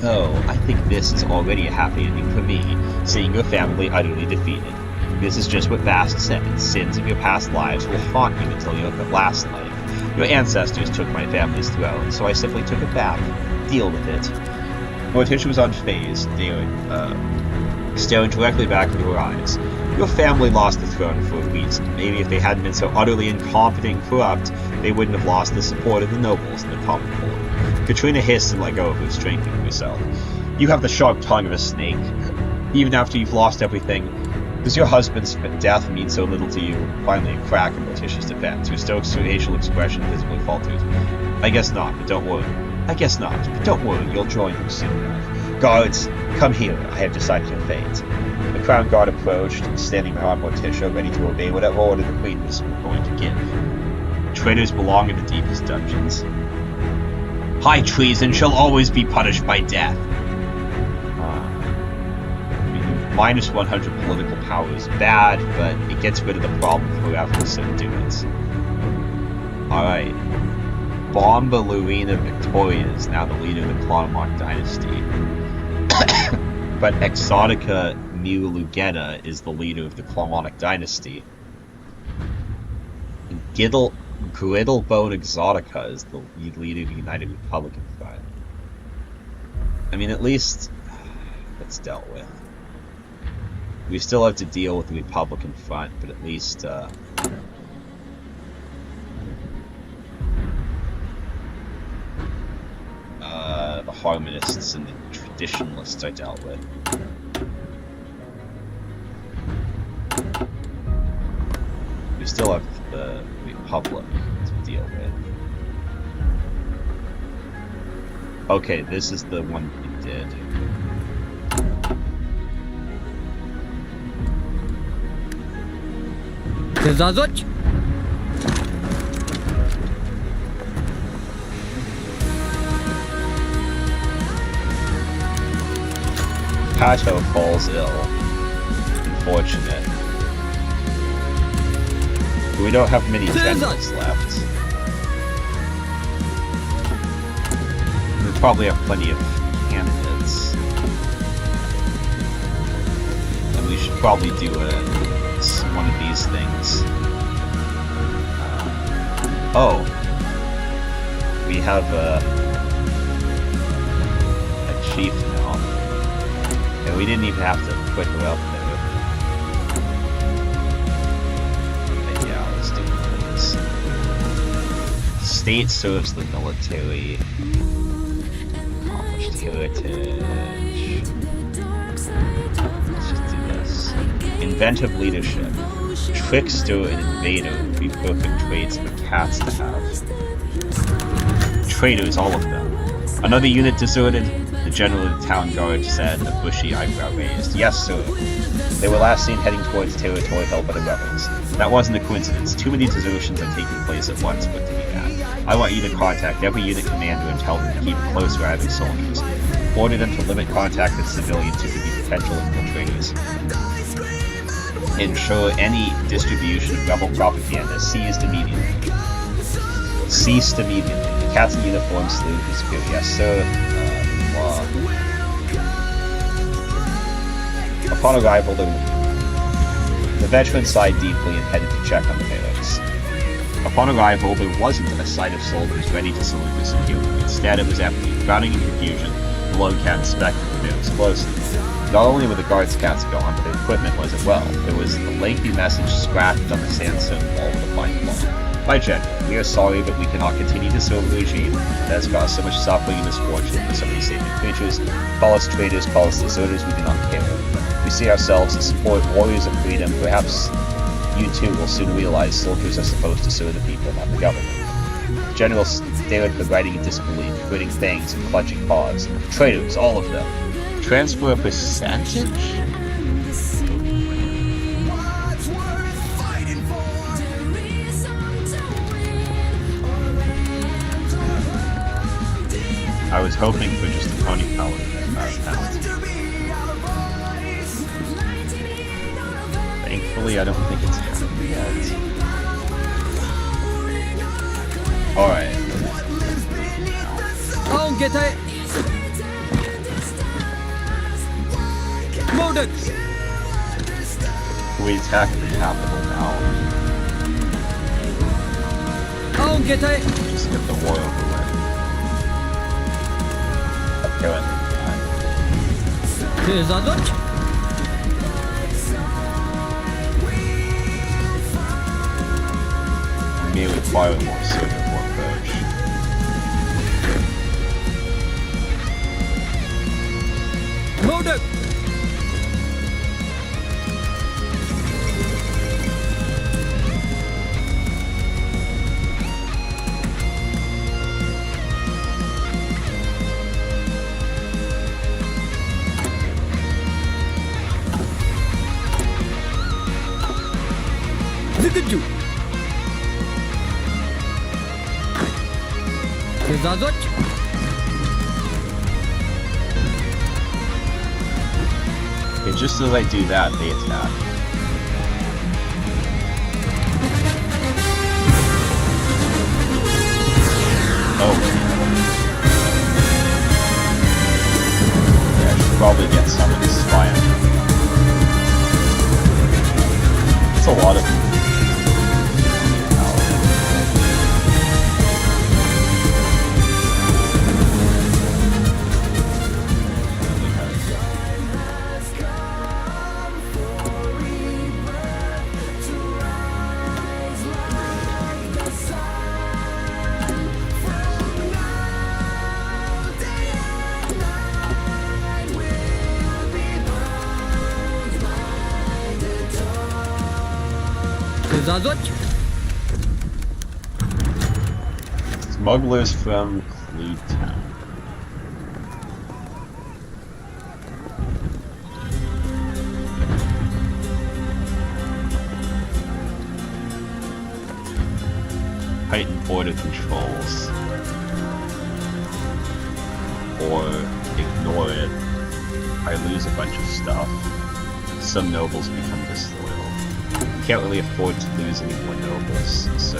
Oh, I think this is already a happy ending for me, seeing your family utterly defeated. This is just what Vast said. Sins of your past lives will haunt you until your last life. Your ancestors took my family's throne, so I simply took it back. Deal with it. Morticia was unfazed, staring directly back into her eyes. Your family lost the throne for a reason. Maybe if they hadn't been so utterly incompetent and corrupt, they wouldn't have lost the support of the nobles and the common court. Katrina hissed and let go of her, strengthening herself. You have the sharp tongue of a snake. Even after you've lost everything, does your husband's death mean so little to you? Finally, a crack in Morticia's defense, who stoked her facial expression visibly faltered. I guess not, but don't worry. I guess not, but don't worry, you'll join him soon enough. Guards, come here, I have decided your fate. The crown guard approached, standing behind Morticia, ready to obey whatever order the Queen was going to give. Traitors belong in the deepest dungeons. High treason shall always be punished by death. Minus 100 political power is bad, but it gets rid of the problem of whoever so do it. Alright. Bombalurina Victoria is now the leader of the Clonomark dynasty. But Exotica Mu Lugetta is the leader of the Clomonic dynasty. Griddlebone Exotica is the leader of the United Republican Front. I mean, at least that's dealt with. We still have to deal with the Republican Front, but at least, the Harmonists and the Traditionalists I dealt with. We still have the Republic to deal with. Okay, this is the one we did. ትዕዛዞች Pato falls ill. Unfortunate. We don't have many generals left. We probably have plenty of candidates. And we should probably do one of these things. Oh. We have a chief now. And we didn't even have to put her up there. But yeah, let's do this. State serves the military. Accomplished heritage. Let's just do this. Inventive leadership. Trickster and invader would be perfect traits for cats to have. Traitors, all of them. Another unit deserted. The general of the town guard said, a bushy eyebrow raised. Yes, sir. They were last seen heading towards territory held by the rebels. That wasn't a coincidence. Too many desertions are taking place at once for it to be that. I want you to contact every unit commander and tell them to keep close riding soldiers. Order them to limit contact with civilians who could be potential infiltrators. Ensure any distribution of rebel propaganda ceased immediately. Ceased immediately. The cats in uniform saluted his crew. Yes, sir. Upon arrival, the veteran sighed deeply and headed to check on the barracks. Upon arrival, there wasn't a sight of soldiers ready to salute the security. Instead, it was empty. Drowning in confusion, the lone cat inspected the new explosive. Not only were the guards' cats gone, but the equipment was as well. There was a lengthy message scratched on the sandstone wall with a fine block. My General, we are sorry, but we cannot continue to serve the regime that has caused so much suffering and misfortune for so many saving creatures. Call us traitors, call us deserters, we do not care. We see ourselves as support warriors of freedom. Perhaps you too will soon realize soldiers are supposed to serve the people, not the government. The General stared at the writing in disbelief, gritting fangs and clutching paws. Traitors, all of them. Transfer a percentage? I was hoping for just a pony power penalty. Thankfully, I don't think it's happened yet. Alright. On get it. Molded. We attack the capital now. On get it. Just get the war over with. Apparently not. Tezazot. May require more civil war approach. Molded. Zigaju. Tezazot. Okay, just as I do that, they attack. Oh. Yeah, I should probably get some of this fire. That's a lot of... Tezazot. Smugglers from Clue Town. Heighten border controls. Or ignore it. I lose a bunch of stuff. Some nobles become disloyal. Can't really afford to lose any more nobles, so...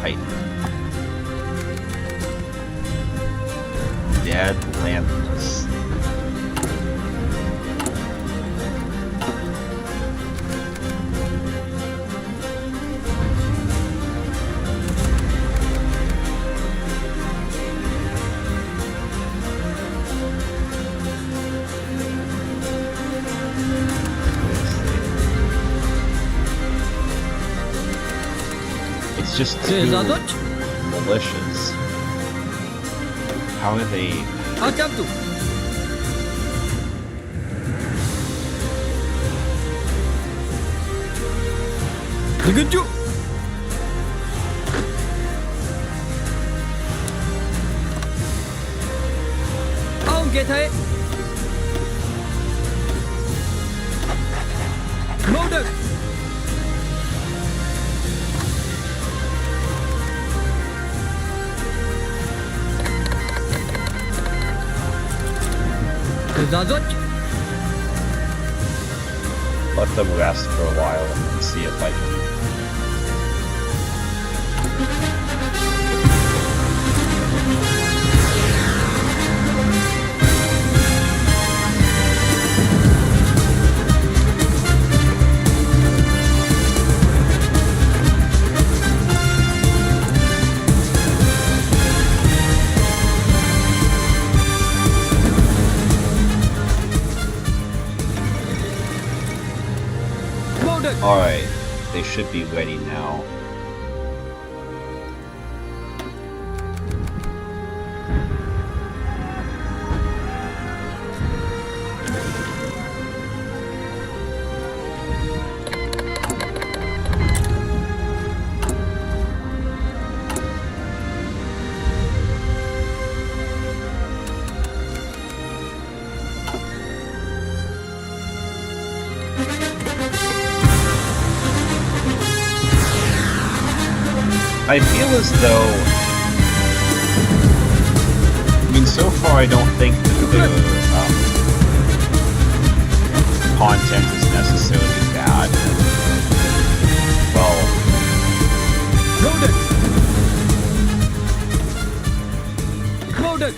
Titan. Dead landless. It's just too malicious. How are they... Atamtu. Zigaju. On get it. Molded. Tezazot. Let them rest for a while and see if I can... Alright, they should be ready now. I feel as though... I mean, so far I don't think that the content is necessarily bad. Well... Loaded! Loaded!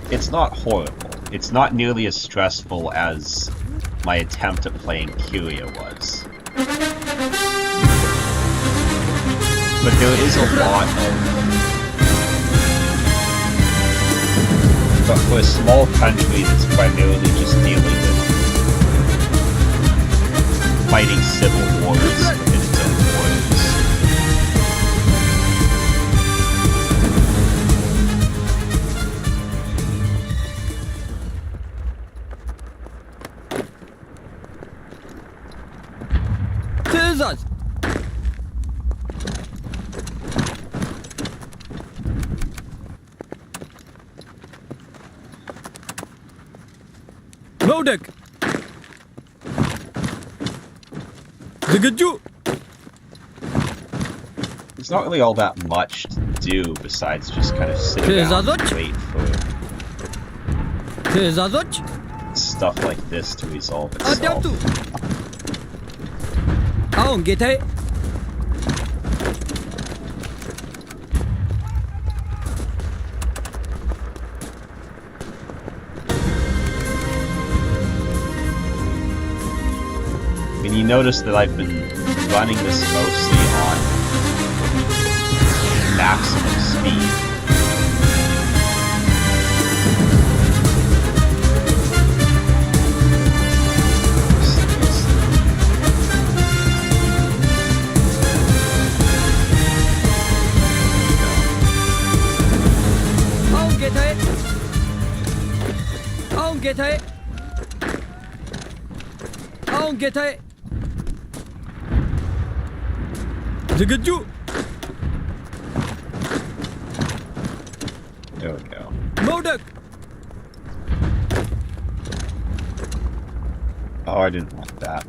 It's not horrible. It's not nearly as stressful as my attempt at playing Kyria was. But there is a lot of... But for a small country that's primarily just dealing with fighting civil wars within its own borders, Scissors! Loaded! ዝግጁ! there's not really all that much to do besides just kind of sit around and wait for ትዕዛዞች stuff like this to resolve itself. አዳምጡ! አሁን ጌታዬ! And you notice that I've been running this mostly on maximum speed. አሁን ጌታዬ! አሁን ጌታዬ! አሁን ጌታዬ! ዝግጁ! There we go. መውደቅ! Oh, I didn't want that.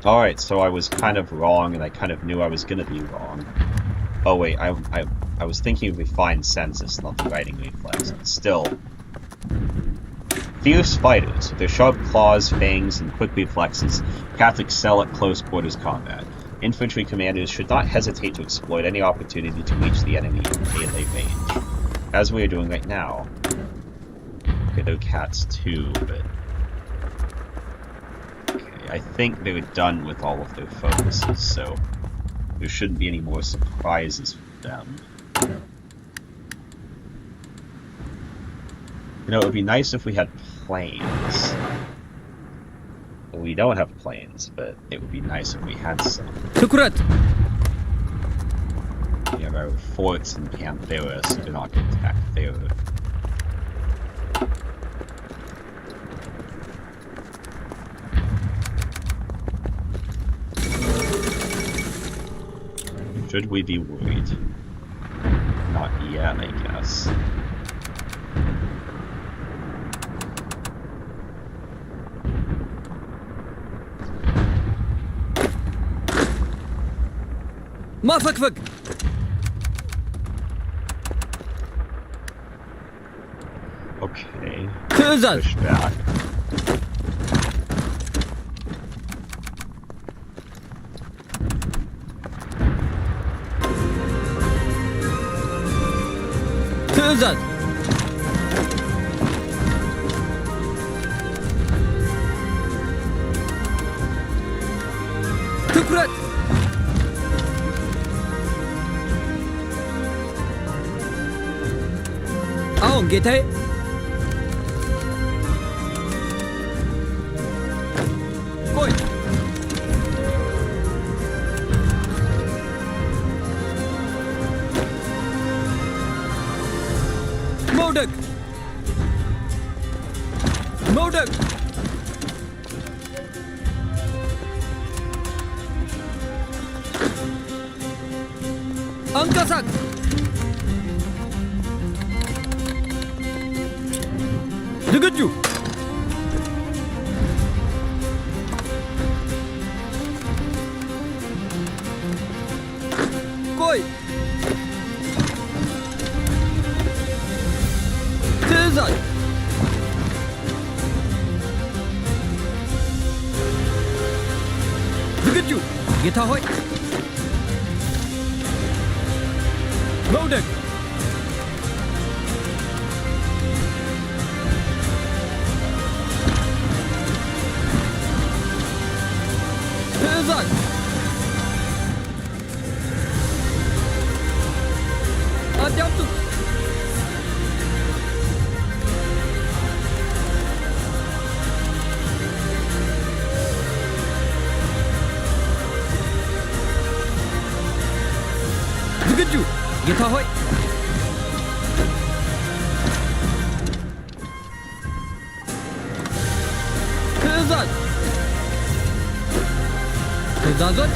Alright, so I was kind of wrong, and I kind of knew I was gonna be wrong. Oh wait, I was thinking of refined senses, not the riding reflex, but still. Fierce fighters, with their sharp claws, fangs, and quick reflexes, cats excel at close quarters combat. Infantry commanders should not hesitate to exploit any opportunity to reach the enemy in melee range, as we are doing right now. Okay, they're cats too, but... Okay, I think they're done with all of their focuses, so there shouldn't be any more surprises for them. You know, it would be nice if we had planes. Well, we don't have planes, but it would be nice if we had some. ትኩረት! We have our forts in Panthera, so they're not going to attack there. Should we be worried? Not yet, I guess. ማፈግፈግ! Okay. ትዕዛዝ! Push back. ትዕዛዝ! On getai. Koi. Modek. Modek. Angkasak. Degaju. Koi. Tezat. Degaju. Geta hoi. Modek. Tezat. Adiantu. Degaju. Geta hoi. Tezat. Tezazot.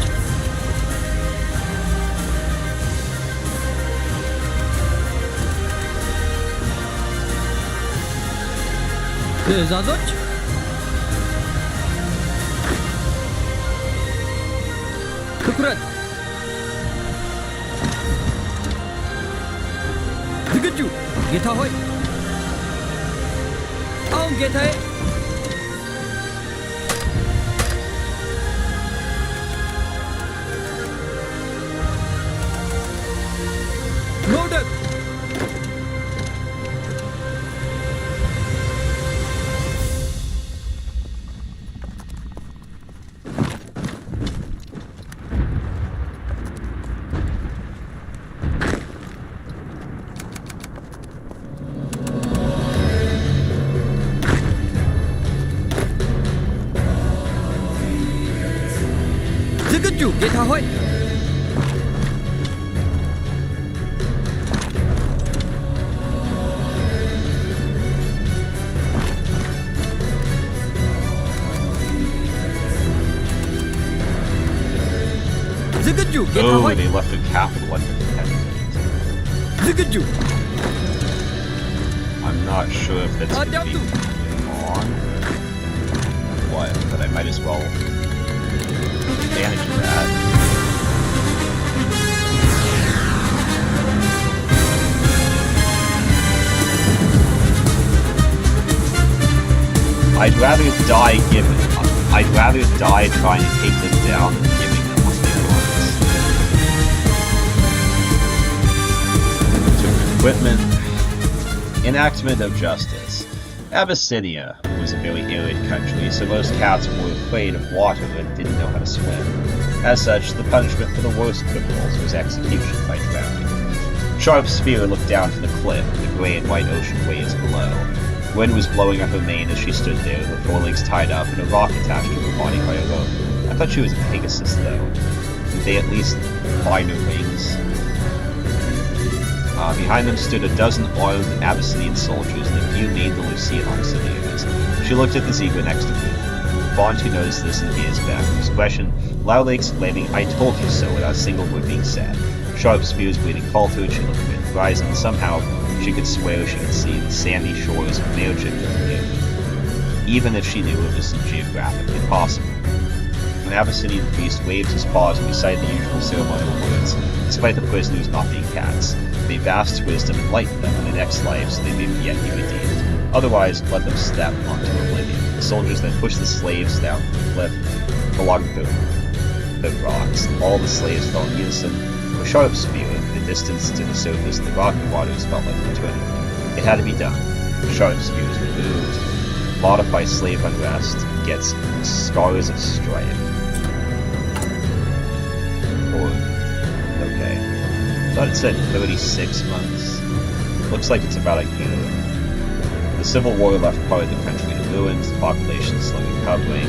Tezazot. Tukurat. Degaju. Geta hoi. On getai. Modek. Degaju. Geta hoi. Degaju. Geta Oh, hoi. they left the capital undefended. Degaju. I'm not sure if that's going to Adiantu. be on. What? But I might as well manage that. I'd rather die trying to take them down than giving them what they want. Took equipment. Enactment of justice. Abyssinia was a very arid country, so most cats were afraid of water and didn't know how to swim. As such, the punishment for the worst criminals was execution by drowning. Sharp Spear looked down to the cliff, and the grey and white ocean waves below. Wind was blowing up her mane as she stood there, her forelegs tied up and a rock attached to her body by a rope. I thought she was a Pegasus, though. Did they at least find her wings? Behind them stood a dozen armed Abyssinian soldiers and a few named the Lucian auxiliaries. She looked at the zebra next to her. Fontu noticed this and gazed back, her expression loudly exclaiming, "I told you so," without a single word being said. Sharp Spear's breathing faltered, she looked at the horizon, and somehow she could swear she could see the sandy shores of Merchant even if she knew it was geographically impossible. An Abyssinian priest waved his paws and recited the usual ceremonial words. Despite the prisoners not being cats, may vast wisdom enlighten them in the next life so they may yet be redeemed. Otherwise, let them step onto oblivion. The soldiers then pushed the slaves down the cliff along the rocks. All the slaves fell in unison. A Sharp Spear, the distance to the surface of the rocky waters felt like eternity. It had to be done. Sharp Spears removed. Modify slave unrest, gets scars of strife. Or, okay. Thought it said 36 months. Looks like it's about a year. The Civil War left part of the country in ruins, the population slowly recovering.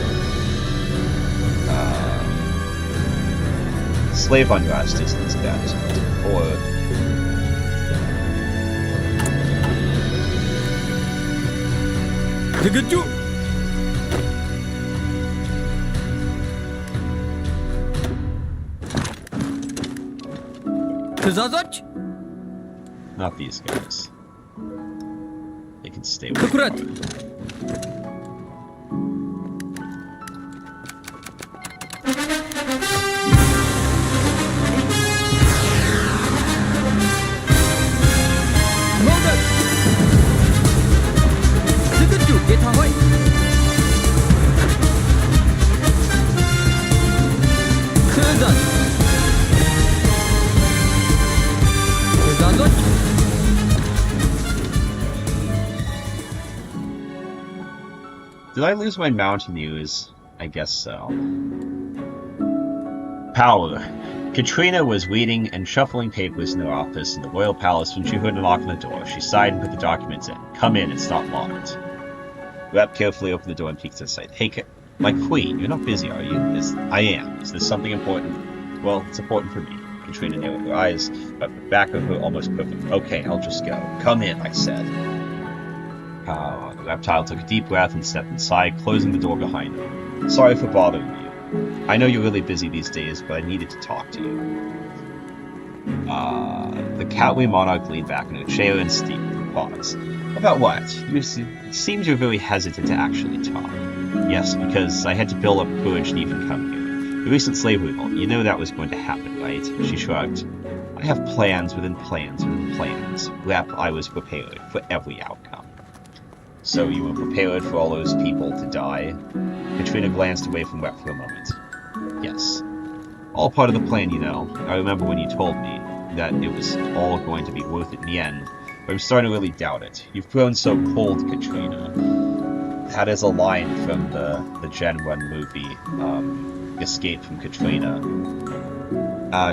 Slave unrest isn't as bad as it was before. Zagaju! Tezazach! Not these guys. They can stay with Occurrence! Murder! Zagaju! Get away! Tezazach! Tezazach! Did I lose my mountain news? I guess so. Power. Katrina was reading and shuffling papers in her office in the royal palace when she heard a knock on the door. She sighed and put the documents in. Come in, it's not locked. Rep carefully opened the door and peeked inside. Hey, my queen, you're not busy, are you? I am. Is this something important? Well, it's important for me. Katrina narrowed her eyes, but the back of her almost perfect. Okay, I'll just go. Come in, I said. The reptile took a deep breath and stepped inside, closing the door behind him. Sorry for bothering you. I know you're really busy these days, but I needed to talk to you. The Catway monarch leaned back in her chair and steeped. Pause. About what? It seems you're very hesitant to actually talk. Yes, because I had to build up courage to even come here. The recent slave revolt, you know that was going to happen, right? She shrugged. I have plans within plans within plans. Rep, I was prepared for every outcome. So you were prepared for all those people to die? Katrina glanced away from Rep for a moment. Yes. All part of the plan, you know. I remember when you told me that it was all going to be worth it in the end, but I'm starting to really doubt it. You've grown so cold, Katrina. That is a line from the Gen 1 movie, Escape from Katrina.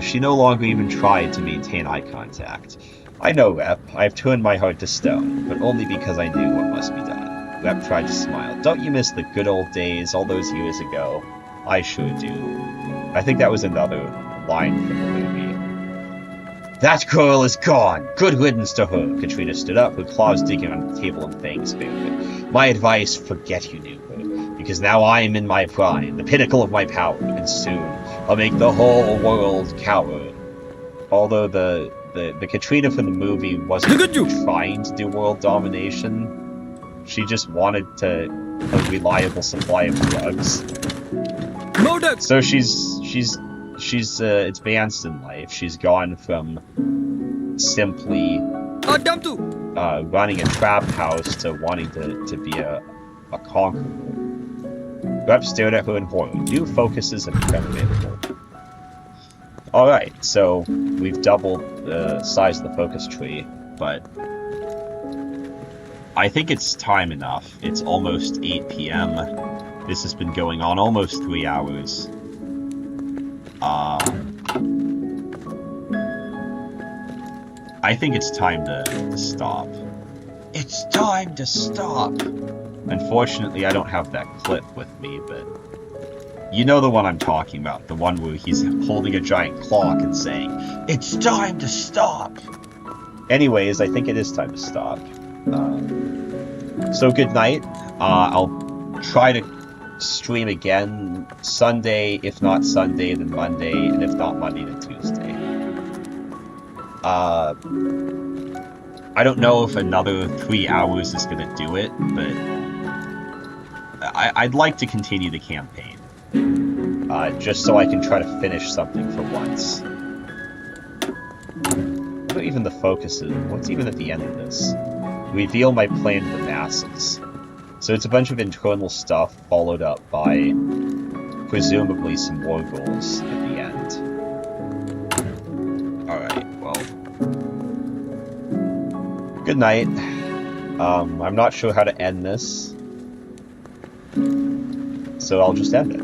She no longer even tried to maintain eye contact. I know, Rep. I've turned my heart to stone, but only because I knew what must be done. Rep tried to smile. Don't you miss the good old days, all those years ago? I sure do. I think that was another line from the movie. That girl is gone! Good riddance to her! Katrina stood up, her claws digging on the table and fangs bared. My advice, forget you knew her. Because now I am in my prime, the pinnacle of my power, and soon I'll make the whole world cower. Although the Katrina from the movie wasn't trying to do world domination. She just wanted a reliable supply of drugs. So she's advanced in life. She's gone from simply running a trap house to wanting to be a conqueror. Rep stared at her in horror. New focuses have become available. Alright, so we've doubled the size of the focus tree, but I think it's time enough. It's almost 8 p.m. This has been going on almost 3 hours. I think it's time to stop. It's time to stop! Unfortunately, I don't have that clip with me, but you know the one I'm talking about. The one where he's holding a giant clock and saying, it's time to stop! Anyways, I think it is time to stop. So good night. I'll try to stream again Sunday. If not Sunday, then Monday. And if not Monday, then Tuesday. I don't know if another 3 hours is going to do it, but I'd like to continue the campaign. Just so I can try to finish something for once. What are even the focuses? What's even at the end of this? Reveal my plan to the masses. So it's a bunch of internal stuff followed up by presumably some war goals at the end. Alright, well. Good night. I'm not sure how to end this. So I'll just end it.